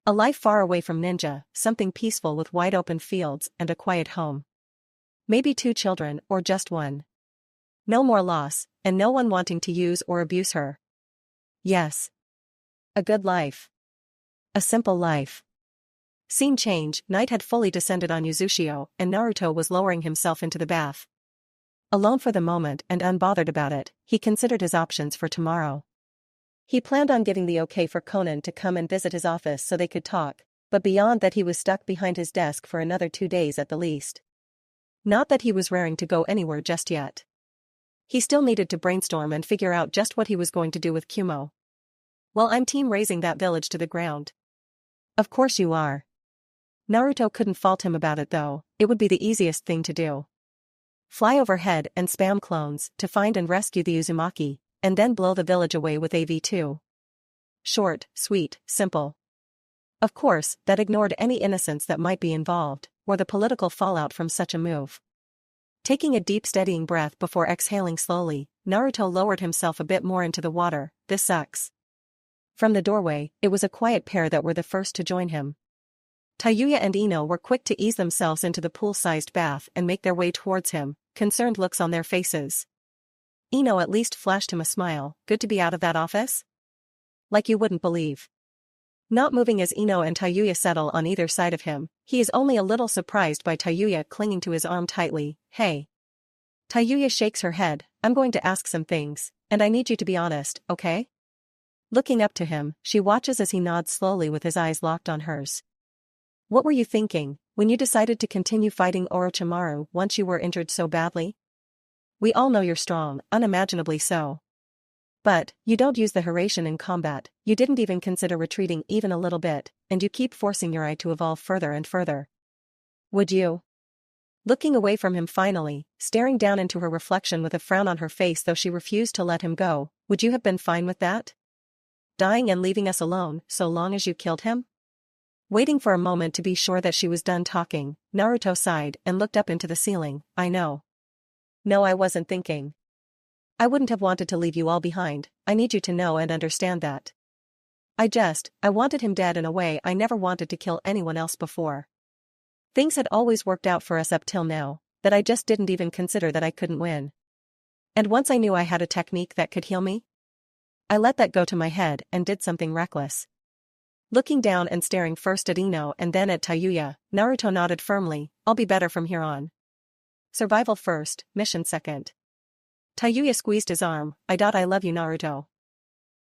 A life far away from ninja, something peaceful with wide open fields and a quiet home. Maybe 2 children, or just 1. No more loss, and no one wanting to use or abuse her. Yes. A good life. A simple life. Scene change, night had fully descended on Uzushio, and Naruto was lowering himself into the bath. Alone for the moment and unbothered about it, he considered his options for tomorrow. He planned on getting the okay for Conan to come and visit his office so they could talk, but beyond that he was stuck behind his desk for another 2 days at the least. Not that he was raring to go anywhere just yet. He still needed to brainstorm and figure out just what he was going to do with Kumo. Well, I'm team razing that village to the ground. Of course you are. Naruto couldn't fault him about it though, it would be the easiest thing to do. Fly overhead and spam clones to find and rescue the Uzumaki, and then blow the village away with AV2. Short, sweet, simple. Of course, that ignored any innocence that might be involved, or the political fallout from such a move. Taking a deep steadying breath before exhaling slowly, Naruto lowered himself a bit more into the water. This sucks. From the doorway, it was a quiet pair that were the first to join him. Tayuya and Ino were quick to ease themselves into the pool-sized bath and make their way towards him, concerned looks on their faces. Ino at least flashed him a smile. Good to be out of that office? Like you wouldn't believe. Not moving as Ino and Tayuya settle on either side of him, he is only a little surprised by Tayuya clinging to his arm tightly. Hey. Tayuya shakes her head. I'm going to ask some things, and I need you to be honest, okay? Looking up to him, she watches as he nods slowly with his eyes locked on hers. What were you thinking, when you decided to continue fighting Orochimaru once you were injured so badly? We all know you're strong, unimaginably so. But, you don't use the Hiraishin in combat, you didn't even consider retreating even a little bit, and you keep forcing your eye to evolve further and further. Would you? Looking away from him finally, staring down into her reflection with a frown on her face though she refused to let him go, would you have been fine with that? Dying and leaving us alone, so long as you killed him? Waiting for a moment to be sure that she was done talking, Naruto sighed and looked up into the ceiling. I know. No, I wasn't thinking. I wouldn't have wanted to leave you all behind, I need you to know and understand that. I wanted him dead in a way I never wanted to kill anyone else before. Things had always worked out for us up till now, that I just didn't even consider that I couldn't win. And once I knew I had a technique that could heal me, I let that go to my head and did something reckless. Looking down and staring first at Ino and then at Tayuya, Naruto nodded firmly. I'll be better from here on. Survival first, mission second. Tayuya squeezed his arm. I love you, Naruto.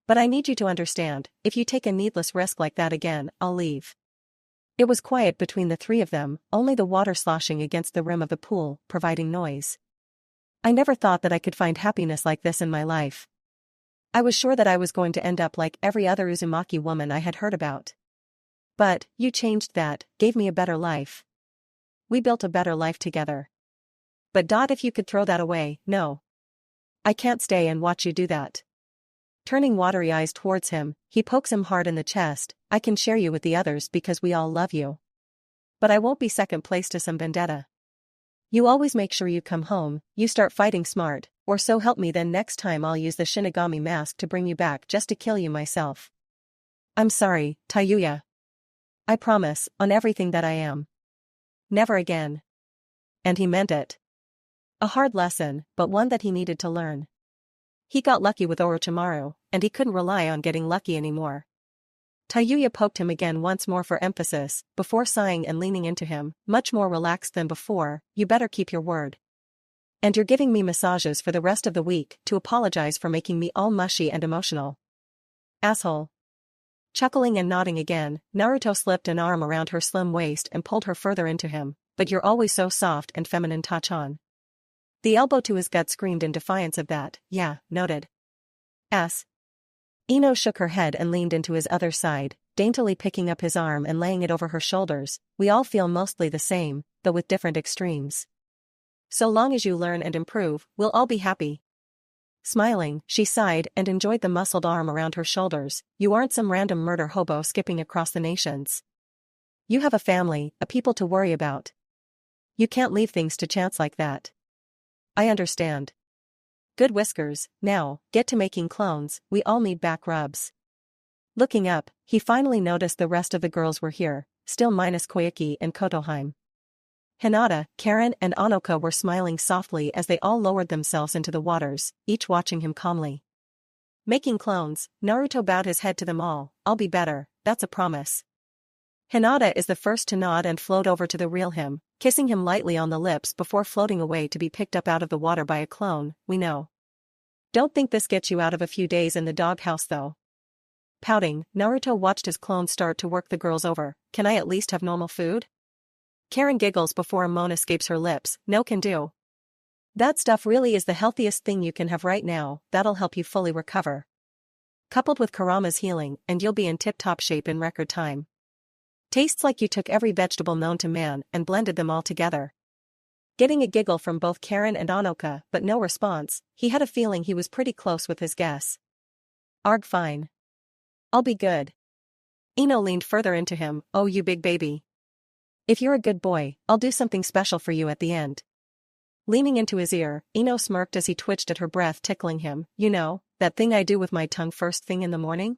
But I need you to understand, if you take a needless risk like that again, I'll leave. It was quiet between the 3 of them, only the water sloshing against the rim of the pool, providing noise. I never thought that I could find happiness like this in my life. I was sure that I was going to end up like every other Uzumaki woman I had heard about. But, you changed that, gave me a better life. We built a better life together. But if you could throw that away, no. I can't stay and watch you do that. Turning watery eyes towards him, he pokes him hard in the chest. I can share you with the others because we all love you. But I won't be second place to some vendetta. You always make sure you come home, you start fighting smart, or so help me, then next time I'll use the Shinigami mask to bring you back just to kill you myself. I'm sorry, Tayuya. I promise, on everything that I am. Never again. And he meant it. A hard lesson, but one that he needed to learn. He got lucky with Orochimaru, and he couldn't rely on getting lucky anymore. Tayuya poked him again once more for emphasis, before sighing and leaning into him, much more relaxed than before. You better keep your word. And you're giving me massages for the rest of the week to apologize for making me all mushy and emotional. Asshole. Chuckling and nodding again, Naruto slipped an arm around her slim waist and pulled her further into him. But you're always so soft and feminine, Tachan. The elbow to his gut screamed in defiance of that. Yeah, noted. S. Ino shook her head and leaned into his other side, daintily picking up his arm and laying it over her shoulders. We all feel mostly the same, though with different extremes. So long as you learn and improve, we'll all be happy. Smiling, she sighed and enjoyed the muscled arm around her shoulders. You aren't some random murder hobo skipping across the nations. You have a family, a people to worry about. You can't leave things to chance like that. I understand. Good whiskers, now, get to making clones, we all need back rubs. Looking up, he finally noticed the rest of the girls were here, still minus Koyuki and Kotoheim. Hinata, Karen and Anoka were smiling softly as they all lowered themselves into the waters, each watching him calmly. Making clones, Naruto bowed his head to them all. I'll be better, that's a promise. Hinata is the first to nod and float over to the real him, kissing him lightly on the lips before floating away to be picked up out of the water by a clone. We know. Don't think this gets you out of a few days in the doghouse though. Pouting, Naruto watched his clone start to work the girls over. Can I at least have normal food? Karen giggles before a moan escapes her lips. No can do. That stuff really is the healthiest thing you can have right now, that'll help you fully recover. Coupled with Kurama's healing, and you'll be in tip-top shape in record time. Tastes like you took every vegetable known to man and blended them all together. Getting a giggle from both Karen and Anoka but no response, he had a feeling he was pretty close with his guess. Arg fine. I'll be good. Ino leaned further into him. Oh you big baby. If you're a good boy, I'll do something special for you at the end. Leaning into his ear, Ino smirked as he twitched at her breath tickling him. You know, that thing I do with my tongue first thing in the morning?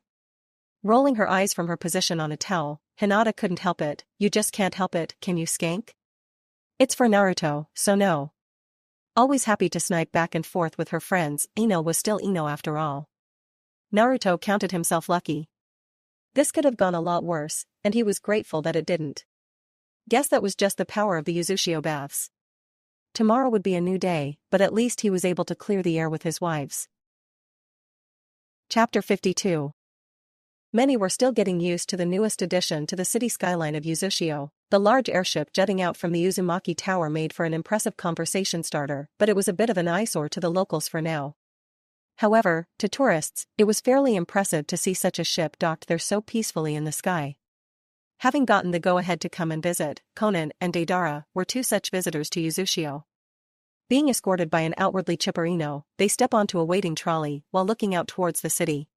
Rolling her eyes from her position on a towel, Hinata couldn't help it. You just can't help it, can you skank? It's for Naruto, so no. Always happy to snipe back and forth with her friends, Ino was still Ino after all. Naruto counted himself lucky. This could have gone a lot worse, and he was grateful that it didn't. Guess that was just the power of the Uzushio baths. Tomorrow would be a new day, but at least he was able to clear the air with his wives. Chapter 52. Many were still getting used to the newest addition to the city skyline of Uzushio. The large airship jutting out from the Uzumaki Tower made for an impressive conversation starter, but it was a bit of an eyesore to the locals for now. However, to tourists, it was fairly impressive to see such a ship docked there so peacefully in the sky. Having gotten the go-ahead to come and visit, Konan and Deidara were two such visitors to Uzushio. Being escorted by an outwardly chipper Ino, they step onto a waiting trolley while looking out towards the city.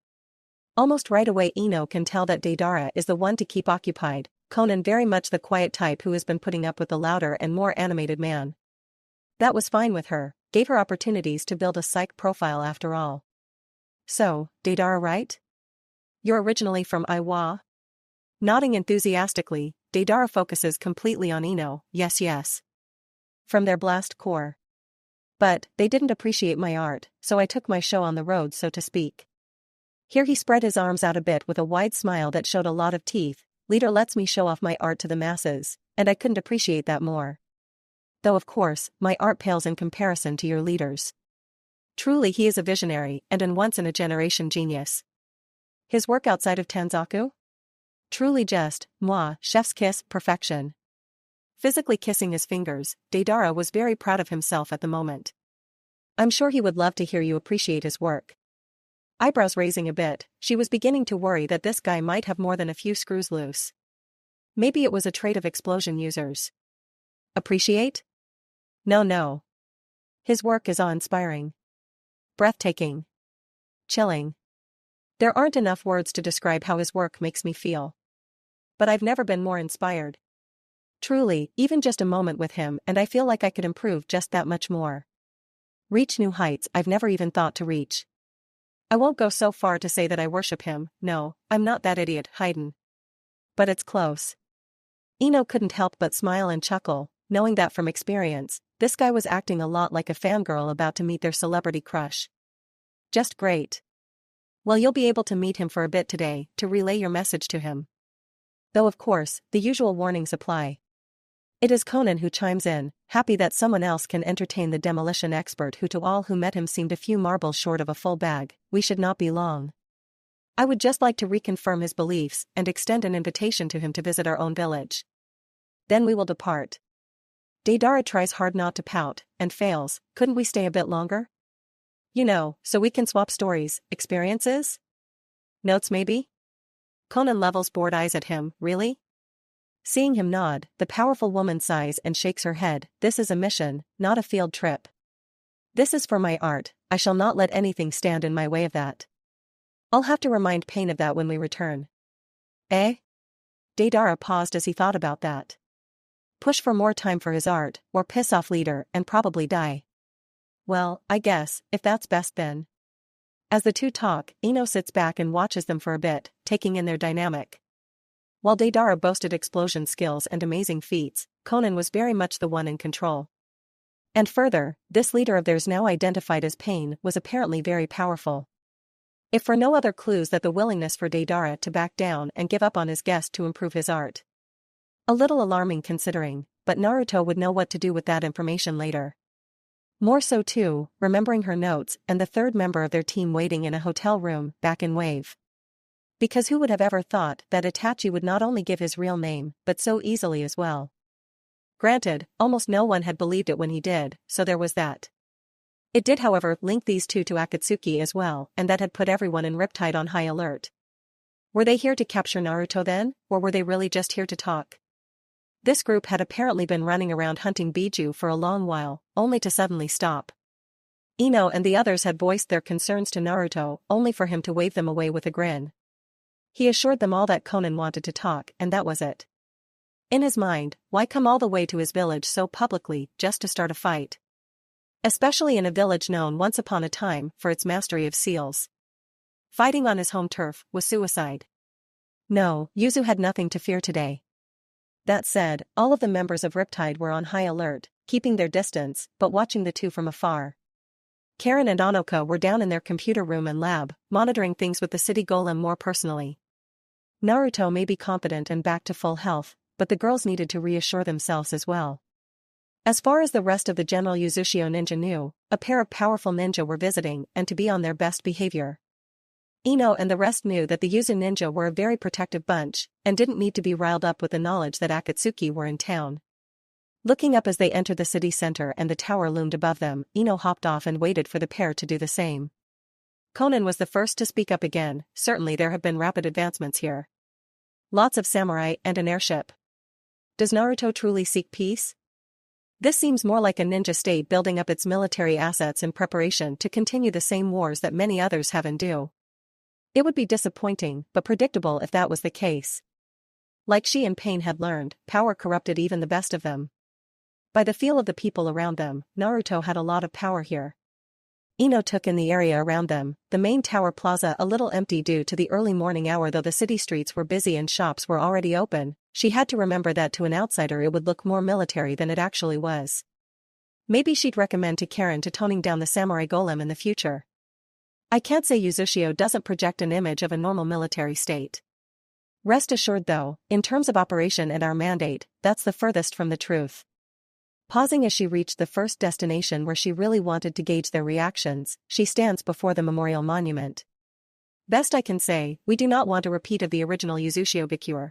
Almost right away Ino can tell that Deidara is the one to keep occupied, Konan very much the quiet type who has been putting up with the louder and more animated man. That was fine with her, gave her opportunities to build a psych profile after all. So, Deidara right? You're originally from Iwa? Nodding enthusiastically, Deidara focuses completely on Ino. Yes. From their blast core. But, they didn't appreciate my art, so I took my show on the road so to speak. Here he spread his arms out a bit with a wide smile that showed a lot of teeth. Leader lets me show off my art to the masses, and I couldn't appreciate that more. Though of course, my art pales in comparison to your leader's. Truly he is a visionary and an once-in-a-generation genius. His work outside of Tanzaku? Truly just, chef's kiss, perfection. Physically kissing his fingers, Deidara was very proud of himself at the moment. I'm sure he would love to hear you appreciate his work. Eyebrows raising a bit, she was beginning to worry that this guy might have more than a few screws loose. Maybe it was a trait of explosion users. Appreciate? No. His work is awe-inspiring. Breathtaking. Chilling. There aren't enough words to describe how his work makes me feel. But I've never been more inspired. Truly, even just a moment with him and I feel like I could improve just that much more. Reach new heights I've never even thought to reach. I won't go so far to say that I worship him, no, I'm not that idiot, Haydn. But it's close. Ino couldn't help but smile and chuckle, knowing that from experience, this guy was acting a lot like a fangirl about to meet their celebrity crush. Just great. Well, you'll be able to meet him for a bit today, to relay your message to him. Though of course, the usual warnings apply. It is Konan who chimes in, happy that someone else can entertain the demolition expert who to all who met him seemed a few marbles short of a full bag. We should not be long. I would just like to reconfirm his beliefs and extend an invitation to him to visit our own village. Then we will depart. Deidara tries hard not to pout, and fails. Couldn't we stay a bit longer? You know, so we can swap stories, experiences? Notes maybe? Konan levels bored eyes at him. Really? Seeing him nod, the powerful woman sighs and shakes her head. This is a mission, not a field trip. This is for my art, I shall not let anything stand in my way of that. I'll have to remind Pain of that when we return. Eh? Deidara paused as he thought about that. Push for more time for his art, or piss off leader and probably die. Well, I guess, if that's best then. As the two talk, Ino sits back and watches them for a bit, taking in their dynamic. While Deidara boasted explosion skills and amazing feats, Conan was very much the one in control. And further, this leader of theirs now identified as Pain was apparently very powerful. If for no other clues that the willingness for Deidara to back down and give up on his guest to improve his art. A little alarming considering, but Naruto would know what to do with that information later. More so too, remembering her notes and the third member of their team waiting in a hotel room back in Wave. Because who would have ever thought that Itachi would not only give his real name, but so easily as well. Granted, almost no one had believed it when he did, so there was that. It did however link these two to Akatsuki as well, and that had put everyone in Riptide on high alert. Were they here to capture Naruto then, or were they really just here to talk? This group had apparently been running around hunting Biju for a long while, only to suddenly stop. Ino and the others had voiced their concerns to Naruto, only for him to wave them away with a grin. He assured them all that Conan wanted to talk, and that was it. In his mind, why come all the way to his village so publicly, just to start a fight? Especially in a village known once upon a time for its mastery of seals. Fighting on his home turf was suicide. No, Yuzu had nothing to fear today. That said, all of the members of Riptide were on high alert, keeping their distance, but watching the two from afar. Karen and Anoka were down in their computer room and lab, monitoring things with the city golem more personally. Naruto may be competent and back to full health, but the girls needed to reassure themselves as well. As far as the rest of the general Uzushio ninja knew, a pair of powerful ninja were visiting and to be on their best behavior. Ino and the rest knew that the Yuzu ninja were a very protective bunch, and didn't need to be riled up with the knowledge that Akatsuki were in town. Looking up as they entered the city center and the tower loomed above them, Ino hopped off and waited for the pair to do the same. Conan was the first to speak up again. Certainly there have been rapid advancements here. Lots of samurai and an airship. Does Naruto truly seek peace? This seems more like a ninja state building up its military assets in preparation to continue the same wars that many others have and do. It would be disappointing, but predictable if that was the case. Like she and Pain had learned, power corrupted even the best of them. By the feel of the people around them, Naruto had a lot of power here. Ino took in the area around them, the main tower plaza a little empty due to the early morning hour. Though the city streets were busy and shops were already open, she had to remember that to an outsider it would look more military than it actually was. Maybe she'd recommend to Karen to toning down the samurai golem in the future. I can't say Uzushio doesn't project an image of a normal military state. Rest assured though, in terms of operation and our mandate, that's the furthest from the truth. Pausing as she reached the first destination where she really wanted to gauge their reactions, she stands before the memorial monument. Best I can say, we do not want a repeat of the original Uzushio Bikure.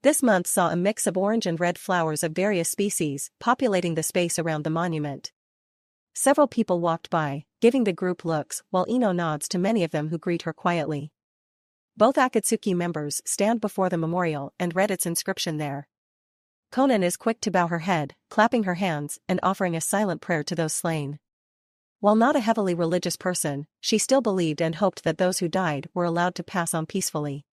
This month saw a mix of orange and red flowers of various species populating the space around the monument. Several people walked by, giving the group looks, while Ino nods to many of them who greet her quietly. Both Akatsuki members stand before the memorial and read its inscription there. Conan is quick to bow her head, clapping her hands and offering a silent prayer to those slain. While not a heavily religious person, she still believed and hoped that those who died were allowed to pass on peacefully.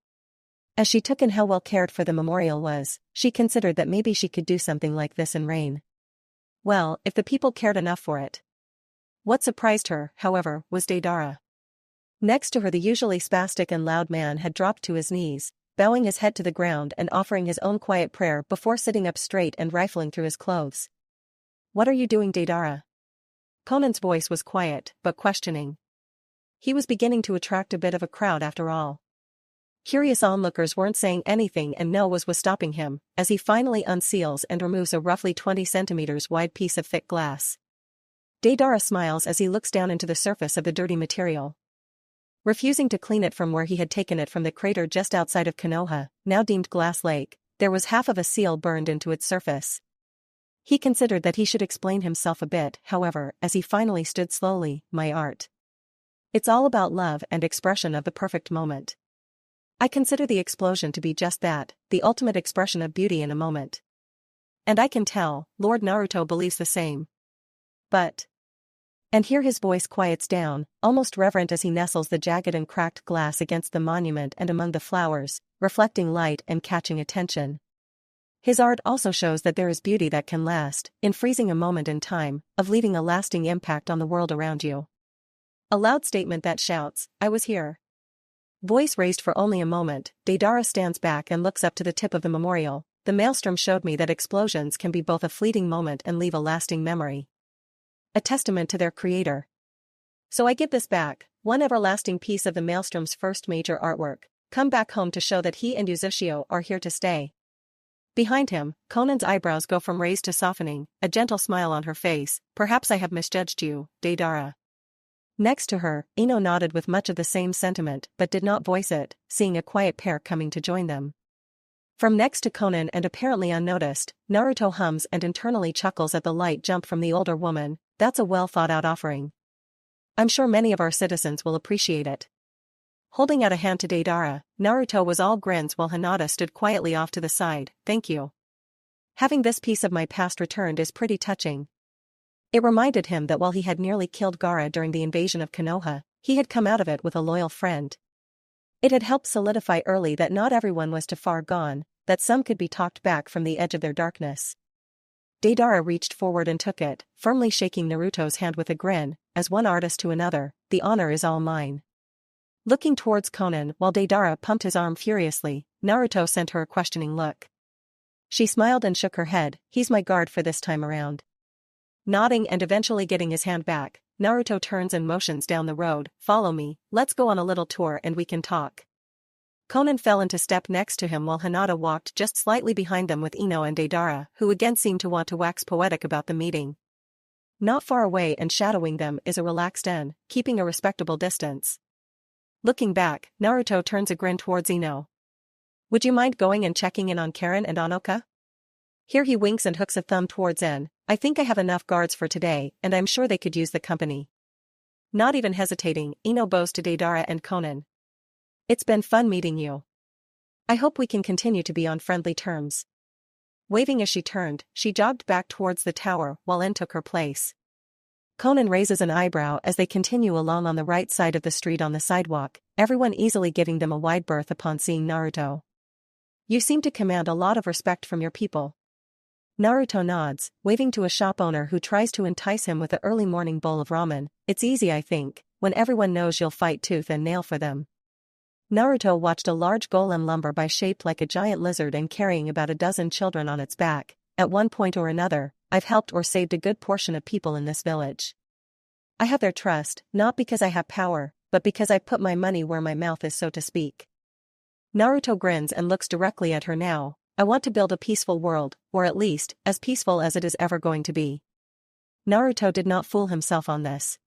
As she took in how well cared for the memorial was, she considered that maybe she could do something like this in rain. Well, if the people cared enough for it. What surprised her, however, was Deidara. Next to her the usually spastic and loud man had dropped to his knees, bowing his head to the ground and offering his own quiet prayer before sitting up straight and rifling through his clothes. What are you doing, Deidara? Conan's voice was quiet, but questioning. He was beginning to attract a bit of a crowd after all. Curious onlookers weren't saying anything and no was stopping him, as he finally unseals and removes a roughly 20 centimeters wide piece of thick glass. Deidara smiles as he looks down into the surface of the dirty material. Refusing to clean it from where he had taken it from the crater just outside of Konoha, now deemed Glass Lake, there was half of a seal burned into its surface. He considered that he should explain himself a bit, however, as he finally stood slowly, my art. It's all about love and expression of the perfect moment. I consider the explosion to be just that, the ultimate expression of beauty in a moment. And I can tell, Lord Naruto believes the same. But. And here his voice quiets down, almost reverent as he nestles the jagged and cracked glass against the monument and among the flowers, reflecting light and catching attention. His art also shows that there is beauty that can last, in freezing a moment in time, of leaving a lasting impact on the world around you. A loud statement that shouts, "I was here." Voice raised for only a moment, Deidara stands back and looks up to the tip of the memorial. The maelstrom showed me that explosions can be both a fleeting moment and leave a lasting memory. A testament to their creator. So I give this back, one everlasting piece of the maelstrom's first major artwork, come back home to show that he and Uzushio are here to stay. Behind him, Conan's eyebrows go from raised to softening, a gentle smile on her face. Perhaps I have misjudged you, Deidara. Next to her, Ino nodded with much of the same sentiment but did not voice it, seeing a quiet pair coming to join them. From next to Conan and apparently unnoticed, Naruto hums and internally chuckles at the light jump from the older woman. That's a well-thought-out offering. I'm sure many of our citizens will appreciate it. Holding out a hand to Deidara, Naruto was all grins while Hinata stood quietly off to the side. Thank you. Having this piece of my past returned is pretty touching. It reminded him that while he had nearly killed Gaara during the invasion of Konoha, he had come out of it with a loyal friend. It had helped solidify early that not everyone was too far gone, that some could be talked back from the edge of their darkness. Deidara reached forward and took it, firmly shaking Naruto's hand with a grin, as one artist to another, the honor is all mine. Looking towards Conan while Deidara pumped his arm furiously, Naruto sent her a questioning look. She smiled and shook her head, he's my guard for this time around. Nodding and eventually getting his hand back, Naruto turns and motions down the road, follow me, let's go on a little tour and we can talk. Conan fell into step next to him while Hinata walked just slightly behind them with Ino and Deidara, who again seemed to want to wax poetic about the meeting. Not far away and shadowing them is a relaxed En, keeping a respectable distance. Looking back, Naruto turns a grin towards Ino. Would you mind going and checking in on Karen and Anoka? Here he winks and hooks a thumb towards En. I think I have enough guards for today, and I'm sure they could use the company. Not even hesitating, Ino bows to Deidara and Conan. It's been fun meeting you. I hope we can continue to be on friendly terms. Waving as she turned, she jogged back towards the tower while En took her place. Conan raises an eyebrow as they continue along on the right side of the street on the sidewalk, everyone easily giving them a wide berth upon seeing Naruto. You seem to command a lot of respect from your people. Naruto nods, waving to a shop owner who tries to entice him with an early morning bowl of ramen. It's easy, I think, when everyone knows you'll fight tooth and nail for them. Naruto watched a large golem lumber by shaped like a giant lizard and carrying about a dozen children on its back. At one point or another, I've helped or saved a good portion of people in this village. I have their trust, not because I have power, but because I put my money where my mouth is, so to speak. Naruto grins and looks directly at her now. I want to build a peaceful world, or at least, as peaceful as it is ever going to be. Naruto did not fool himself on this.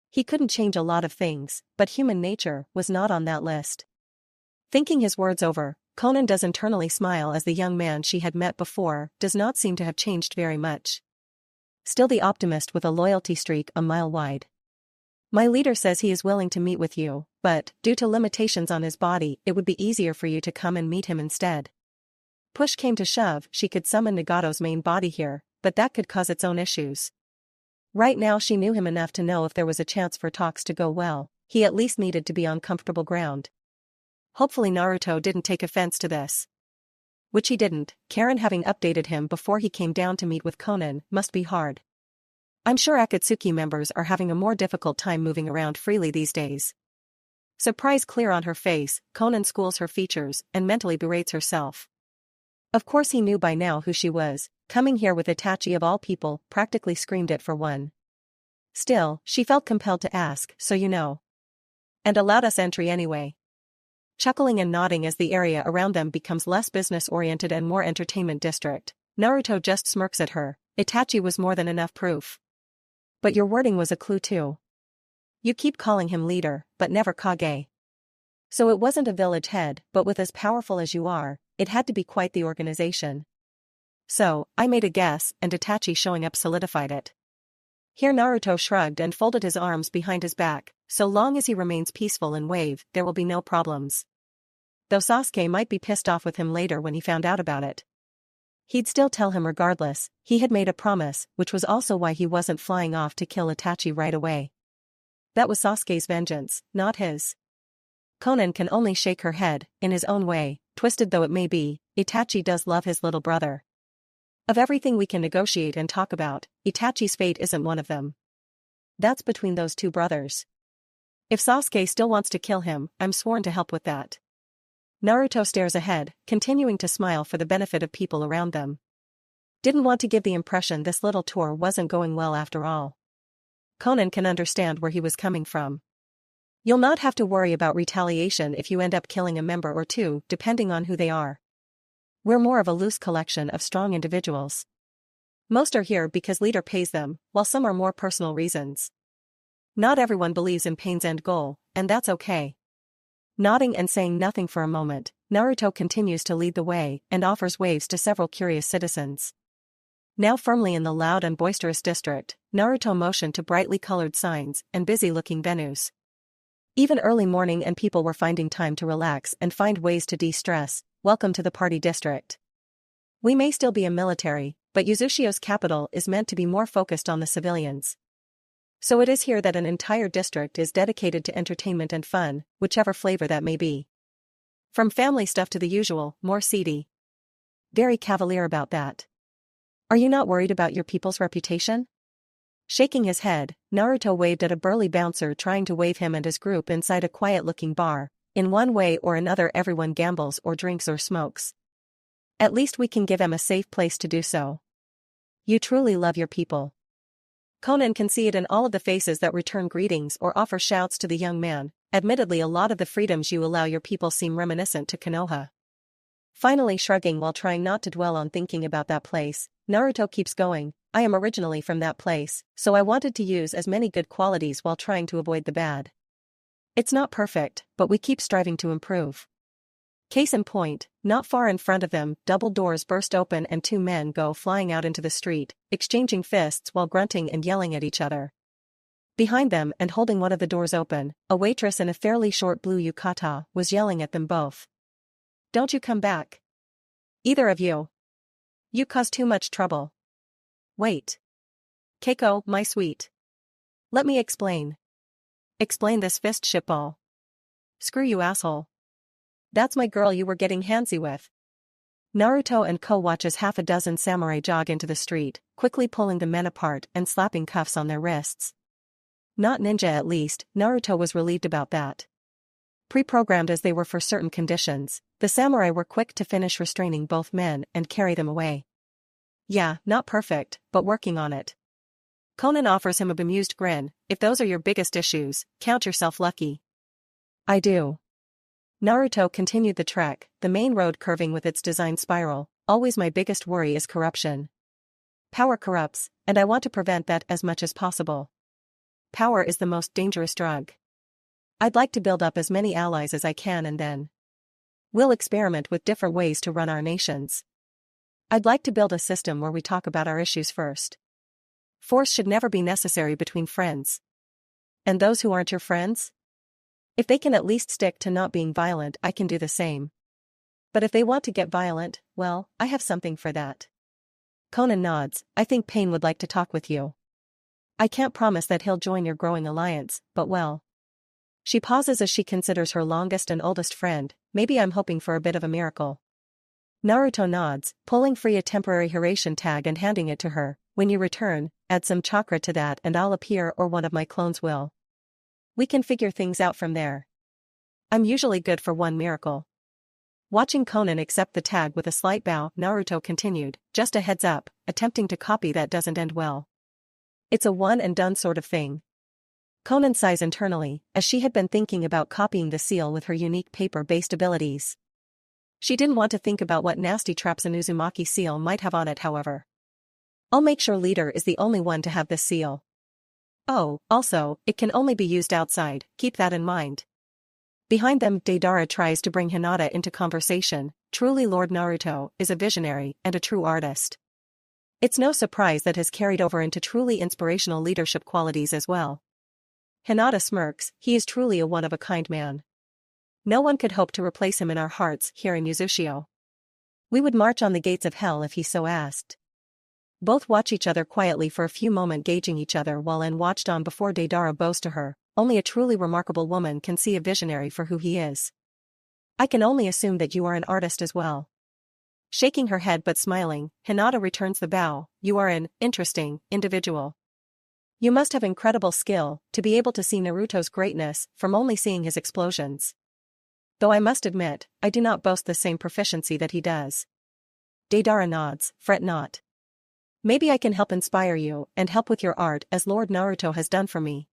He couldn't change a lot of things, but human nature was not on that list. Thinking his words over, Conan does internally smile as the young man she had met before does not seem to have changed very much. Still the optimist with a loyalty streak a mile wide. My leader says he is willing to meet with you, but, due to limitations on his body, it would be easier for you to come and meet him instead. Push came to shove, she could summon Nagato's main body here, but that could cause its own issues. Right now she knew him enough to know if there was a chance for talks to go well, he at least needed to be on comfortable ground. Hopefully Naruto didn't take offense to this. Which he didn't, Karen having updated him before he came down to meet with Conan must be hard. I'm sure Akatsuki members are having a more difficult time moving around freely these days. Surprise clear on her face, Conan schools her features and mentally berates herself. Of course he knew by now who she was, coming here with Itachi of all people practically screamed it for one. Still, she felt compelled to ask, so you know. And allowed us entry anyway. Chuckling and nodding as the area around them becomes less business-oriented and more entertainment district, Naruto just smirks at her. Itachi was more than enough proof. But your wording was a clue too. You keep calling him leader, but never Kage. So it wasn't a village head, but with as powerful as you are, it had to be quite the organization. So, I made a guess, and Itachi showing up solidified it. Here Naruto shrugged and folded his arms behind his back. So long as he remains peaceful and wave, there will be no problems. though Sasuke might be pissed off with him later when he found out about it. He'd still tell him regardless. He had made a promise, which was also why he wasn't flying off to kill Itachi right away. That was Sasuke's vengeance, not his. Konan can only shake her head. In his own way, twisted though it may be, Itachi does love his little brother. Of everything we can negotiate and talk about, Itachi's fate isn't one of them. That's between those two brothers. If Sasuke still wants to kill him, I'm sworn to help with that. Naruto stares ahead, continuing to smile for the benefit of people around them. Didn't want to give the impression this little tour wasn't going well after all. Konan can understand where he was coming from. You'll not have to worry about retaliation if you end up killing a member or two, depending on who they are. We're more of a loose collection of strong individuals. Most are here because leader pays them, while some are more personal reasons. Not everyone believes in Pain's end goal, and that's okay. Nodding and saying nothing for a moment, Naruto continues to lead the way and offers waves to several curious citizens. Now firmly in the loud and boisterous district, Naruto motioned to brightly colored signs and busy-looking venues. Even early morning and people were finding time to relax and find ways to de-stress. Welcome to the party district. We may still be a military, but Uzushio's capital is meant to be more focused on the civilians. So it is here that an entire district is dedicated to entertainment and fun, whichever flavor that may be. From family stuff to the usual, more seedy. Very cavalier about that. Are you not worried about your people's reputation? Shaking his head, Naruto waved at a burly bouncer trying to wave him and his group inside a quiet-looking bar. In one way or another everyone gambles or drinks or smokes. At least we can give them a safe place to do so. You truly love your people. Konan can see it in all of the faces that return greetings or offer shouts to the young man. Admittedly, a lot of the freedoms you allow your people seem reminiscent to Konoha. Finally shrugging while trying not to dwell on thinking about that place, Naruto keeps going. I am originally from that place, so I wanted to use as many good qualities while trying to avoid the bad. It's not perfect, but we keep striving to improve. Case in point, not far in front of them, double doors burst open and two men go flying out into the street, exchanging fists while grunting and yelling at each other. Behind them and holding one of the doors open, a waitress in a fairly short blue yukata was yelling at them both. Don't you come back. Either of you. You cause too much trouble. Wait. Keiko, my sweet. Let me explain. Explain this fist shitball. Screw you, asshole. That's my girl you were getting handsy with. Naruto and Ko watch as half a dozen samurai jog into the street, quickly pulling the men apart and slapping cuffs on their wrists. Not ninja at least, Naruto was relieved about that. Pre-programmed as they were for certain conditions, the samurai were quick to finish restraining both men and carry them away. Yeah, not perfect, but working on it. Konan offers him a bemused grin. If those are your biggest issues, count yourself lucky. I do. Naruto continued the trek, the main road curving with its design spiral. Always my biggest worry is corruption. Power corrupts, and I want to prevent that as much as possible. Power is the most dangerous drug. I'd like to build up as many allies as I can and then we'll experiment with different ways to run our nations. I'd like to build a system where we talk about our issues first. Force should never be necessary between friends. And those who aren't your friends? If they can at least stick to not being violent, I can do the same. But if they want to get violent, well, I have something for that. Konan nods. I think Pain would like to talk with you. I can't promise that he'll join your growing alliance, but well. She pauses as she considers her longest and oldest friend. Maybe I'm hoping for a bit of a miracle. Naruto nods, pulling free a temporary Hiraishin tag and handing it to her. When you return, add some chakra to that and I'll appear or one of my clones will. We can figure things out from there. I'm usually good for one miracle. Watching Konan accept the tag with a slight bow, Naruto continued, just a heads up, attempting to copy that doesn't end well. It's a one and done sort of thing. Konan sighs internally, as she had been thinking about copying the seal with her unique paper-based abilities. She didn't want to think about what nasty traps an Uzumaki seal might have on it, however. I'll make sure leader is the only one to have this seal. Oh, also, it can only be used outside, keep that in mind. Behind them, Deidara tries to bring Hinata into conversation. Truly Lord Naruto is a visionary and a true artist. It's no surprise that has carried over into truly inspirational leadership qualities as well. Hinata smirks, he is truly a one-of-a-kind man. No one could hope to replace him in our hearts here in Uzushio. We would march on the gates of hell if he so asked. Both watch each other quietly for a few moments, gauging each other while Anne watched on before Deidara bows to her. Only a truly remarkable woman can see a visionary for who he is. I can only assume that you are an artist as well. Shaking her head but smiling, Hinata returns the bow. You are an interesting individual. You must have incredible skill to be able to see Naruto's greatness from only seeing his explosions. Though I must admit, I do not boast the same proficiency that he does. Deidara nods. Fret not. Maybe I can help inspire you and help with your art as Lord Naruto has done for me.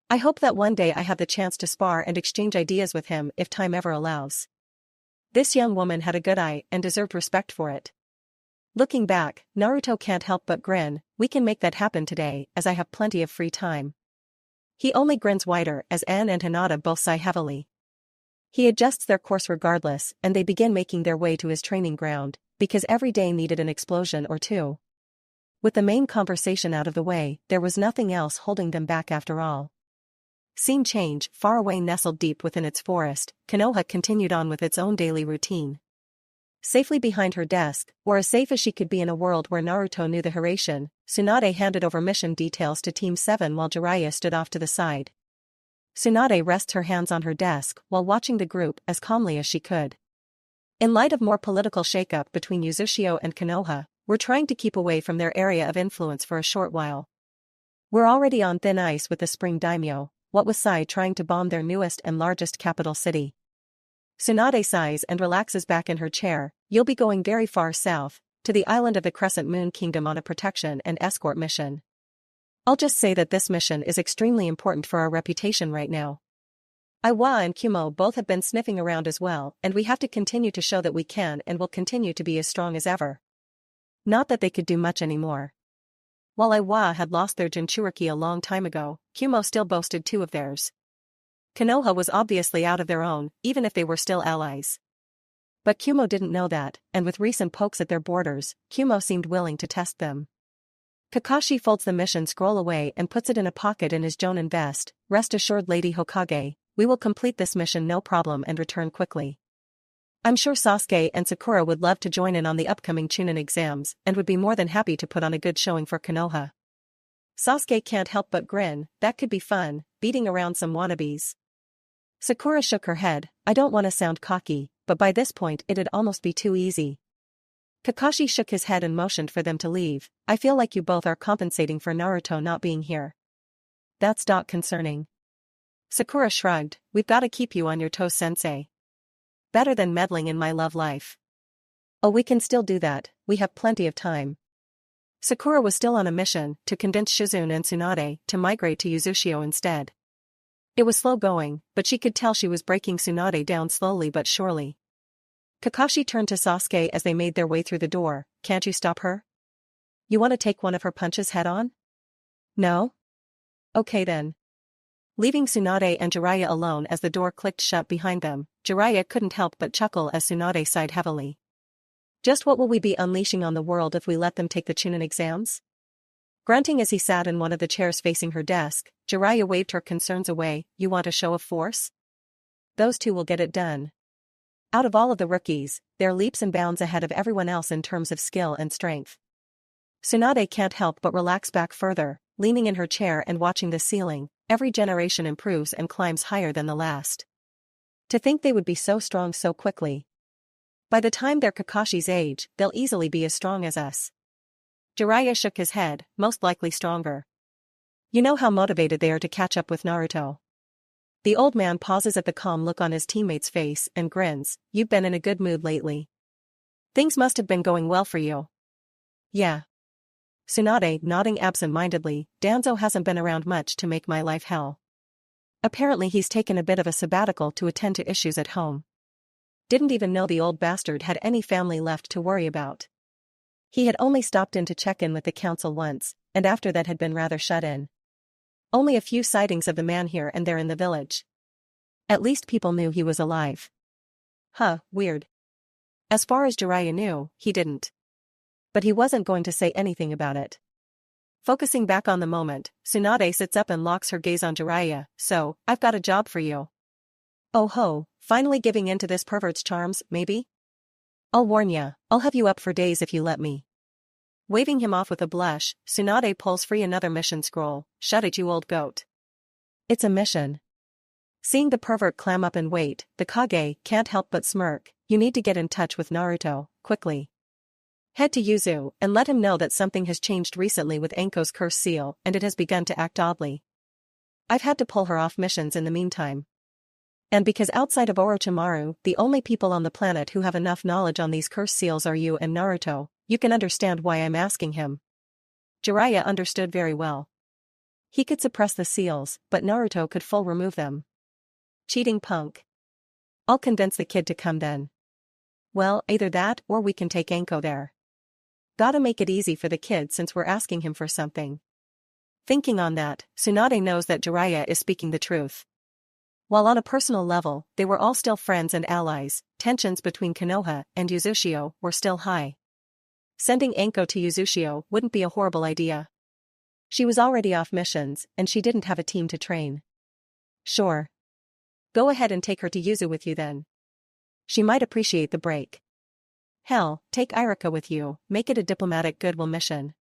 I hope that one day I have the chance to spar and exchange ideas with him if time ever allows. This young woman had a good eye and deserved respect for it. Looking back, Naruto can't help but grin. We can make that happen today, as I have plenty of free time. He only grins wider as Anne and Hinata both sigh heavily. He adjusts their course regardless, and they begin making their way to his training ground, because every day needed an explosion or two. With the main conversation out of the way, there was nothing else holding them back after all. Scene change. Far away, nestled deep within its forest, Konoha continued on with its own daily routine. Safely behind her desk, or as safe as she could be in a world where Naruto knew the Hiraishin, Tsunade handed over mission details to Team 7 while Jiraiya stood off to the side. Tsunade rests her hands on her desk while watching the group as calmly as she could. In light of more political shakeup between Uzushio and Konoha, we're trying to keep away from their area of influence for a short while. We're already on thin ice with the Spring Daimyo, what with Sai trying to bomb their newest and largest capital city. Tsunade sighs and relaxes back in her chair. You'll be going very far south, to the island of the Crescent Moon Kingdom on a protection and escort mission. I'll just say that this mission is extremely important for our reputation right now. Iwa and Kumo both have been sniffing around as well, and we have to continue to show that we can and will continue to be as strong as ever. Not that they could do much anymore. While Iwa had lost their Jinchuriki a long time ago, Kumo still boasted two of theirs. Konoha was obviously out of their own, even if they were still allies. But Kumo didn't know that, and with recent pokes at their borders, Kumo seemed willing to test them. Kakashi folds the mission scroll away and puts it in a pocket in his Jonin vest. Rest assured, Lady Hokage, we will complete this mission no problem and return quickly. I'm sure Sasuke and Sakura would love to join in on the upcoming Chunin exams and would be more than happy to put on a good showing for Konoha. Sasuke can't help but grin. That could be fun, beating around some wannabes. Sakura shook her head. I don't want to sound cocky, but by this point it'd almost be too easy. Kakashi shook his head and motioned for them to leave. I feel like you both are compensating for Naruto not being here. That's not concerning. Sakura shrugged. We've got to keep you on your toes, sensei. Better than meddling in my love life. Oh, we can still do that, we have plenty of time. Sakura was still on a mission to convince Shizune and Tsunade to migrate to Uzushio instead. It was slow going, but she could tell she was breaking Tsunade down slowly but surely. Kakashi turned to Sasuke as they made their way through the door. Can't you stop her? You want to take one of her punches head on? No? Okay then. Leaving Tsunade and Jiraiya alone as the door clicked shut behind them, Jiraiya couldn't help but chuckle as Tsunade sighed heavily. Just what will we be unleashing on the world if we let them take the Chunin exams? Grunting as he sat in one of the chairs facing her desk, Jiraiya waved her concerns away. You want a show of force? Those two will get it done. Out of all of the rookies, they're leaps and bounds ahead of everyone else in terms of skill and strength. Tsunade can't help but relax back further, leaning in her chair and watching the ceiling. Every generation improves and climbs higher than the last. To think they would be so strong so quickly. By the time they're Kakashi's age, they'll easily be as strong as us. Jiraiya shook his head, most likely stronger. You know how motivated they are to catch up with Naruto. The old man pauses at the calm look on his teammate's face and grins. You've been in a good mood lately. Things must have been going well for you. Yeah. Tsunade, nodding absent-mindedly. Danzo hasn't been around much to make my life hell. Apparently he's taken a bit of a sabbatical to attend to issues at home. Didn't even know the old bastard had any family left to worry about. He had only stopped in to check in with the council once, and after that had been rather shut in. Only a few sightings of the man here and there in the village. At least people knew he was alive. Huh, weird. As far as Jiraiya knew, he didn't. But he wasn't going to say anything about it. Focusing back on the moment, Tsunade sits up and locks her gaze on Jiraiya. So, I've got a job for you. Oh ho, finally giving in to this pervert's charms, maybe? I'll warn ya, I'll have you up for days if you let me. Waving him off with a blush, Tsunade pulls free another mission scroll. Shut it, you old goat. It's a mission. Seeing the pervert clam up and wait, the Kage can't help but smirk. You need to get in touch with Naruto, quickly. Head to Yuzu and let him know that something has changed recently with Anko's curse seal and it has begun to act oddly. I've had to pull her off missions in the meantime. And because outside of Orochimaru, the only people on the planet who have enough knowledge on these curse seals are you and Naruto, you can understand why I'm asking him. Jiraiya understood very well. He could suppress the seals, but Naruto could full remove them. Cheating punk. I'll convince the kid to come then. Well, either that or we can take Anko there. Gotta make it easy for the kid since we're asking him for something. Thinking on that, Tsunade knows that Jiraiya is speaking the truth. While on a personal level, they were all still friends and allies, tensions between Konoha and Uzushio were still high. Sending Anko to Uzushio wouldn't be a horrible idea. She was already off missions, and she didn't have a team to train. Sure. Go ahead and take her to Yuzu with you then. She might appreciate the break. Hell, take Irika with you, make it a diplomatic goodwill mission.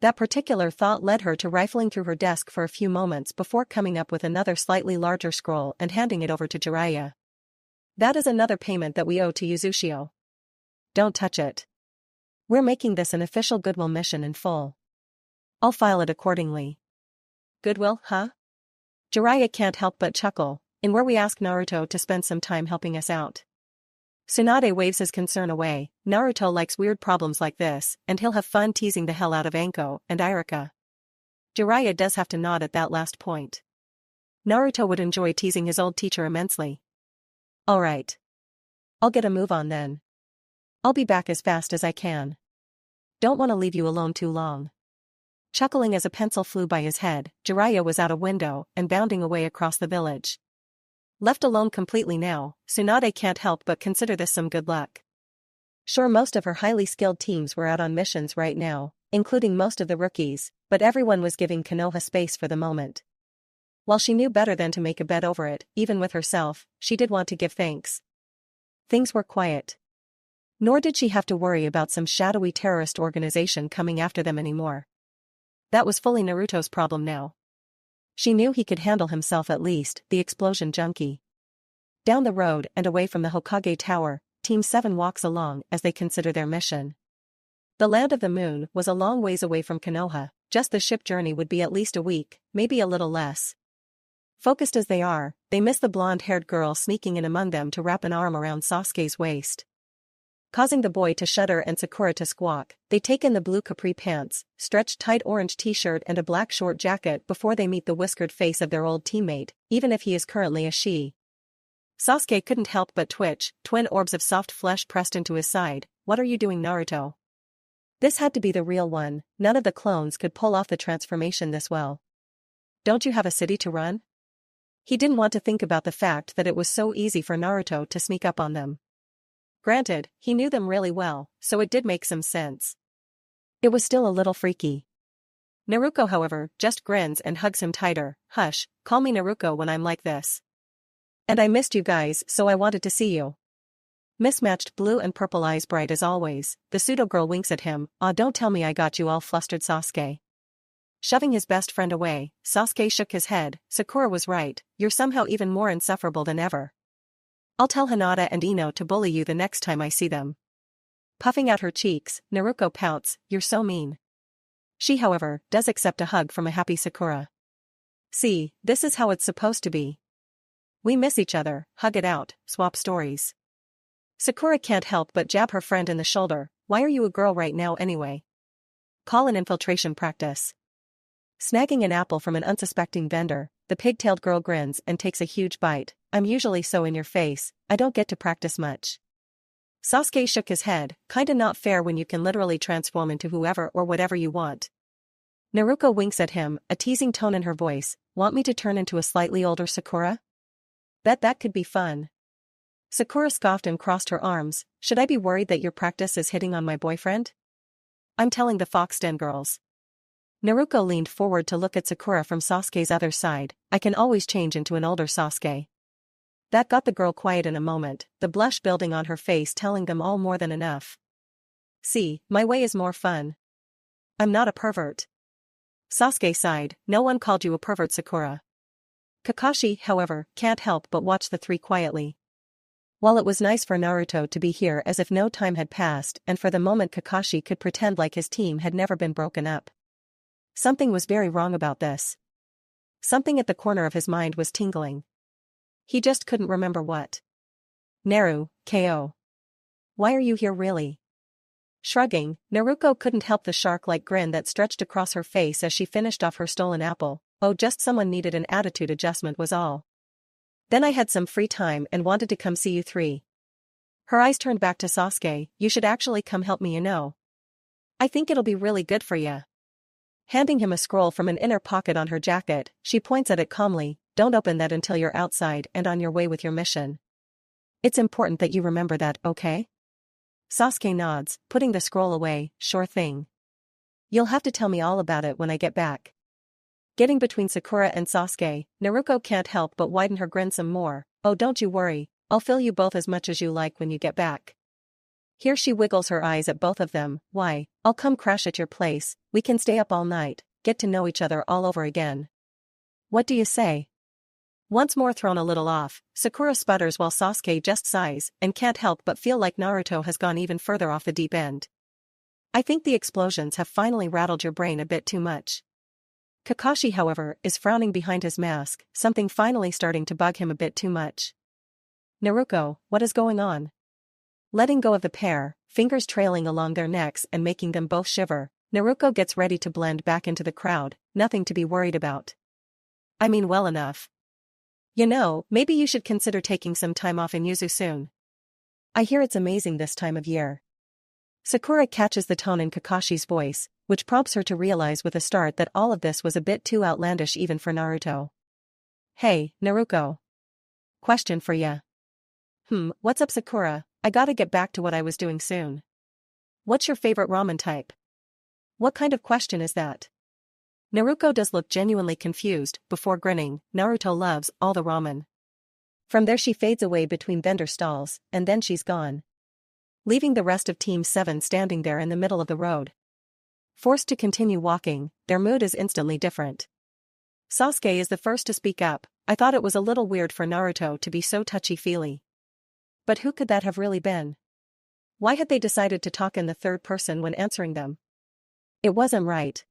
That particular thought led her to rifling through her desk for a few moments before coming up with another slightly larger scroll and handing it over to Jiraiya. That is another payment that we owe to Uzushio. Don't touch it. We're making this an official goodwill mission in full. I'll file it accordingly. Goodwill, huh? Jiraiya can't help but chuckle, in where we ask Naruto to spend some time helping us out. Tsunade waves his concern away. Naruto likes weird problems like this, and he'll have fun teasing the hell out of Anko and Irika. Jiraiya does have to nod at that last point. Naruto would enjoy teasing his old teacher immensely. Alright. I'll get a move on then. I'll be back as fast as I can. Don't want to leave you alone too long. Chuckling as a pencil flew by his head, Jiraiya was out a window and bounding away across the village. Left alone completely now, Tsunade can't help but consider this some good luck. Sure, most of her highly skilled teams were out on missions right now, including most of the rookies, but everyone was giving Konoha space for the moment. While she knew better than to make a bet over it, even with herself, she did want to give thanks. Things were quiet. Nor did she have to worry about some shadowy terrorist organization coming after them anymore. That was fully Naruto's problem now. She knew he could handle himself at least, the explosion junkie. Down the road and away from the Hokage Tower, Team 7 walks along as they consider their mission. The Land of the Moon was a long ways away from Konoha, just the ship journey would be at least a week, maybe a little less. Focused as they are, they miss the blonde-haired girl sneaking in among them to wrap an arm around Sasuke's waist. Causing the boy to shudder and Sakura to squawk, they take in the blue capri pants, stretched tight orange t-shirt and a black short jacket before they meet the whiskered face of their old teammate, even if he is currently a she. Sasuke couldn't help but twitch, twin orbs of soft flesh pressed into his side. What are you doing, Naruto? This had to be the real one, none of the clones could pull off the transformation this well. Don't you have a city to run? He didn't want to think about the fact that it was so easy for Naruto to sneak up on them. Granted, he knew them really well, so it did make some sense. It was still a little freaky. Naruto, however, just grins and hugs him tighter. Hush, call me Naruto when I'm like this. And I missed you guys, so I wanted to see you. Mismatched blue and purple eyes bright as always, the pseudo-girl winks at him. Aw, don't tell me I got you all flustered, Sasuke. Shoving his best friend away, Sasuke shook his head. Sakura was right, you're somehow even more insufferable than ever. I'll tell Hinata and Ino to bully you the next time I see them. Puffing out her cheeks, Naruto pouts, you're so mean. She, however, does accept a hug from a happy Sakura. See, this is how it's supposed to be. We miss each other, hug it out, swap stories. Sakura can't help but jab her friend in the shoulder. Why are you a girl right now anyway? Call an infiltration practice. Snagging an apple from an unsuspecting vendor, the pigtailed girl grins and takes a huge bite. I'm usually so in your face, I don't get to practice much. Sasuke shook his head, kinda not fair when you can literally transform into whoever or whatever you want. Naruto winks at him, a teasing tone in her voice. Want me to turn into a slightly older Sakura? Bet that could be fun. Sakura scoffed and crossed her arms. Should I be worried that your practice is hitting on my boyfriend? I'm telling the Fox Den girls. Naruto leaned forward to look at Sakura from Sasuke's other side. I can always change into an older Sasuke. That got the girl quiet in a moment, the blush building on her face telling them all more than enough. See, my way is more fun. I'm not a pervert. Sasuke sighed, no one called you a pervert, Sakura. Kakashi, however, can't help but watch the three quietly. While it was nice for Naruto to be here as if no time had passed and for the moment Kakashi could pretend like his team had never been broken up. Something was very wrong about this. Something at the corner of his mind was tingling. He just couldn't remember what. Naru, KO. Why are you here really? Shrugging, Naruko couldn't help the shark-like grin that stretched across her face as she finished off her stolen apple. Oh, just someone needed an attitude adjustment was all. Then I had some free time and wanted to come see you three. Her eyes turned back to Sasuke, you should actually come help me, you know. I think it'll be really good for ya. Handing him a scroll from an inner pocket on her jacket, she points at it calmly, don't open that until you're outside and on your way with your mission. It's important that you remember that, okay? Sasuke nods, putting the scroll away, sure thing. You'll have to tell me all about it when I get back. Getting between Sakura and Sasuke, Naruko can't help but widen her grin some more, oh don't you worry, I'll fill you both as much as you like when you get back. Here she wiggles her eyes at both of them, why, I'll come crash at your place, we can stay up all night, get to know each other all over again. What do you say? Once more thrown a little off, Sakura sputters while Sasuke just sighs and can't help but feel like Naruto has gone even further off the deep end. I think the explosions have finally rattled your brain a bit too much. Kakashi, however, is frowning behind his mask, something finally starting to bug him a bit too much. Naruko, what is going on? Letting go of the pair, fingers trailing along their necks and making them both shiver, Naruko gets ready to blend back into the crowd, nothing to be worried about. I mean well enough. You know, maybe you should consider taking some time off in Yuzu soon. I hear it's amazing this time of year. Sakura catches the tone in Kakashi's voice, which prompts her to realize with a start that all of this was a bit too outlandish even for Naruto. Hey, Naruko. Question for ya. What's up, Sakura? I gotta get back to what I was doing soon. What's your favorite ramen type? What kind of question is that? Naruko does look genuinely confused, before grinning, Naruto loves all the ramen. From there she fades away between vendor stalls, and then she's gone. Leaving the rest of Team 7 standing there in the middle of the road. Forced to continue walking, their mood is instantly different. Sasuke is the first to speak up, I thought it was a little weird for Naruto to be so touchy-feely. But who could that have really been? Why had they decided to talk in the third person when answering them? It wasn't right.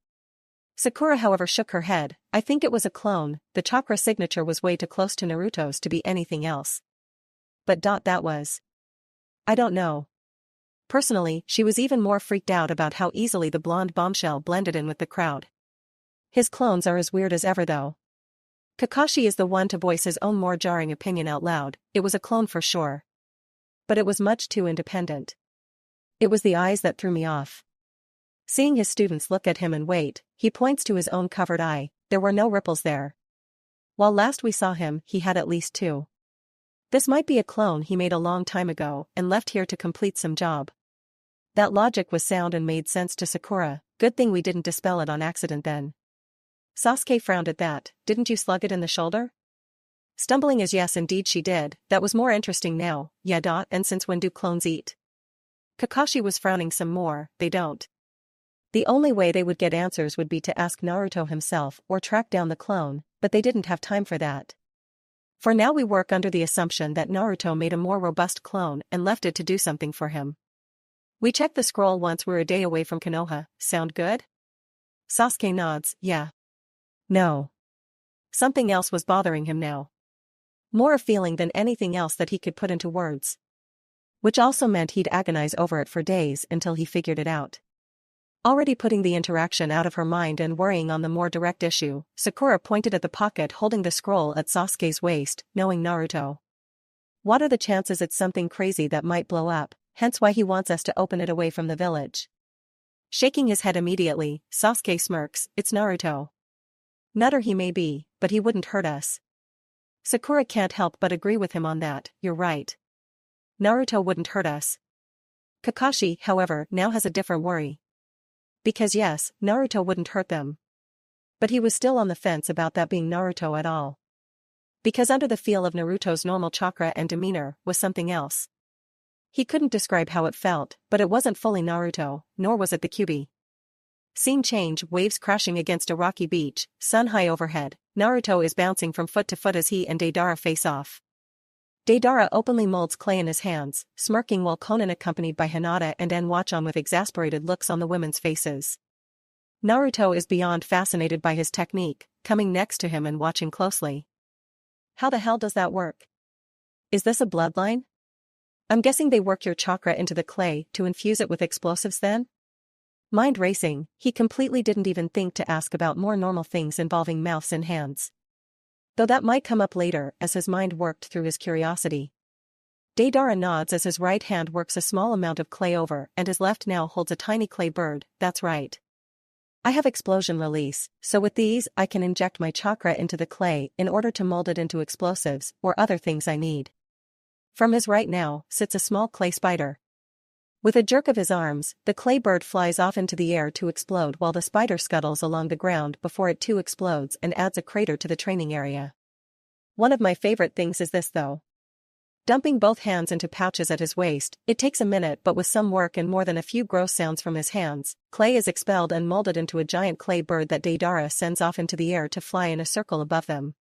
Sakura, however, shook her head, I think it was a clone, the chakra signature was way too close to Naruto's to be anything else. But that was. I don't know. Personally, she was even more freaked out about how easily the blonde bombshell blended in with the crowd. His clones are as weird as ever though. Kakashi is the one to voice his own more jarring opinion out loud, it was a clone for sure. But it was much too independent. It was the eyes that threw me off. Seeing his students look at him and wait, he points to his own covered eye, there were no ripples there. While last we saw him, he had at least 2. This might be a clone he made a long time ago and left here to complete some job. That logic was sound and made sense to Sakura, good thing we didn't dispel it on accident then. Sasuke frowned at that, didn't you slug it in the shoulder? Stumbling as yes indeed she did, that was more interesting now, yeah. And since when do clones eat? Kakashi was frowning some more, they don't. The only way they would get answers would be to ask Naruto himself or track down the clone, but they didn't have time for that. For now we work under the assumption that Naruto made a more robust clone and left it to do something for him. We checked the scroll once we're a day away from Konoha, sound good? Sasuke nods, yeah. No. Something else was bothering him now. More a feeling than anything else that he could put into words. Which also meant he'd agonize over it for days until he figured it out. Already putting the interaction out of her mind and worrying on the more direct issue, Sakura pointed at the pocket holding the scroll at Sasuke's waist, knowing Naruto. What are the chances it's something crazy that might blow up, hence why he wants us to open it away from the village? Shaking his head immediately, Sasuke smirks, it's Naruto. Nutter he may be, but he wouldn't hurt us. Sakura can't help but agree with him on that, you're right. Naruto wouldn't hurt us. Kakashi, however, now has a different worry. Because yes, Naruto wouldn't hurt them. But he was still on the fence about that being Naruto at all. Because under the feel of Naruto's normal chakra and demeanor was something else. He couldn't describe how it felt, but it wasn't fully Naruto, nor was it the Kyuubi. Scene change, waves crashing against a rocky beach, sun high overhead. Naruto is bouncing from foot to foot as he and Deidara face off. Deidara openly molds clay in his hands, smirking while Konan accompanied by Hinata and En watch on with exasperated looks on the women's faces. Naruto is beyond fascinated by his technique, coming next to him and watching closely. How the hell does that work? Is this a bloodline? I'm guessing they work your chakra into the clay to infuse it with explosives then? Mind racing, he completely didn't even think to ask about more normal things involving mouths and hands. Though that might come up later as his mind worked through his curiosity. Deidara nods as his right hand works a small amount of clay over and his left now holds a tiny clay bird. That's right. I have explosion release, so with these I can inject my chakra into the clay in order to mold it into explosives or other things I need. From his right now sits a small clay spider. With a jerk of his arms, the clay bird flies off into the air to explode while the spider scuttles along the ground before it too explodes and adds a crater to the training area. One of my favorite things is this though. Dumping both hands into pouches at his waist, it takes a minute but with some work and more than a few gross sounds from his hands, clay is expelled and molded into a giant clay bird that Deidara sends off into the air to fly in a circle above them.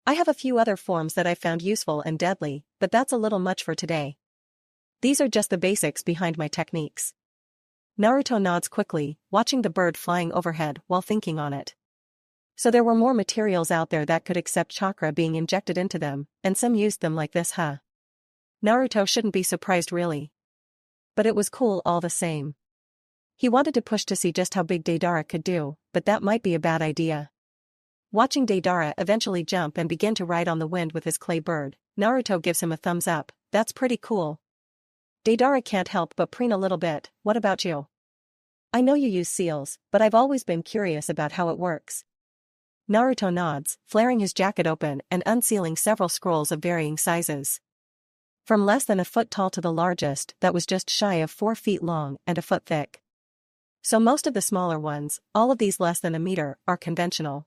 I have a few other forms that I found useful and deadly, but that's a little much for today. These are just the basics behind my techniques. Naruto nods quickly, watching the bird flying overhead while thinking on it. So there were more materials out there that could accept chakra being injected into them, and some used them like this, huh? Naruto shouldn't be surprised really. But it was cool all the same. He wanted to push to see just how big Deidara could do, but that might be a bad idea. Watching Deidara eventually jump and begin to ride on the wind with his clay bird, Naruto gives him a thumbs up. That's pretty cool. Deidara can't help but preen a little bit. What about you? I know you use seals, but I've always been curious about how it works. Naruto nods, flaring his jacket open and unsealing several scrolls of varying sizes. From less than a foot tall to the largest that was just shy of 4 feet long and a foot thick. So most of the smaller ones, all of these less than a meter, are conventional.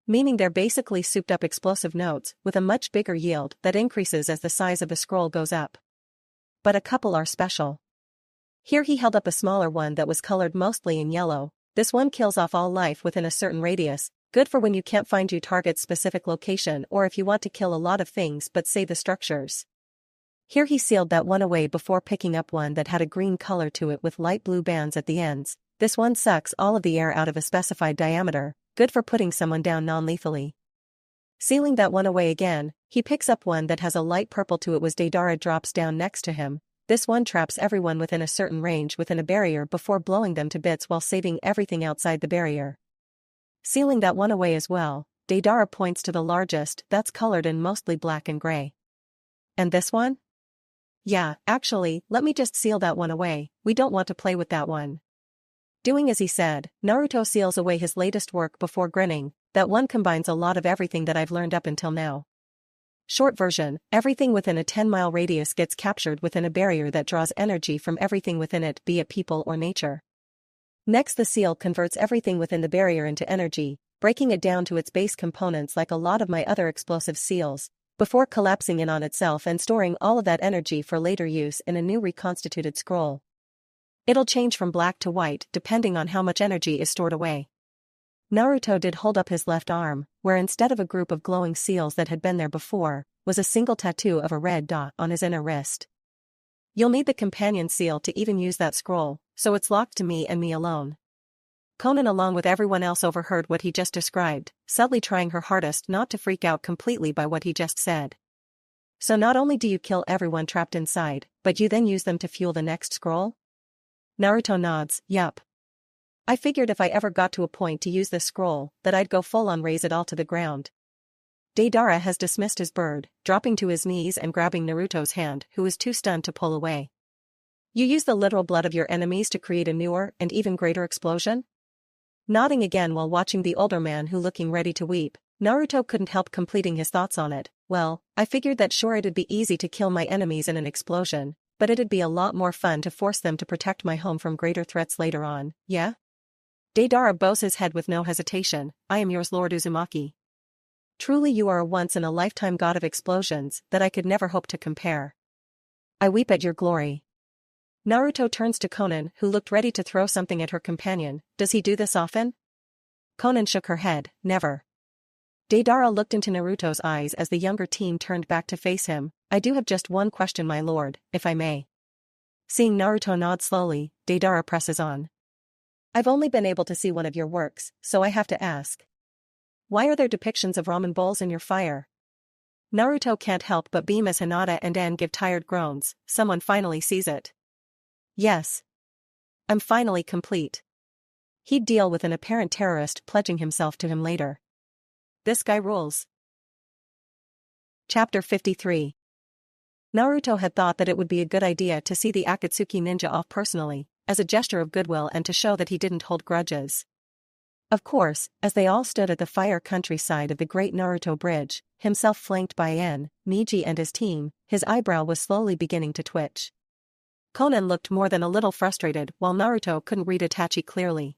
Meaning they're basically souped up explosive notes with a much bigger yield that increases as the size of the scroll goes up. But a couple are special. Here he held up a smaller one that was colored mostly in yellow. This one kills off all life within a certain radius, good for when you can't find your target's specific location or if you want to kill a lot of things but save the structures. Here he sealed that one away before picking up one that had a green color to it with light blue bands at the ends. This one sucks all of the air out of a specified diameter, good for putting someone down non-lethally. Sealing that one away again, he picks up one that has a light purple to it as Deidara drops down next to him. This one traps everyone within a certain range within a barrier before blowing them to bits while saving everything outside the barrier. Sealing that one away as well, Deidara points to the largest that's colored in mostly black and gray. And this one? Yeah, actually, let me just seal that one away, we don't want to play with that one. Doing as he said, Naruto seals away his latest work before grinning. That one combines a lot of everything that I've learned up until now. Short version, everything within a 10-mile radius gets captured within a barrier that draws energy from everything within it, be it people or nature. Next, the seal converts everything within the barrier into energy, breaking it down to its base components like a lot of my other explosive seals, before collapsing in on itself and storing all of that energy for later use in a new reconstituted scroll. It'll change from black to white depending on how much energy is stored away. Naruto did hold up his left arm, where instead of a group of glowing seals that had been there before, was a single tattoo of a red dot on his inner wrist. You'll need the companion seal to even use that scroll, so it's locked to me and me alone. Konan along with everyone else overheard what he just described, subtly trying her hardest not to freak out completely by what he just said. So not only do you kill everyone trapped inside, but you then use them to fuel the next scroll? Naruto nods, yup. I figured if I ever got to a point to use this scroll, that I'd go full on raze it all to the ground. Deidara has dismissed his bird, dropping to his knees and grabbing Naruto's hand, who is too stunned to pull away. You use the literal blood of your enemies to create a newer and even greater explosion? Nodding again while watching the older man who looking ready to weep, Naruto couldn't help completing his thoughts on it. Well, I figured that sure it'd be easy to kill my enemies in an explosion, but it'd be a lot more fun to force them to protect my home from greater threats later on, yeah? Deidara bows his head with no hesitation. I am yours, Lord Uzumaki. Truly you are a once-in-a-lifetime god of explosions that I could never hope to compare. I weep at your glory. Naruto turns to Konan, who looked ready to throw something at her companion. Does he do this often? Konan shook her head, never. Deidara looked into Naruto's eyes as the younger teen turned back to face him. I do have just one question, my lord, if I may. Seeing Naruto nod slowly, Deidara presses on. I've only been able to see one of your works, so I have to ask. Why are there depictions of ramen bowls in your fire? Naruto can't help but beam as Hinata and En give tired groans. Someone finally sees it. Yes. I'm finally complete. He'd deal with an apparent terrorist pledging himself to him later. This guy rules. Chapter 53. Naruto had thought that it would be a good idea to see the Akatsuki ninja off personally, as a gesture of goodwill and to show that he didn't hold grudges. Of course, as they all stood at the fire countryside of the Great Naruto Bridge, himself flanked by En, Niji and his team, his eyebrow was slowly beginning to twitch. Konan looked more than a little frustrated while Naruto couldn't read Itachi clearly.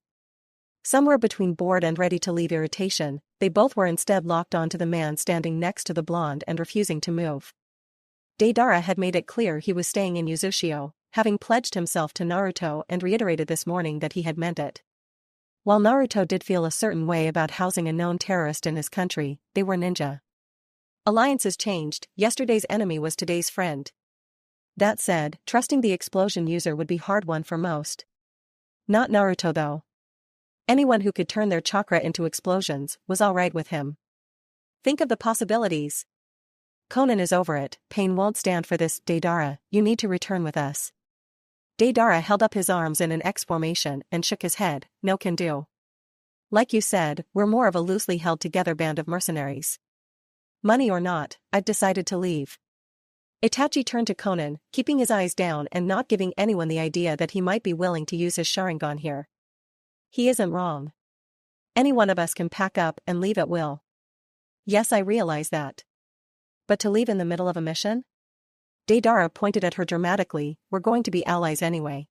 Somewhere between bored and ready to leave irritation, they both were instead locked onto the man standing next to the blonde and refusing to move. Deidara had made it clear he was staying in Uzushio, having pledged himself to Naruto and reiterated this morning that he had meant it. While Naruto did feel a certain way about housing a known terrorist in his country, they were ninja. Alliances changed, yesterday's enemy was today's friend. That said, trusting the explosion user would be hard one for most. Not Naruto though. Anyone who could turn their chakra into explosions was alright with him. Think of the possibilities. Konan is over it, pain won't stand for this. Deidara, you need to return with us. Deidara held up his arms in an X formation and shook his head. No can do. Like you said, we're more of a loosely held together band of mercenaries. Money or not, I've decided to leave. Itachi turned to Konan, keeping his eyes down and not giving anyone the idea that he might be willing to use his Sharingan here. He isn't wrong. Any one of us can pack up and leave at will. Yes, I realize that. But to leave in the middle of a mission? Deidara pointed at her dramatically. We're going to be allies anyway.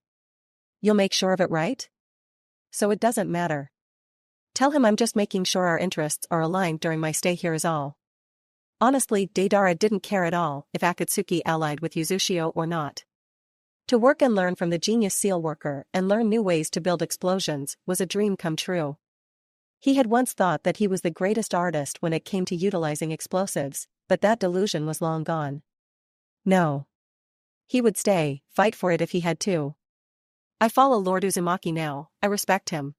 You'll make sure of it, right? So it doesn't matter. Tell him I'm just making sure our interests are aligned during my stay here is all. Honestly, Deidara didn't care at all if Akatsuki allied with Uzushio or not. To work and learn from the genius seal worker and learn new ways to build explosions was a dream come true. He had once thought that he was the greatest artist when it came to utilizing explosives, but that delusion was long gone. No. He would stay, fight for it if he had to. I follow Lord Uzumaki now, I respect him.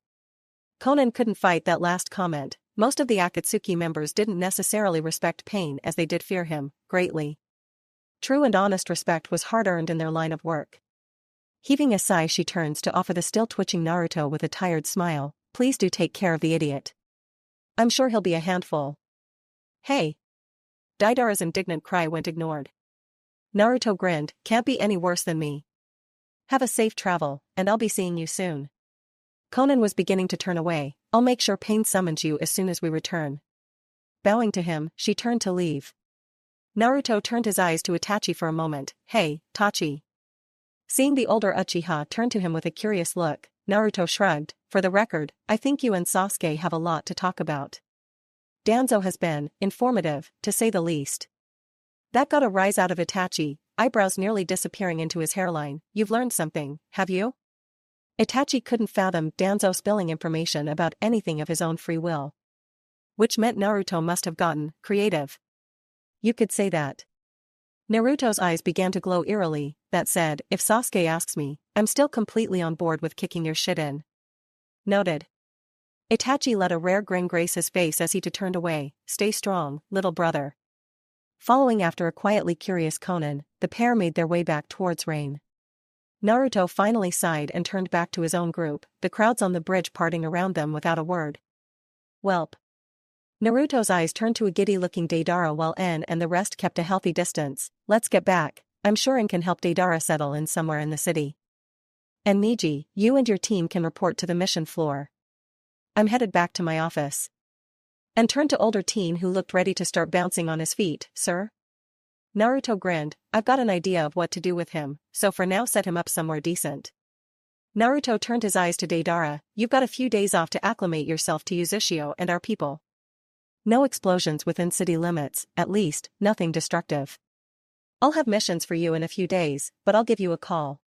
Konan couldn't fight that last comment. Most of the Akatsuki members didn't necessarily respect Pain as they did fear him, greatly. True and honest respect was hard-earned in their line of work. Heaving a sigh, she turns to offer the still-twitching Naruto with a tired smile. Please do take care of the idiot. I'm sure he'll be a handful. Hey. Deidara's indignant cry went ignored. Naruto grinned, can't be any worse than me. Have a safe travel, and I'll be seeing you soon. Konan was beginning to turn away. I'll make sure Pain summons you as soon as we return. Bowing to him, she turned to leave. Naruto turned his eyes to Itachi for a moment. Hey, Tachi. Seeing the older Uchiha turn to him with a curious look, Naruto shrugged. For the record, I think you and Sasuke have a lot to talk about. Danzo has been informative, to say the least. That got a rise out of Itachi, eyebrows nearly disappearing into his hairline. You've learned something, have you? Itachi couldn't fathom Danzo spilling information about anything of his own free will. Which meant Naruto must have gotten creative. You could say that. Naruto's eyes began to glow eerily. That said, if Sasuke asks me, I'm still completely on board with kicking your shit in. Noted. Itachi let a rare grin grace his face as he turned away. Stay strong, little brother. Following after a quietly curious Konan, the pair made their way back towards Rain. Naruto finally sighed and turned back to his own group, the crowds on the bridge parting around them without a word. Welp. Naruto's eyes turned to a giddy-looking Deidara while En and the rest kept a healthy distance. Let's get back. I'm sure En can help Deidara settle in somewhere in the city. And Niji, you and your team can report to the mission floor. I'm headed back to my office. And turned to older teen who looked ready to start bouncing on his feet. Sir? Naruto grinned. I've got an idea of what to do with him, so for now set him up somewhere decent. Naruto turned his eyes to Deidara. You've got a few days off to acclimate yourself to Uzushio and our people. No explosions within city limits, at least, nothing destructive. I'll have missions for you in a few days, but I'll give you a call.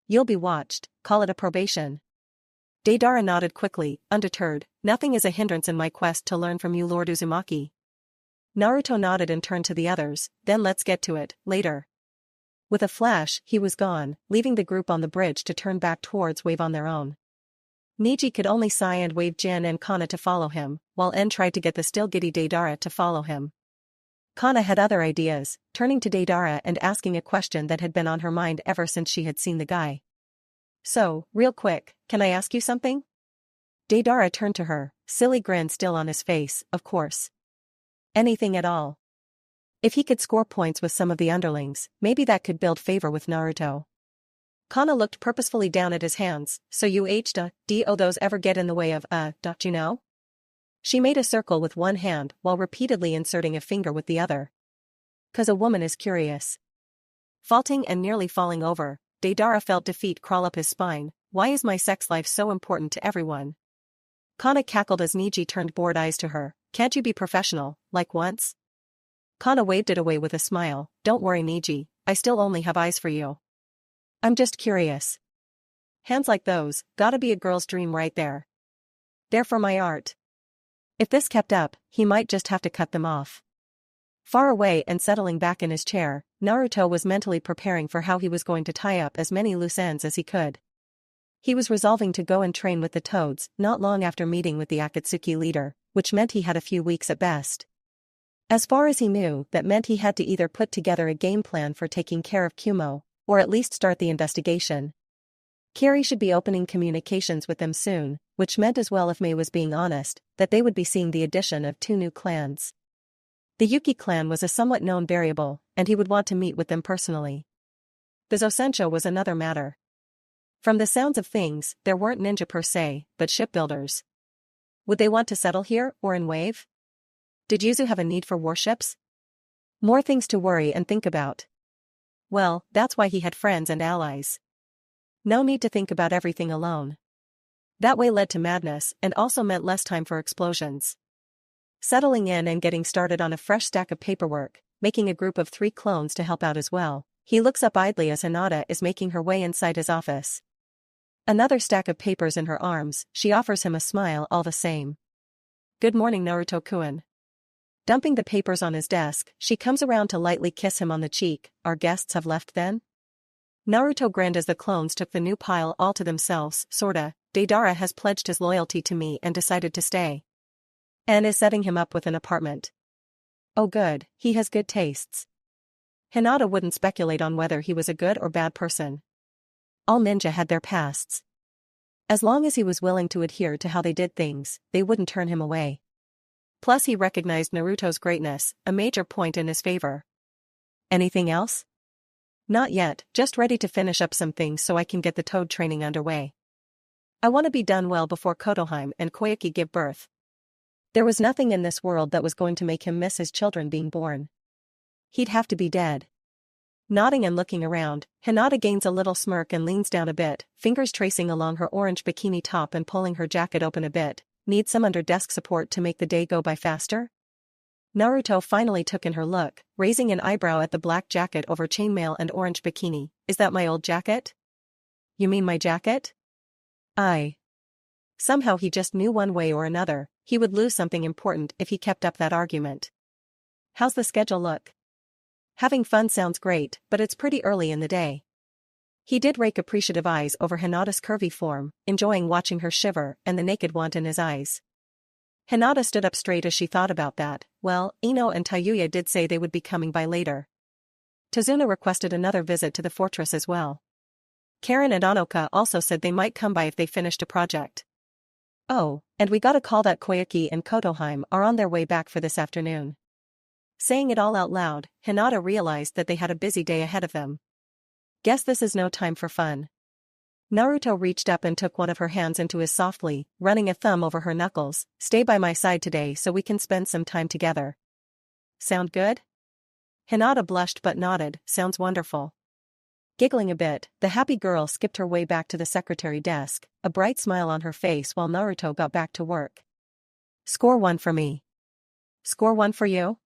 You'll be watched, call it a probation. Deidara nodded quickly, undeterred. Nothing is a hindrance in my quest to learn from you, Lord Uzumaki. Naruto nodded and turned to the others, then let's get to it, later. With a flash, he was gone, leaving the group on the bridge to turn back towards Wave on their own. Neji could only sigh and wave Jin and Kana to follow him, while En tried to get the still giddy Deidara to follow him. Kana had other ideas, turning to Deidara and asking a question that had been on her mind ever since she had seen the guy. So, real quick, can I ask you something? Deidara turned to her, silly grin still on his face, of course. Anything at all. If he could score points with some of the underlings, maybe that could build favor with Naruto. Kana looked purposefully down at his hands, so you do those ever get in the way of, don't you know? She made a circle with one hand while repeatedly inserting a finger with the other. 'Cause a woman is curious. Faulting and nearly falling over, Deidara felt defeat crawl up his spine. Why is my sex life so important to everyone? Kana cackled as Neji turned bored eyes to her. Can't you be professional, like once? Kana waved it away with a smile. Don't worry, Neji, I still only have eyes for you. I'm just curious. Hands like those, gotta be a girl's dream right there. They're for my art. If this kept up, he might just have to cut them off. Far away and settling back in his chair, Naruto was mentally preparing for how he was going to tie up as many loose ends as he could. He was resolving to go and train with the Toads not long after meeting with the Akatsuki leader, which meant he had a few weeks at best. As far as he knew, that meant he had to either put together a game plan for taking care of Kumo, or at least start the investigation. Kiri should be opening communications with them soon, which meant as well, if Mei was being honest, that they would be seeing the addition of 2 new clans. The Yuki clan was a somewhat known variable, and he would want to meet with them personally. The Zosensho was another matter. From the sounds of things, there weren't ninja per se, but shipbuilders. Would they want to settle here or in Wave? Did Yuzu have a need for warships? More things to worry and think about. Well, that's why he had friends and allies. No need to think about everything alone. That way led to madness and also meant less time for explosions. Settling in and getting started on a fresh stack of paperwork, making a group of 3 clones to help out as well, he looks up idly as Hinata is making her way inside his office. Another stack of papers in her arms, she offers him a smile all the same. Good morning, Naruto-kun. Dumping the papers on his desk, she comes around to lightly kiss him on the cheek. Our guests have left then? Naruto grinned as the clones took the new pile all to themselves. Sorta. Deidara has pledged his loyalty to me and decided to stay. And is setting him up with an apartment. Oh good, he has good tastes. Hinata wouldn't speculate on whether he was a good or bad person. All ninja had their pasts. As long as he was willing to adhere to how they did things, they wouldn't turn him away. Plus he recognized Naruto's greatness, a major point in his favor. Anything else? Not yet, just ready to finish up some things so I can get the Toad training underway. I want to be done well before Kotoheim and Koyuki give birth. There was nothing in this world that was going to make him miss his children being born. He'd have to be dead. Nodding and looking around, Hinata gains a little smirk and leans down a bit, fingers tracing along her orange bikini top and pulling her jacket open a bit. Need some under-desk support to make the day go by faster? Naruto finally took in her look, raising an eyebrow at the black jacket over chainmail and orange bikini. Is that my old jacket? You mean my jacket? Somehow he just knew one way or another, he would lose something important if he kept up that argument. How's the schedule look? Having fun sounds great, but it's pretty early in the day. He did rake appreciative eyes over Hinata's curvy form, enjoying watching her shiver and the naked want in his eyes. Hinata stood up straight as she thought about that. Well, Ino and Tayuya did say they would be coming by later. Tazuna requested another visit to the fortress as well. Karen and Anoka also said they might come by if they finished a project. Oh, and we got a call that Koyuki and Kotoheim are on their way back for this afternoon. Saying it all out loud, Hinata realized that they had a busy day ahead of them. Guess this is no time for fun. Naruto reached up and took one of her hands into his softly, running a thumb over her knuckles. Stay by my side today so we can spend some time together. Sound good? Hinata blushed but nodded. Sounds wonderful. Giggling a bit, the happy girl skipped her way back to the secretary desk, a bright smile on her face while Naruto got back to work. Score 1 for me. Score 1 for you?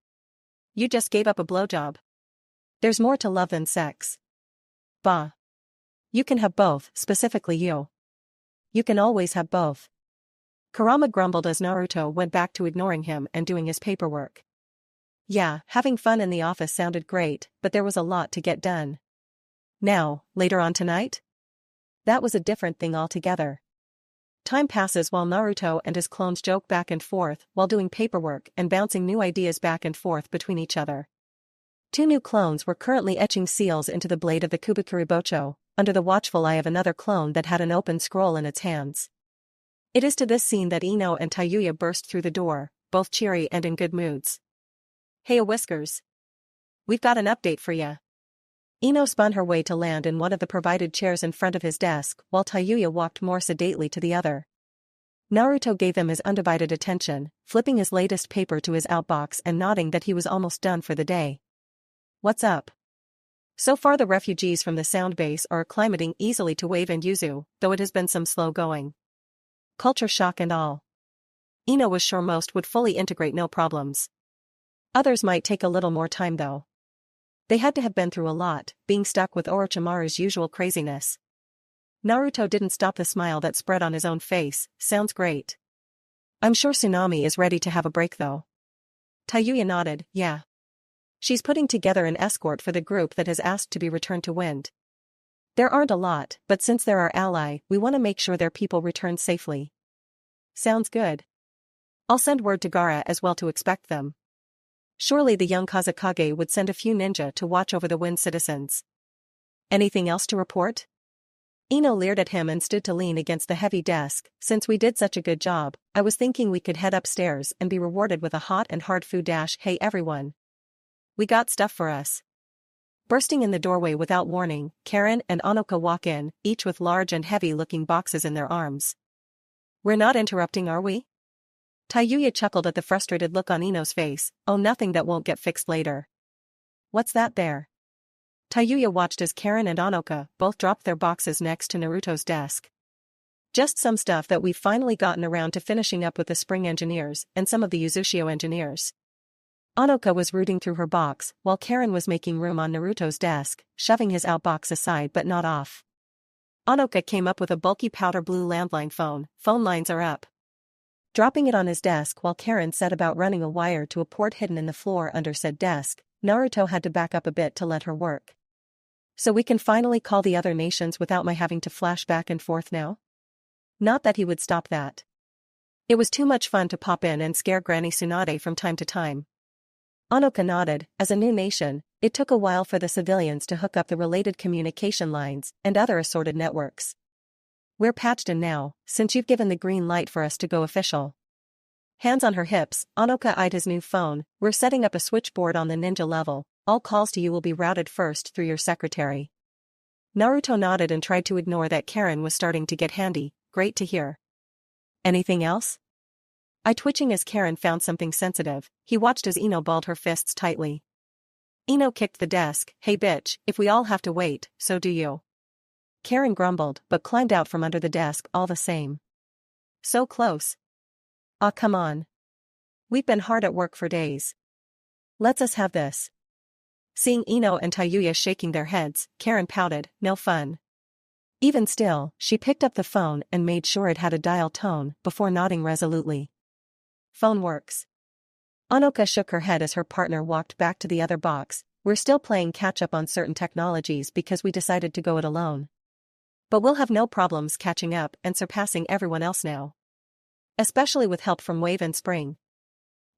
You just gave up a blowjob. There's more to love than sex. Bah. You can have both, specifically you. You can always have both. Kurama grumbled as Naruto went back to ignoring him and doing his paperwork. Yeah, having fun in the office sounded great, but there was a lot to get done. Now, later on tonight? That was a different thing altogether. Time passes while Naruto and his clones joke back and forth while doing paperwork and bouncing new ideas back and forth between each other. 2 new clones were currently etching seals into the blade of the Kubikuribocho, under the watchful eye of another clone that had an open scroll in its hands. It is to this scene that Ino and Tayuya burst through the door, both cheery and in good moods. Hey Whiskers. We've got an update for ya. Ino spun her way to land in one of the provided chairs in front of his desk while Tayuya walked more sedately to the other. Naruto gave them his undivided attention, flipping his latest paper to his outbox and nodding that he was almost done for the day. What's up? So far the refugees from the sound base are acclimating easily to Wave and Yuzu, though it has been some slow going. Culture shock and all. Ino was sure most would fully integrate no problems. Others might take a little more time though. They had to have been through a lot, being stuck with Orochimaru's usual craziness. Naruto didn't stop the smile that spread on his own face. Sounds great. I'm sure Tsunami is ready to have a break though. Tayuya nodded, yeah. She's putting together an escort for the group that has asked to be returned to Wind. There aren't a lot, but since they're our ally, we want to make sure their people return safely. Sounds good. I'll send word to Gaara as well to expect them. Surely the young Kazekage would send a few ninja to watch over the Wind citizens. Anything else to report? Ino leered at him and stood to lean against the heavy desk. Since we did such a good job, I was thinking we could head upstairs and be rewarded with a hot and hard food dash. Hey everyone. We got stuff for us. Bursting in the doorway without warning, Karen and Anoka walk in, each with large and heavy-looking boxes in their arms. We're not interrupting, are we? Tayuya chuckled at the frustrated look on Ino's face. Oh, nothing that won't get fixed later. What's that there? Tayuya watched as Karen and Anoka both dropped their boxes next to Naruto's desk. Just some stuff that we've finally gotten around to finishing up with the Spring engineers and some of the Uzushio engineers. Anoka was rooting through her box, while Karen was making room on Naruto's desk, shoving his outbox aside but not off. Anoka came up with a bulky powder blue landline phone. Phone lines are up. Dropping it on his desk while Karen set about running a wire to a port hidden in the floor under said desk, Naruto had to back up a bit to let her work. So we can finally call the other nations without my having to flash back and forth now? Not that he would stop that. It was too much fun to pop in and scare Granny Tsunade from time to time. Anoka nodded. As a new nation, it took a while for the civilians to hook up the related communication lines and other assorted networks. We're patched in now, since you've given the green light for us to go official. Hands on her hips, Anoka eyed his new phone. We're setting up a switchboard on the ninja level. All calls to you will be routed first through your secretary. Naruto nodded and tried to ignore that Karen was starting to get handy. Great to hear. Anything else? I twitching as Karen found something sensitive. He watched as Ino balled her fists tightly. Ino kicked the desk. Hey bitch, if we all have to wait, so do you. Karen grumbled, but climbed out from under the desk all the same. So close. Aw come on. We've been hard at work for days. Let's us have this. Seeing Ino and Tayuya shaking their heads, Karen pouted, no fun. Even still, she picked up the phone and made sure it had a dial tone before nodding resolutely. Phone works. Anoka shook her head as her partner walked back to the other box. We're still playing catch-up on certain technologies because we decided to go it alone. But we'll have no problems catching up and surpassing everyone else now. Especially with help from Wave and Spring.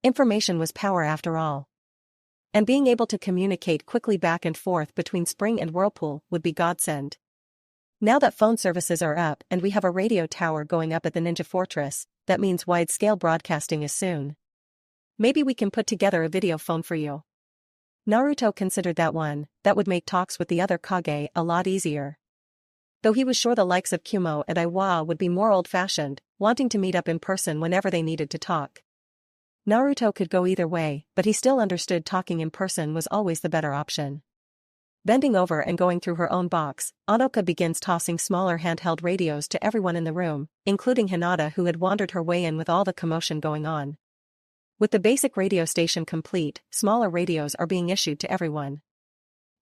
Information was power after all. And being able to communicate quickly back and forth between Spring and Whirlpool would be godsend. Now that phone services are up and we have a radio tower going up at the Ninja Fortress, that means wide-scale broadcasting is soon. Maybe we can put together a video phone for you. Naruto considered that would make talks with the other Kage a lot easier. Though he was sure the likes of Kumo and Iwa would be more old-fashioned, wanting to meet up in person whenever they needed to talk. Naruto could go either way, but he still understood talking in person was always the better option. Bending over and going through her own box, Anoka begins tossing smaller handheld radios to everyone in the room, including Hinata who had wandered her way in with all the commotion going on. With the basic radio station complete, smaller radios are being issued to everyone.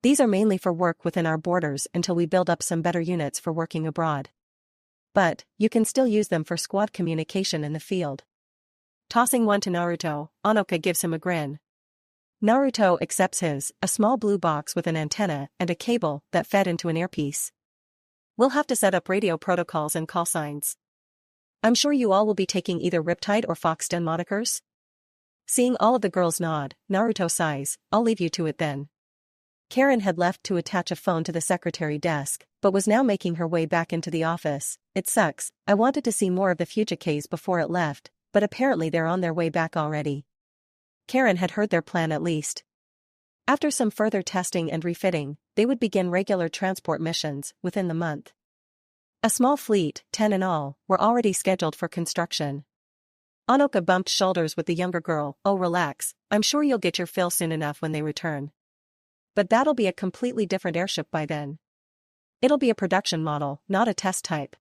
These are mainly for work within our borders until we build up some better units for working abroad. But, you can still use them for squad communication in the field. Tossing one to Naruto, Onoka gives him a grin. Naruto accepts his, a small blue box with an antenna and a cable that fed into an earpiece. We'll have to set up radio protocols and call signs. I'm sure you all will be taking either Riptide or Foxden monikers? Seeing all of the girls nod, Naruto sighs, I'll leave you to it then. Karen had left to attach a phone to the secretary desk, but was now making her way back into the office. It sucks, I wanted to see more of the Fujikays before it left, but apparently they're on their way back already. Karen had heard their plan at least. After some further testing and refitting, they would begin regular transport missions within the month. A small fleet, 10 in all, were already scheduled for construction. Onoka bumped shoulders with the younger girl. Oh, relax, I'm sure you'll get your fill soon enough when they return. But that'll be a completely different airship by then. It'll be a production model, not a test type.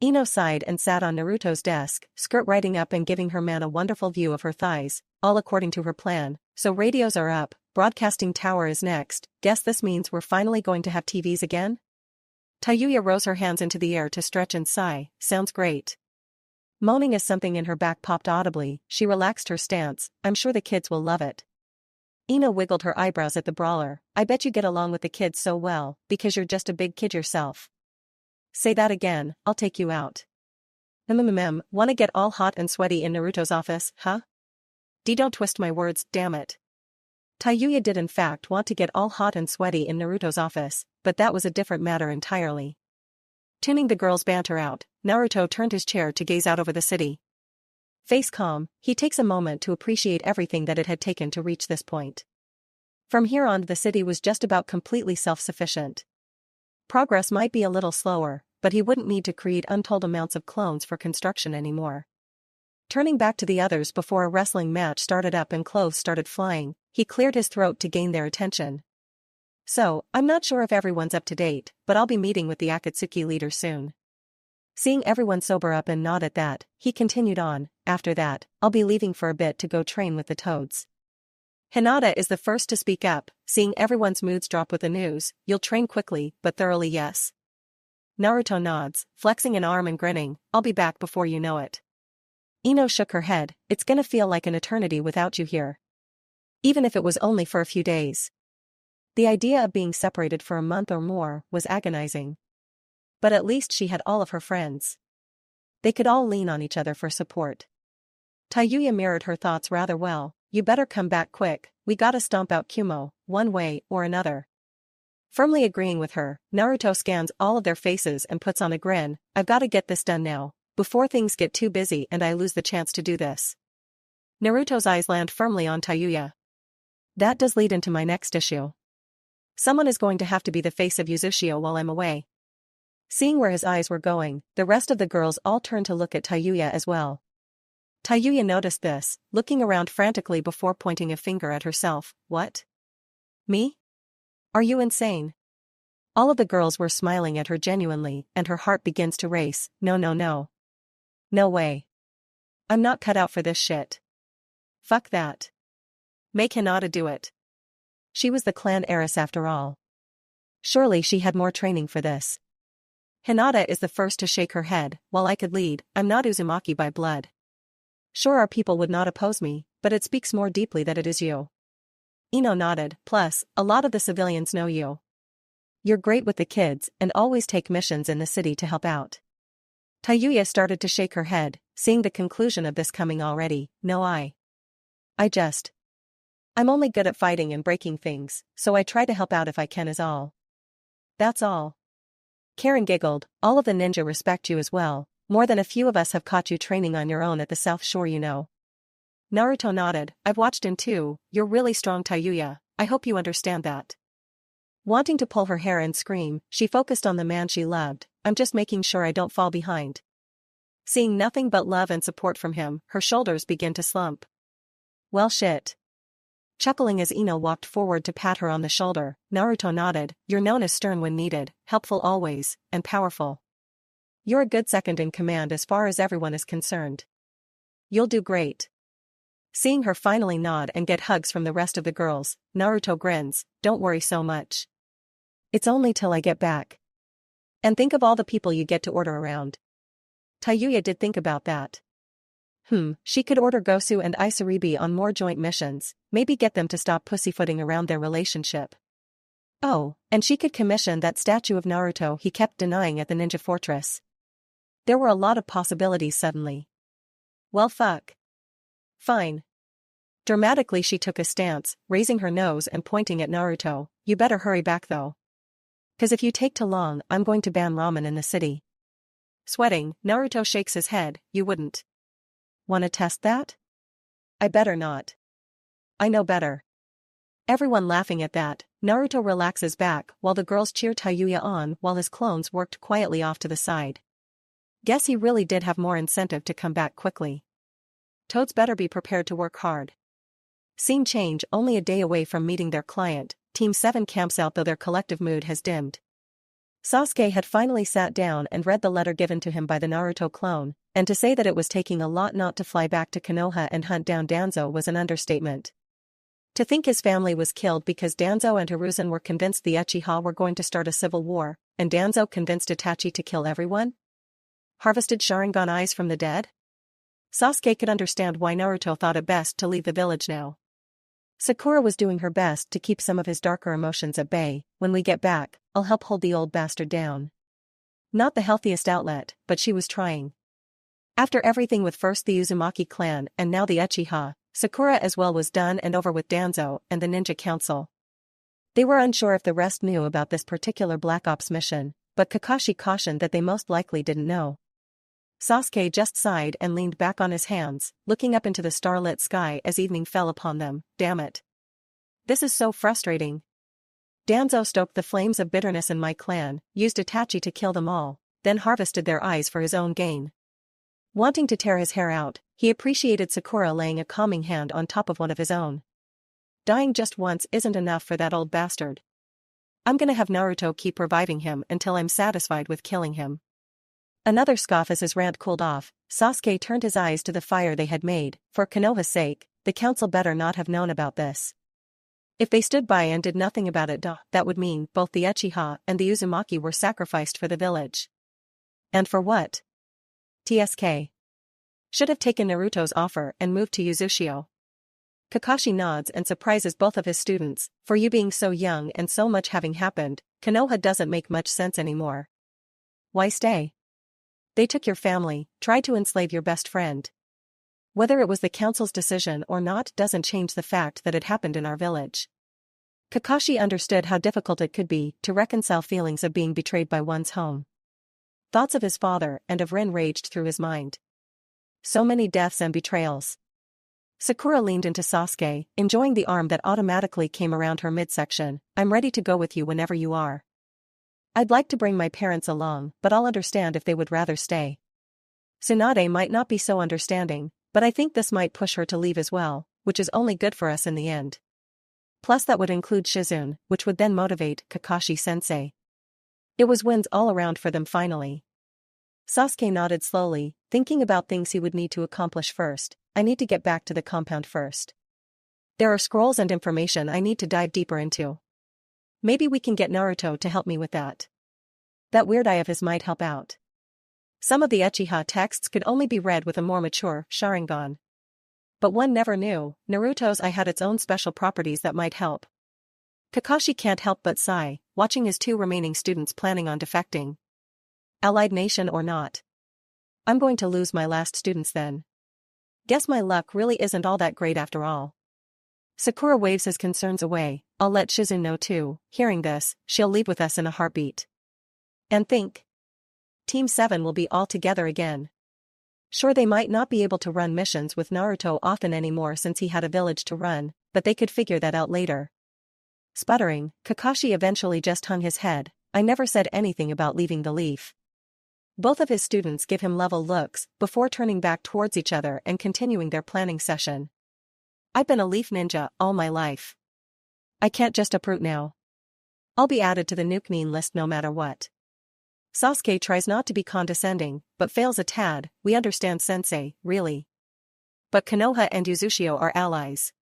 Ino sighed and sat on Naruto's desk, skirt riding up and giving her man a wonderful view of her thighs, all according to her plan. So radios are up, broadcasting tower is next, guess this means we're finally going to have TVs again? Tayuya rose her hands into the air to stretch and sigh, sounds great. Moaning as something in her back popped audibly, she relaxed her stance, I'm sure the kids will love it. Ino wiggled her eyebrows at the brawler, I bet you get along with the kids so well, because you're just a big kid yourself. Say that again, I'll take you out. Wanna get all hot and sweaty in Naruto's office, huh? Don't twist my words, damn it. Tayuya did in fact want to get all hot and sweaty in Naruto's office, but that was a different matter entirely. Tuning the girls' banter out, Naruto turned his chair to gaze out over the city. Face calm, he takes a moment to appreciate everything that it had taken to reach this point. From here on the city was just about completely self-sufficient. Progress might be a little slower, but he wouldn't need to create untold amounts of clones for construction anymore. Turning back to the others before a wrestling match started up and clothes started flying, he cleared his throat to gain their attention. So, I'm not sure if everyone's up to date, but I'll be meeting with the Akatsuki leader soon. Seeing everyone sober up and nod at that, he continued on, after that, I'll be leaving for a bit to go train with the toads. Hinata is the first to speak up, seeing everyone's moods drop with the news, you'll train quickly, but thoroughly yes. Naruto nods, flexing an arm and grinning, I'll be back before you know it. Ino shook her head, it's gonna feel like an eternity without you here. Even if it was only for a few days. The idea of being separated for a month or more was agonizing. But at least she had all of her friends. They could all lean on each other for support. Tayuya mirrored her thoughts rather well, you better come back quick, we gotta stomp out Kumo, one way or another. Firmly agreeing with her, Naruto scans all of their faces and puts on a grin, I've gotta get this done now, before things get too busy and I lose the chance to do this. Naruto's eyes land firmly on Tayuya. That does lead into my next issue. Someone is going to have to be the face of Uzushio while I'm away. Seeing where his eyes were going, the rest of the girls all turned to look at Tayuya as well. Tayuya noticed this, looking around frantically before pointing a finger at herself, what? Me? Are you insane? All of the girls were smiling at her genuinely, and her heart begins to race, no. No way. I'm not cut out for this shit. Fuck that. Make Hinata do it. She was the clan heiress after all. Surely she had more training for this. Hinata is the first to shake her head, while I could lead, I'm not Uzumaki by blood. Sure our people would not oppose me, but it speaks more deeply that it is you. Ino nodded, plus, a lot of the civilians know you. You're great with the kids and always take missions in the city to help out. Tayuya started to shake her head, seeing the conclusion of this coming already, no I'm only good at fighting and breaking things, so I try to help out if I can is all. That's all. Karen giggled, all of the ninja respect you as well, more than a few of us have caught you training on your own at the South Shore you know. Naruto nodded, I've watched him too, you're really strong Tayuya, I hope you understand that. Wanting to pull her hair and scream, she focused on the man she loved, I'm just making sure I don't fall behind. Seeing nothing but love and support from him, her shoulders begin to slump. Well shit. Chuckling as Ino walked forward to pat her on the shoulder, Naruto nodded, you're known as stern when needed, helpful always, and powerful. You're a good second in command as far as everyone is concerned. You'll do great. Seeing her finally nod and get hugs from the rest of the girls, Naruto grins, "Don't worry so much. It's only till I get back. And think of all the people you get to order around." Tayuya did think about that. She could order Gosu and Isaribi on more joint missions, maybe get them to stop pussyfooting around their relationship. Oh, and she could commission that statue of Naruto he kept denying at the ninja fortress. There were a lot of possibilities suddenly. Well, fuck. Fine. Dramatically she took a stance, raising her nose and pointing at Naruto. "You better hurry back though. 'Cause if you take too long, I'm going to ban ramen in the city." Sweating, Naruto shakes his head. "You wouldn't. Wanna test that?" "I better not. I know better." Everyone laughing at that, Naruto relaxes back while the girls cheer Tayuya on while his clones worked quietly off to the side. Guess he really did have more incentive to come back quickly. Toads better be prepared to work hard. Scene change: only a day away from meeting their client, Team 7 camps out though their collective mood has dimmed. Sasuke had finally sat down and read the letter given to him by the Naruto clone, and to say that it was taking a lot not to fly back to Konoha and hunt down Danzo was an understatement. To think his family was killed because Danzo and Hiruzen were convinced the Uchiha were going to start a civil war, and Danzo convinced Itachi to kill everyone? Harvested Sharingan eyes from the dead? Sasuke could understand why Naruto thought it best to leave the village now. Sakura was doing her best to keep some of his darker emotions at bay. "When we get back, I'll help hold the old bastard down." Not the healthiest outlet, but she was trying. After everything with first the Uzumaki clan and now the Uchiha, Sakura as well was done and over with Danzo and the Ninja Council. They were unsure if the rest knew about this particular Black Ops mission, but Kakashi cautioned that they most likely didn't know. Sasuke just sighed and leaned back on his hands, looking up into the starlit sky as evening fell upon them. Damn it. This is so frustrating. Danzo stoked the flames of bitterness in my clan, used Itachi to kill them all, then harvested their eyes for his own gain. Wanting to tear his hair out, he appreciated Sakura laying a calming hand on top of one of his own. Dying just once isn't enough for that old bastard. I'm gonna have Naruto keep reviving him until I'm satisfied with killing him. Another scoff as his rant cooled off, Sasuke turned his eyes to the fire they had made. For Konoha's sake, the council better not have known about this. If they stood by and did nothing about it, that would mean both the Uchiha and the Uzumaki were sacrificed for the village. And for what? TSK. Should have taken Naruto's offer and moved to Uzushio. Kakashi nods and surprises both of his students. For you being so young and so much having happened, Konoha doesn't make much sense anymore. Why stay? They took your family, tried to enslave your best friend. Whether it was the council's decision or not doesn't change the fact that it happened in our village. Kakashi understood how difficult it could be to reconcile feelings of being betrayed by one's home. Thoughts of his father and of Rin raged through his mind. So many deaths and betrayals. Sakura leaned into Sasuke, enjoying the arm that automatically came around her midsection. I'm ready to go with you whenever you are. I'd like to bring my parents along, but I'll understand if they would rather stay. Tsunade might not be so understanding, but I think this might push her to leave as well, which is only good for us in the end. Plus that would include Shizune, which would then motivate Kakashi-sensei. It was wins all around for them finally. Sasuke nodded slowly, thinking about things he would need to accomplish first. I need to get back to the compound first. There are scrolls and information I need to dive deeper into. Maybe we can get Naruto to help me with that. That weird eye of his might help out. Some of the Uchiha texts could only be read with a more mature Sharingan. But one never knew, Naruto's eye had its own special properties that might help. Kakashi can't help but sigh, watching his two remaining students planning on defecting. Allied nation or not. I'm going to lose my last students then. Guess my luck really isn't all that great after all. Sakura waves his concerns away. I'll let Shizune know too. Hearing this, she'll leave with us in a heartbeat. And think. Team 7 will be all together again. Sure, they might not be able to run missions with Naruto often anymore since he had a village to run, but they could figure that out later. Sputtering, Kakashi eventually just hung his head. I never said anything about leaving the leaf. Both of his students give him level looks before turning back towards each other and continuing their planning session. I've been a leaf ninja all my life. I can't just uproot now. I'll be added to the nuke list no matter what. Sasuke tries not to be condescending, but fails a tad. We understand sensei, really. but Konoha and Uzushio are allies.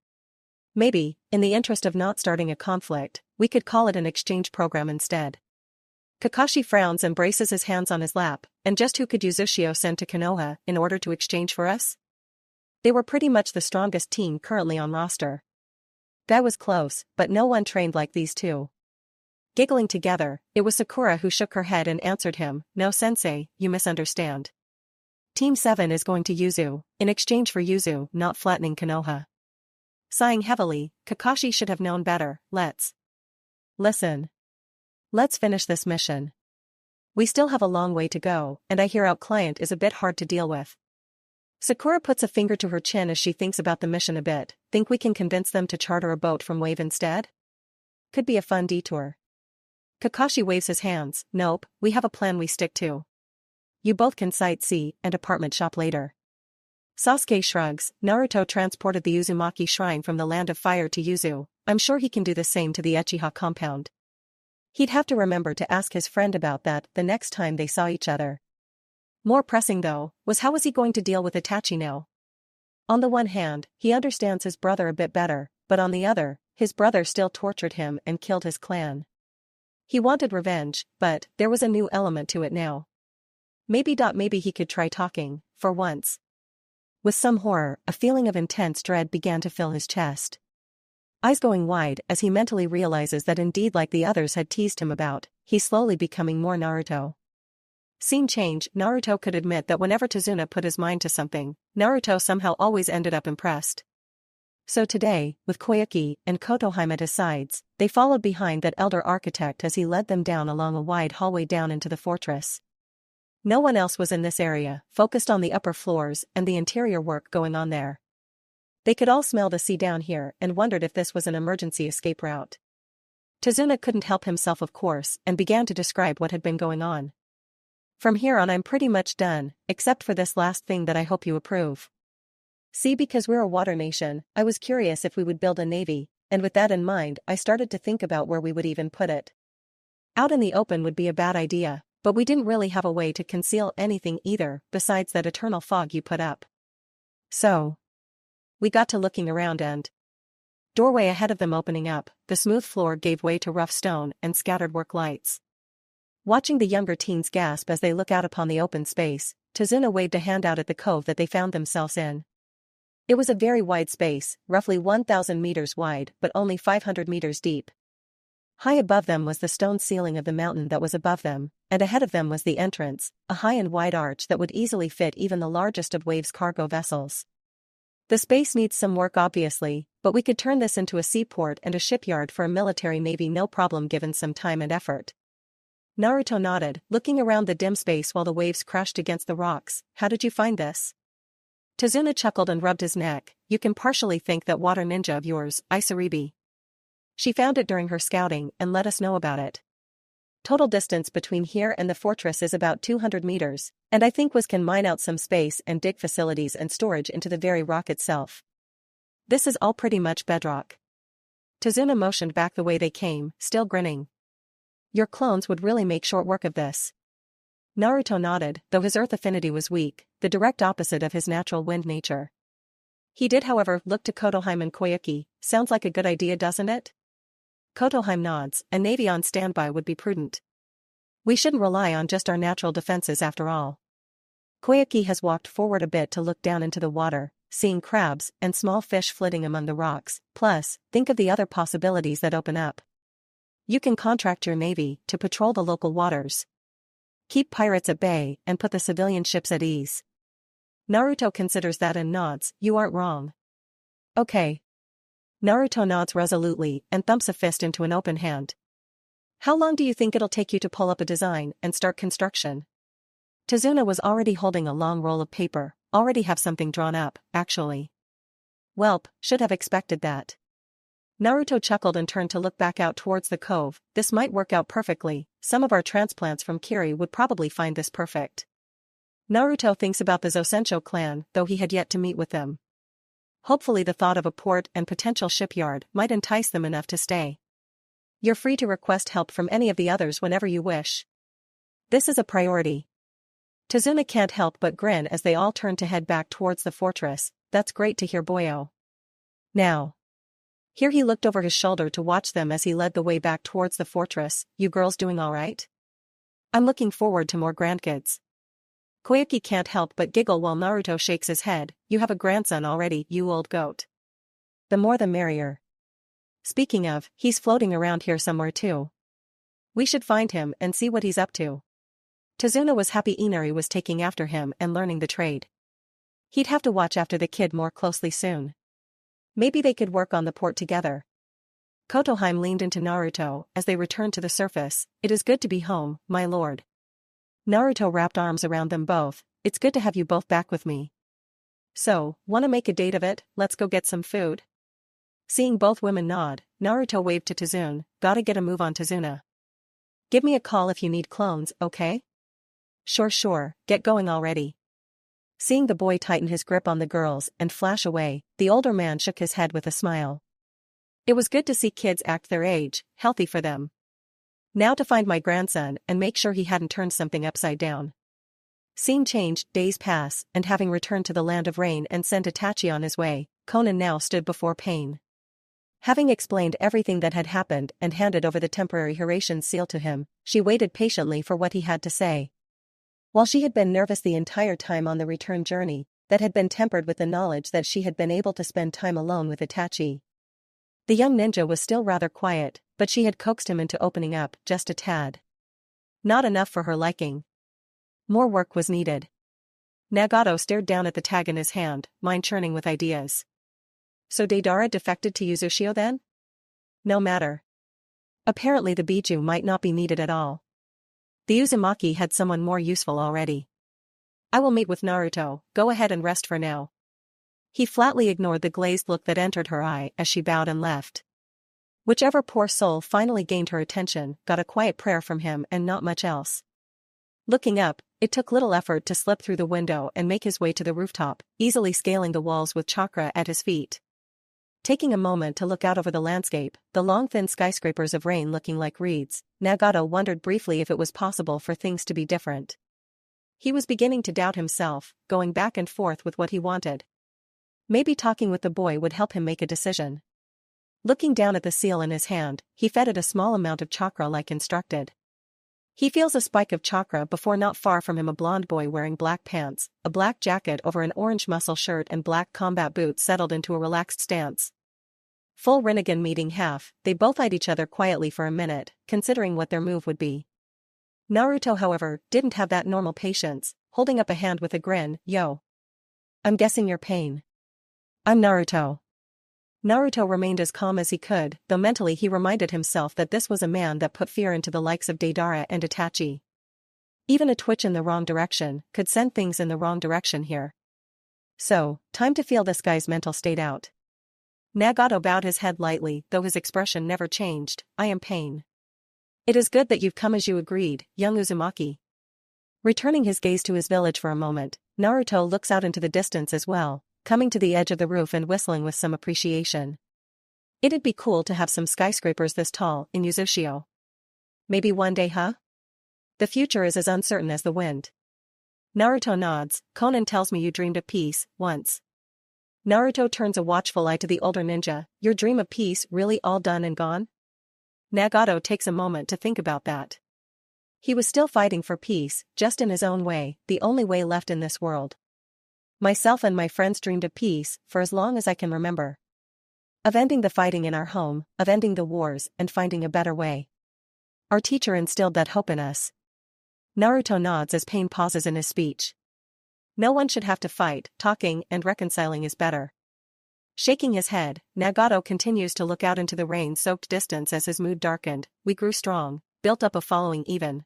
Maybe, in the interest of not starting a conflict, we could call it an exchange program instead. Kakashi frowns and braces his hands on his lap, and just who could Uzushio send to Konoha in order to exchange for us? They were pretty much the strongest team currently on roster. That was close, but no one trained like these two. Giggling together, it was Sakura who shook her head and answered him, "No sensei, you misunderstand. Team 7 is going to Yuzu, in exchange for Yuzu not flattening Konoha." Sighing heavily, Kakashi should have known better. Listen. Let's finish this mission. We still have a long way to go, and I hear our client is a bit hard to deal with. Sakura puts a finger to her chin as she thinks about the mission a bit. Think we can convince them to charter a boat from Wave instead? Could be a fun detour. Kakashi waves his hands. Nope, we have a plan we stick to. You both can sightsee and apartment shop later. Sasuke shrugs. Naruto transported the Uzumaki shrine from the Land of Fire to Yuzu. I'm sure he can do the same to the Uchiha compound. He'd have to remember to ask his friend about that the next time they saw each other. More pressing though, was how was he going to deal with Itachi now? On the one hand, he understands his brother a bit better, but on the other, his brother still tortured him and killed his clan. He wanted revenge, but there was a new element to it now. Maybe he could try talking, for once. With some horror, a feeling of intense dread began to fill his chest. Eyes going wide as he mentally realizes that indeed like the others had teased him about, he's slowly becoming more Naruto. Scene change. Naruto could admit that whenever Tazuna put his mind to something, Naruto somehow always ended up impressed. So today, with Koyuki and Kotohime at his sides, they followed behind that elder architect as he led them down along a wide hallway down into the fortress. No one else was in this area, focused on the upper floors and the interior work going on there. They could all smell the sea down here and wondered if this was an emergency escape route. Tazuna couldn't help himself of course and began to describe what had been going on. From here on I'm pretty much done, except for this last thing that I hope you approve. See, because we're a water nation, I was curious if we would build a navy, and with that in mind I started to think about where we would even put it. Out in the open would be a bad idea, but we didn't really have a way to conceal anything either besides that eternal fog you put up. So we got to looking around and doorway ahead of them opening up, the smooth floor gave way to rough stone and scattered work lights. Watching the younger teens gasp as they look out upon the open space, Tazuna waved a hand out at the cove that they found themselves in. It was a very wide space, roughly 1,000 meters wide but only 500 meters deep. High above them was the stone ceiling of the mountain that was above them, and ahead of them was the entrance, a high and wide arch that would easily fit even the largest of Wave's cargo vessels. The space needs some work obviously, but we could turn this into a seaport and a shipyard for a military navy no problem given some time and effort. Naruto nodded, looking around the dim space while the waves crashed against the rocks. How did you find this? Tazuna chuckled and rubbed his neck. You can partially thank that water ninja of yours, Isaribi. She found it during her scouting and let us know about it. Total distance between here and the fortress is about 200 meters, and I think Wiz can mine out some space and dig facilities and storage into the very rock itself. This is all pretty much bedrock. Tazuna motioned back the way they came, still grinning. Your clones would really make short work of this. Naruto nodded, though his earth affinity was weak, the direct opposite of his natural wind nature. He did however look to Kotohime and Koyuki. Sounds like a good idea, doesn't it? Kotohime nods. A navy on standby would be prudent. We shouldn't rely on just our natural defenses after all. Koyuki has walked forward a bit to look down into the water, seeing crabs and small fish flitting among the rocks. Plus, think of the other possibilities that open up. You can contract your navy to patrol the local waters. Keep pirates at bay and put the civilian ships at ease. Naruto considers that and nods. You aren't wrong. Okay. Naruto nods resolutely and thumps a fist into an open hand. How long do you think it'll take you to pull up a design and start construction? Tazuna was already holding a long roll of paper. Already have something drawn up, actually. Welp, should have expected that. Naruto chuckled and turned to look back out towards the cove. This might work out perfectly. Some of our transplants from Kiri would probably find this perfect. Naruto thinks about the Zosensho clan, though he had yet to meet with them. Hopefully the thought of a port and potential shipyard might entice them enough to stay. You're free to request help from any of the others whenever you wish. This is a priority. Tazuna can't help but grin as they all turn to head back towards the fortress, that's great to hear boyo. Now. Here he looked over his shoulder to watch them as he led the way back towards the fortress. You girls doing alright? I'm looking forward to more grandkids. Koyuki can't help but giggle while Naruto shakes his head. You have a grandson already, you old goat. The more the merrier. Speaking of, he's floating around here somewhere too. We should find him and see what he's up to. Tazuna was happy Inari was taking after him and learning the trade. He'd have to watch after the kid more closely soon. Maybe they could work on the port together. Kotoheim leaned into Naruto as they returned to the surface. It is good to be home, my lord. Naruto wrapped arms around them both. It's good to have you both back with me. So, wanna make a date of it? Let's go get some food? Seeing both women nod, Naruto waved to Tazuna. Gotta get a move on Tazuna. Give me a call if you need clones, okay? Sure, get going already. Seeing the boy tighten his grip on the girls and flash away, the older man shook his head with a smile. It was good to see kids act their age, healthy for them. Now to find my grandson and make sure he hadn't turned something upside down. Scene change, days pass, and having returned to the land of rain and sent Itachi on his way, Conan now stood before Pain. Having explained everything that had happened and handed over the temporary Horatian seal to him, she waited patiently for what he had to say. While she had been nervous the entire time on the return journey, that had been tempered with the knowledge that she had been able to spend time alone with Itachi. The young ninja was still rather quiet, but she had coaxed him into opening up just a tad. Not enough for her liking. More work was needed. Nagato stared down at the tag in his hand, mind churning with ideas. So Deidara defected to Uzushio then? No matter. Apparently the Biju might not be needed at all. The Uzumaki had someone more useful already. I will meet with Naruto, go ahead and rest for now. He flatly ignored the glazed look that entered her eye as she bowed and left. Whichever poor soul finally gained her attention got a quiet prayer from him and not much else. Looking up, it took little effort to slip through the window and make his way to the rooftop, easily scaling the walls with chakra at his feet. Taking a moment to look out over the landscape, the long thin skyscrapers of rain looking like reeds, Nagato wondered briefly if it was possible for things to be different. He was beginning to doubt himself, going back and forth with what he wanted. Maybe talking with the boy would help him make a decision. Looking down at the seal in his hand, he fed it a small amount of chakra like instructed. He feels a spike of chakra before not far from him a blonde boy wearing black pants, a black jacket over an orange muscle shirt and black combat boots settled into a relaxed stance. Full Rinnegan meeting half, they both eyed each other quietly for a minute, considering what their move would be. Naruto however, didn't have that normal patience, holding up a hand with a grin, yo. I'm guessing you're Pain. I'm Naruto. Naruto remained as calm as he could, though mentally he reminded himself that this was a man that put fear into the likes of Deidara and Itachi. Even a twitch in the wrong direction could send things in the wrong direction here. So, time to feel this guy's mental state out. Nagato bowed his head lightly, though his expression never changed. I am Pain. It is good that you've come as you agreed, young Uzumaki. Returning his gaze to his village for a moment, Naruto looks out into the distance as well, coming to the edge of the roof and whistling with some appreciation. It'd be cool to have some skyscrapers this tall in Uzushio. Maybe one day, huh? The future is as uncertain as the wind. Naruto nods. Conan tells me you dreamed of peace, once. Naruto turns a watchful eye to the older ninja. Your dream of peace really all done and gone? Nagato takes a moment to think about that. He was still fighting for peace, just in his own way, the only way left in this world. Myself and my friends dreamed of peace for as long as I can remember. Of ending the fighting in our home, of ending the wars and finding a better way. Our teacher instilled that hope in us. Naruto nods as Pain pauses in his speech. No one should have to fight, talking and reconciling is better. Shaking his head, Nagato continues to look out into the rain-soaked distance as his mood darkened. We grew strong, built up a following even.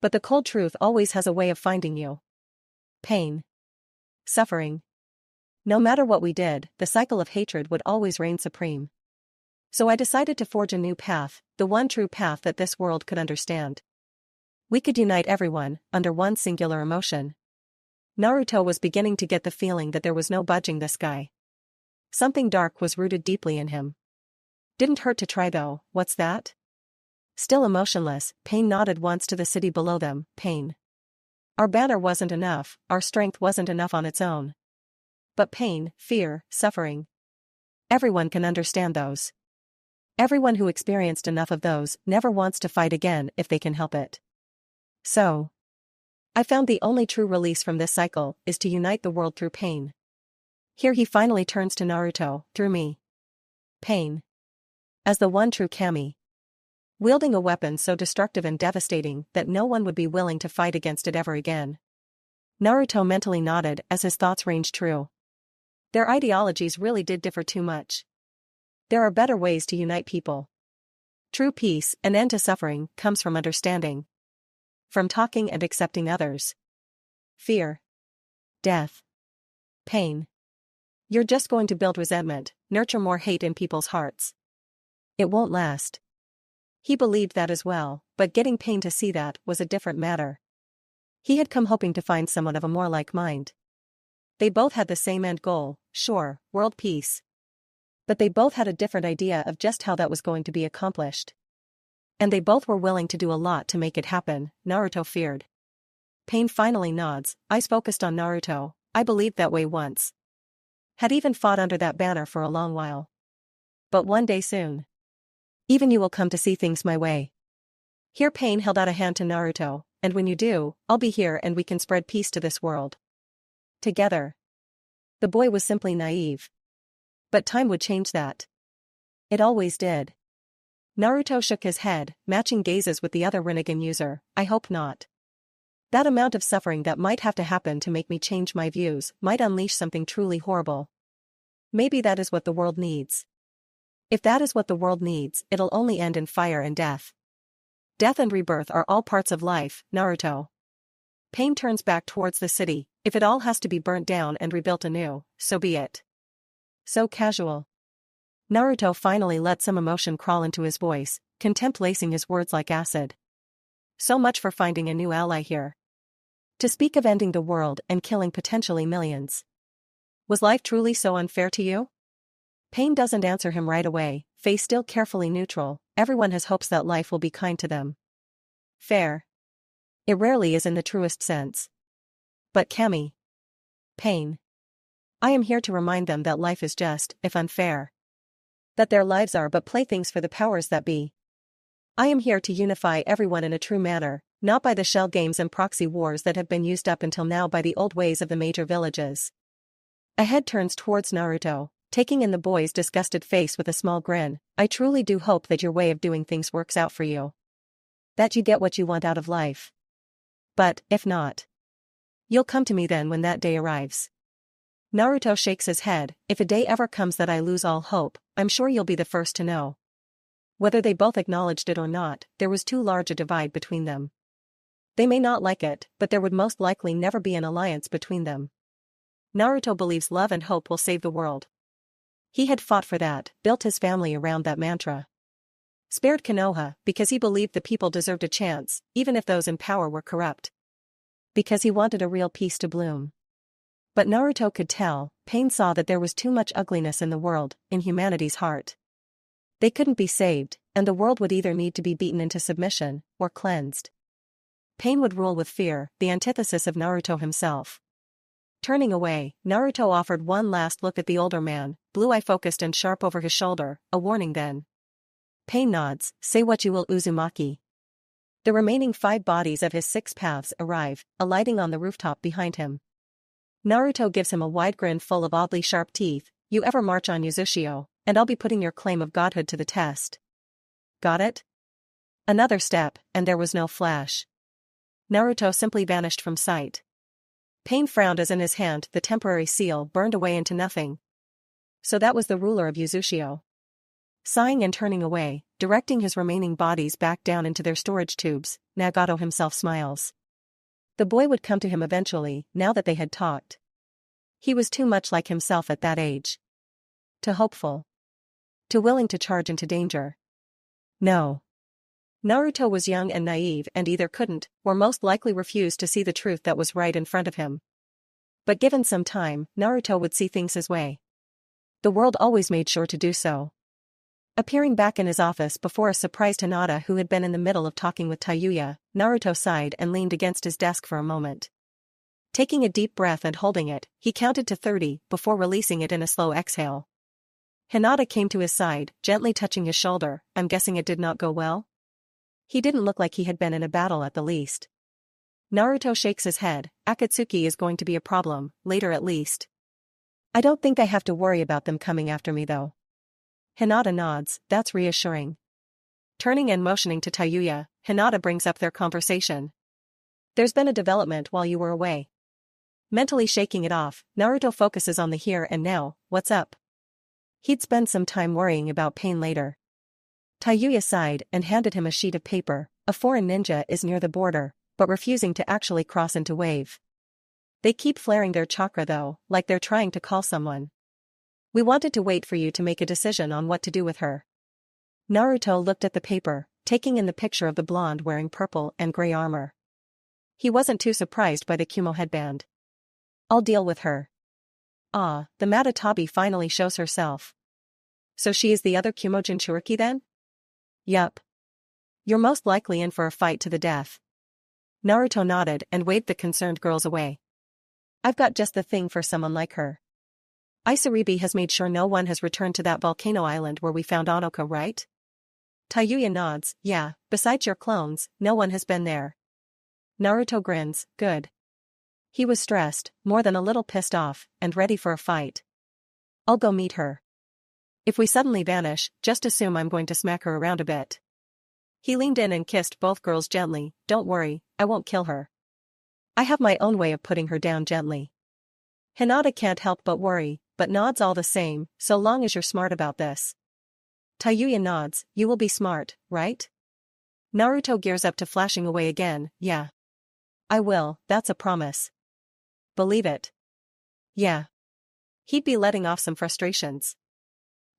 But the cold truth always has a way of finding you. Pain. Suffering. No matter what we did, the cycle of hatred would always reign supreme. So I decided to forge a new path, the one true path that this world could understand. We could unite everyone, under one singular emotion. Naruto was beginning to get the feeling that there was no budging this guy. Something dark was rooted deeply in him. Didn't hurt to try though, what's that? Still emotionless, Pain nodded once to the city below them. Pain. Our banner wasn't enough, our strength wasn't enough on its own. But pain, fear, suffering. Everyone can understand those. Everyone who experienced enough of those never wants to fight again if they can help it. So, I found the only true release from this cycle is to unite the world through pain. Here he finally turns to Naruto, through me. Pain. As the one true kami. Wielding a weapon so destructive and devastating that no one would be willing to fight against it ever again. Naruto mentally nodded as his thoughts ranged true. Their ideologies really did differ too much. There are better ways to unite people. True peace, an end to suffering, comes from understanding. From talking and accepting others. Fear. Death. Pain. You're just going to build resentment, nurture more hate in people's hearts. It won't last. He believed that as well, but getting Pain to see that was a different matter. He had come hoping to find someone of a more like mind. They both had the same end goal, sure, world peace. But they both had a different idea of just how that was going to be accomplished. And they both were willing to do a lot to make it happen, Naruto feared. Pain finally nods, eyes focused on Naruto. I believed that way once. Had even fought under that banner for a long while. But one day soon. Even you will come to see things my way. Here Pain held out a hand to Naruto, and when you do, I'll be here and we can spread peace to this world. Together. The boy was simply naive. But time would change that. It always did. Naruto shook his head, matching gazes with the other Rinnegan user. I hope not. That amount of suffering that might have to happen to make me change my views might unleash something truly horrible. Maybe that is what the world needs. If that is what the world needs, it'll only end in fire and death. Death and rebirth are all parts of life, Naruto. Pain turns back towards the city. If it all has to be burnt down and rebuilt anew, so be it. So casual. Naruto finally let some emotion crawl into his voice, contempt lacing his words like acid. So much for finding a new ally here. To speak of ending the world and killing potentially millions. Was life truly so unfair to you? Pain doesn't answer him right away, face still carefully neutral. Everyone has hopes that life will be kind to them. Fair. It rarely is in the truest sense. But Kami. Pain. I am here to remind them that life is just, if unfair. That their lives are but playthings for the powers that be. I am here to unify everyone in a true manner, not by the shell games and proxy wars that have been used up until now by the old ways of the major villages. A head turns towards Naruto, taking in the boy's disgusted face with a small grin. I truly do hope that your way of doing things works out for you. That you get what you want out of life. But, if not, you'll come to me then when that day arrives. Naruto shakes his head. If a day ever comes that I lose all hope, I'm sure you'll be the first to know. Whether they both acknowledged it or not, there was too large a divide between them. They may not like it, but there would most likely never be an alliance between them. Naruto believes love and hope will save the world. He had fought for that, built his family around that mantra. Spared Konoha, because he believed the people deserved a chance, even if those in power were corrupt. Because he wanted a real peace to bloom. But Naruto could tell, Pain saw that there was too much ugliness in the world, in humanity's heart. They couldn't be saved, and the world would either need to be beaten into submission, or cleansed. Pain would rule with fear, the antithesis of Naruto himself. Turning away, Naruto offered one last look at the older man, blue eye focused and sharp over his shoulder, a warning then. Pain nods, say what you will Uzumaki. The remaining 5 bodies of his 6 paths arrive, alighting on the rooftop behind him. Naruto gives him a wide grin full of oddly sharp teeth. You ever march on Uzushio, and I'll be putting your claim of godhood to the test. Got it? Another step, and there was no flash. Naruto simply vanished from sight. Pain frowned as in his hand the temporary seal burned away into nothing. So that was the ruler of Uzushio. Sighing and turning away, directing his remaining bodies back down into their storage tubes, Nagato himself smiles. The boy would come to him eventually, now that they had talked. He was too much like himself at that age. Too hopeful. Too willing to charge into danger. No. Naruto was young and naive and either couldn't, or most likely refused to see the truth that was right in front of him. But given some time, Naruto would see things his way. The world always made sure to do so. Appearing back in his office before a surprised Hinata who had been in the middle of talking with Tayuya, Naruto sighed and leaned against his desk for a moment. Taking a deep breath and holding it, he counted to 30 before releasing it in a slow exhale. Hinata came to his side, gently touching his shoulder. I'm guessing it did not go well? He didn't look like he had been in a battle at the least. Naruto shakes his head. Akatsuki is going to be a problem, later at least. I don't think I have to worry about them coming after me though. Hinata nods, that's reassuring. Turning and motioning to Tayuya, Hinata brings up their conversation. There's been a development while you were away. Mentally shaking it off, Naruto focuses on the here and now. What's up? He'd spend some time worrying about pain later. Tayuya sighed and handed him a sheet of paper. A foreign ninja is near the border, but refusing to actually cross into wave. They keep flaring their chakra though, like they're trying to call someone. We wanted to wait for you to make a decision on what to do with her. Naruto looked at the paper, taking in the picture of the blonde wearing purple and gray armor. He wasn't too surprised by the Kumo headband. I'll deal with her. Ah, the Matatabi finally shows herself. So she is the other Kumo Jinchuriki then? Yup. You're most likely in for a fight to the death. Naruto nodded and waved the concerned girls away. I've got just the thing for someone like her. Isaribi has made sure no one has returned to that volcano island where we found Onoka, right? Tayuya nods, yeah, besides your clones, no one has been there. Naruto grins, good. He was stressed, more than a little pissed off, and ready for a fight. I'll go meet her. If we suddenly vanish, just assume I'm going to smack her around a bit. He leaned in and kissed both girls gently. Don't worry, I won't kill her. I have my own way of putting her down gently. Hinata can't help but worry, but nods all the same, so long as you're smart about this. Tayuya nods, you will be smart, right? Naruto gears up to flashing away again, yeah. I will, that's a promise. Believe it. Yeah. He'd be letting off some frustrations.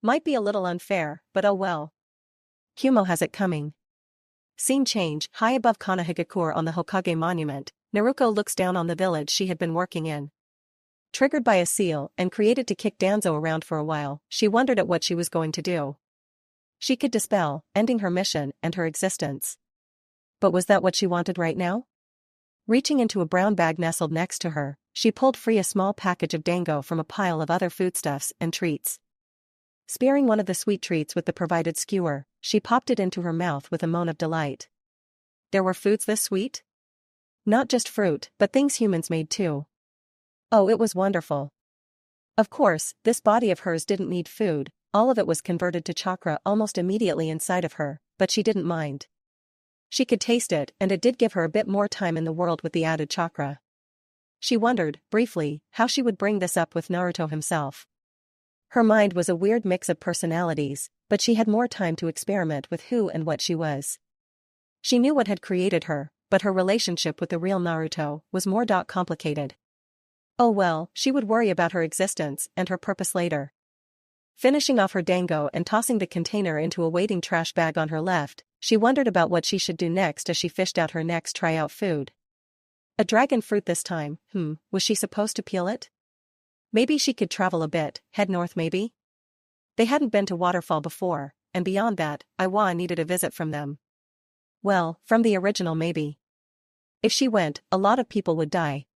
Might be a little unfair, but oh well. Kumo has it coming. Scene change, high above Kanahigakure on the Hokage monument, Naruko looks down on the village she had been working in. Triggered by a seal and created to kick Danzo around for a while, she wondered at what she was going to do. She could dispel, ending her mission and her existence. But was that what she wanted right now? Reaching into a brown bag nestled next to her, she pulled free a small package of dango from a pile of other foodstuffs and treats. Spearing one of the sweet treats with the provided skewer, she popped it into her mouth with a moan of delight. There were foods this sweet? Not just fruit, but things humans made too. Oh, it was wonderful. Of course, this body of hers didn't need food, all of it was converted to chakra almost immediately inside of her, but she didn't mind. She could taste it, and it did give her a bit more time in the world with the added chakra. She wondered, briefly, how she would bring this up with Naruto himself. Her mind was a weird mix of personalities, but she had more time to experiment with who and what she was. She knew what had created her, but her relationship with the real Naruto was more complicated. Oh well, she would worry about her existence and her purpose later. Finishing off her dango and tossing the container into a waiting trash bag on her left, she wondered about what she should do next as she fished out her next tryout food. A dragon fruit this time, was she supposed to peel it? Maybe she could travel a bit, head north maybe? They hadn't been to Waterfall before, and beyond that, Iwa needed a visit from them. Well, from the original maybe. If she went, a lot of people would die.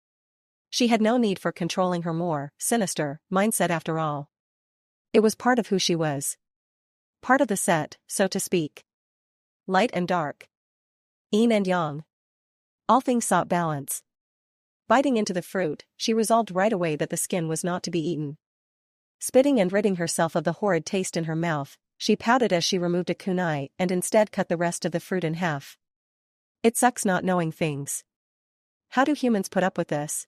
She had no need for controlling her more sinister mindset after all. It was part of who she was. Part of the set, so to speak. Light and dark. Yin and yang. All things sought balance. Biting into the fruit, she resolved right away that the skin was not to be eaten. Spitting and ridding herself of the horrid taste in her mouth, she pouted as she removed a kunai and instead cut the rest of the fruit in half. It sucks not knowing things. How do humans put up with this?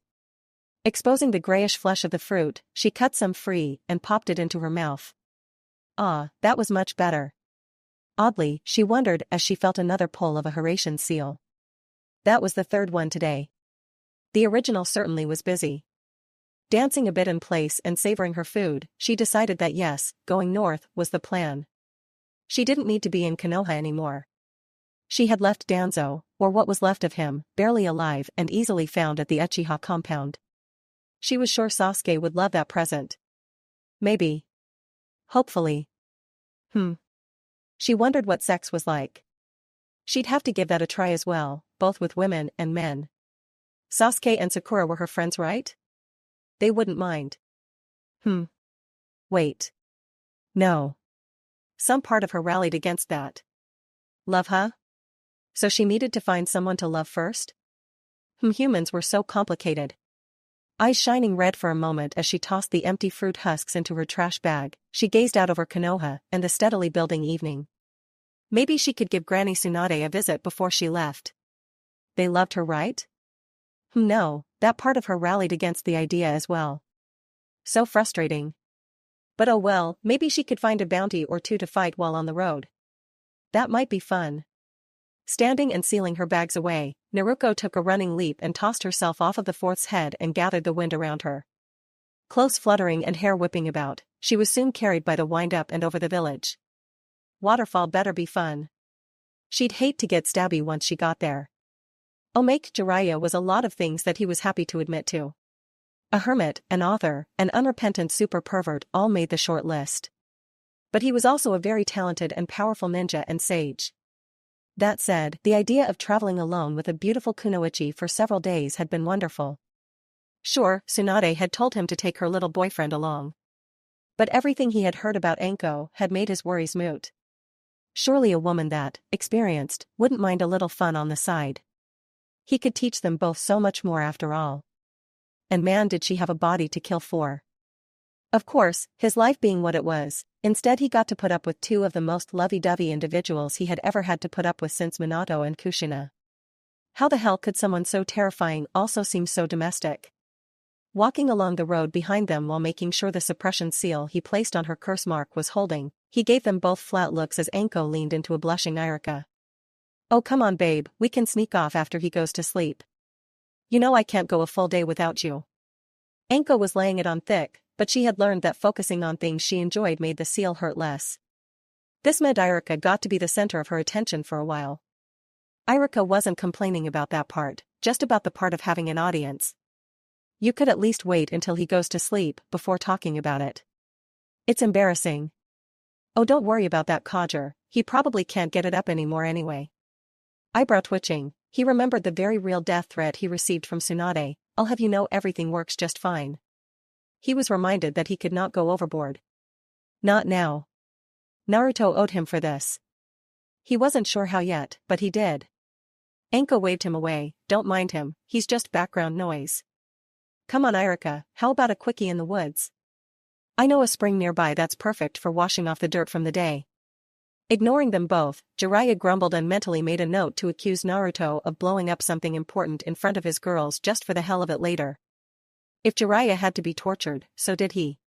Exposing the grayish flesh of the fruit, she cut some free and popped it into her mouth. Ah, that was much better. Oddly, she wondered as she felt another pull of a Horatian seal. That was the third one today. The original certainly was busy. Dancing a bit in place and savoring her food, she decided that yes, going north was the plan. She didn't need to be in Konoha anymore. She had left Danzo, or what was left of him, barely alive and easily found at the Uchiha compound. She was sure Sasuke would love that present. Maybe. Hopefully. She wondered what sex was like. She'd have to give that a try as well, both with women and men. Sasuke and Sakura were her friends, right? They wouldn't mind. Wait. No. Some part of her rallied against that. Love, huh? So she needed to find someone to love first? Humans were so complicated. Eyes shining red for a moment as she tossed the empty fruit husks into her trash bag, she gazed out over Konoha and the steadily building evening. Maybe she could give Granny Tsunade a visit before she left. They loved her, right? No, that part of her rallied against the idea as well. So frustrating. But oh well, maybe she could find a bounty or two to fight while on the road. That might be fun. Standing and sealing her bags away, Naruto took a running leap and tossed herself off of the fourth's head and gathered the wind around her. Clothes fluttering and hair whipping about, she was soon carried by the wind up and over the village. Waterfall better be fun. She'd hate to get stabby once she got there. Omake Jiraiya was a lot of things that he was happy to admit to. A hermit, an author, an unrepentant super pervert all made the short list. But he was also a very talented and powerful ninja and sage. That said, the idea of traveling alone with a beautiful kunoichi for several days had been wonderful. Sure, Tsunade had told him to take her little boyfriend along. But everything he had heard about Anko had made his worries moot. Surely a woman that, experienced, wouldn't mind a little fun on the side. He could teach them both so much more after all. And man, did she have a body to kill for. Of course, his life being what it was, instead he got to put up with two of the most lovey-dovey individuals he had ever had to put up with since Minato and Kushina. How the hell could someone so terrifying also seem so domestic? Walking along the road behind them while making sure the suppression seal he placed on her curse mark was holding, he gave them both flat looks as Anko leaned into a blushing Irika. Oh come on babe, we can sneak off after he goes to sleep. You know I can't go a full day without you. Anko was laying it on thick, but she had learned that focusing on things she enjoyed made the seal hurt less. This meant Irika got to be the center of her attention for a while. Irika wasn't complaining about that part, just about the part of having an audience. You could at least wait until he goes to sleep before talking about it. It's embarrassing. Oh don't worry about that codger, he probably can't get it up anymore anyway. Eyebrow twitching, he remembered the very real death threat he received from Tsunade, I'll have you know everything works just fine. He was reminded that he could not go overboard. Not now. Naruto owed him for this. He wasn't sure how yet, but he did. Anko waved him away, don't mind him, he's just background noise. Come on Irika, how about a quickie in the woods? I know a spring nearby that's perfect for washing off the dirt from the day. Ignoring them both, Jiraiya grumbled and mentally made a note to accuse Naruto of blowing up something important in front of his girls just for the hell of it later. If Jiraiya had to be tortured, so did he.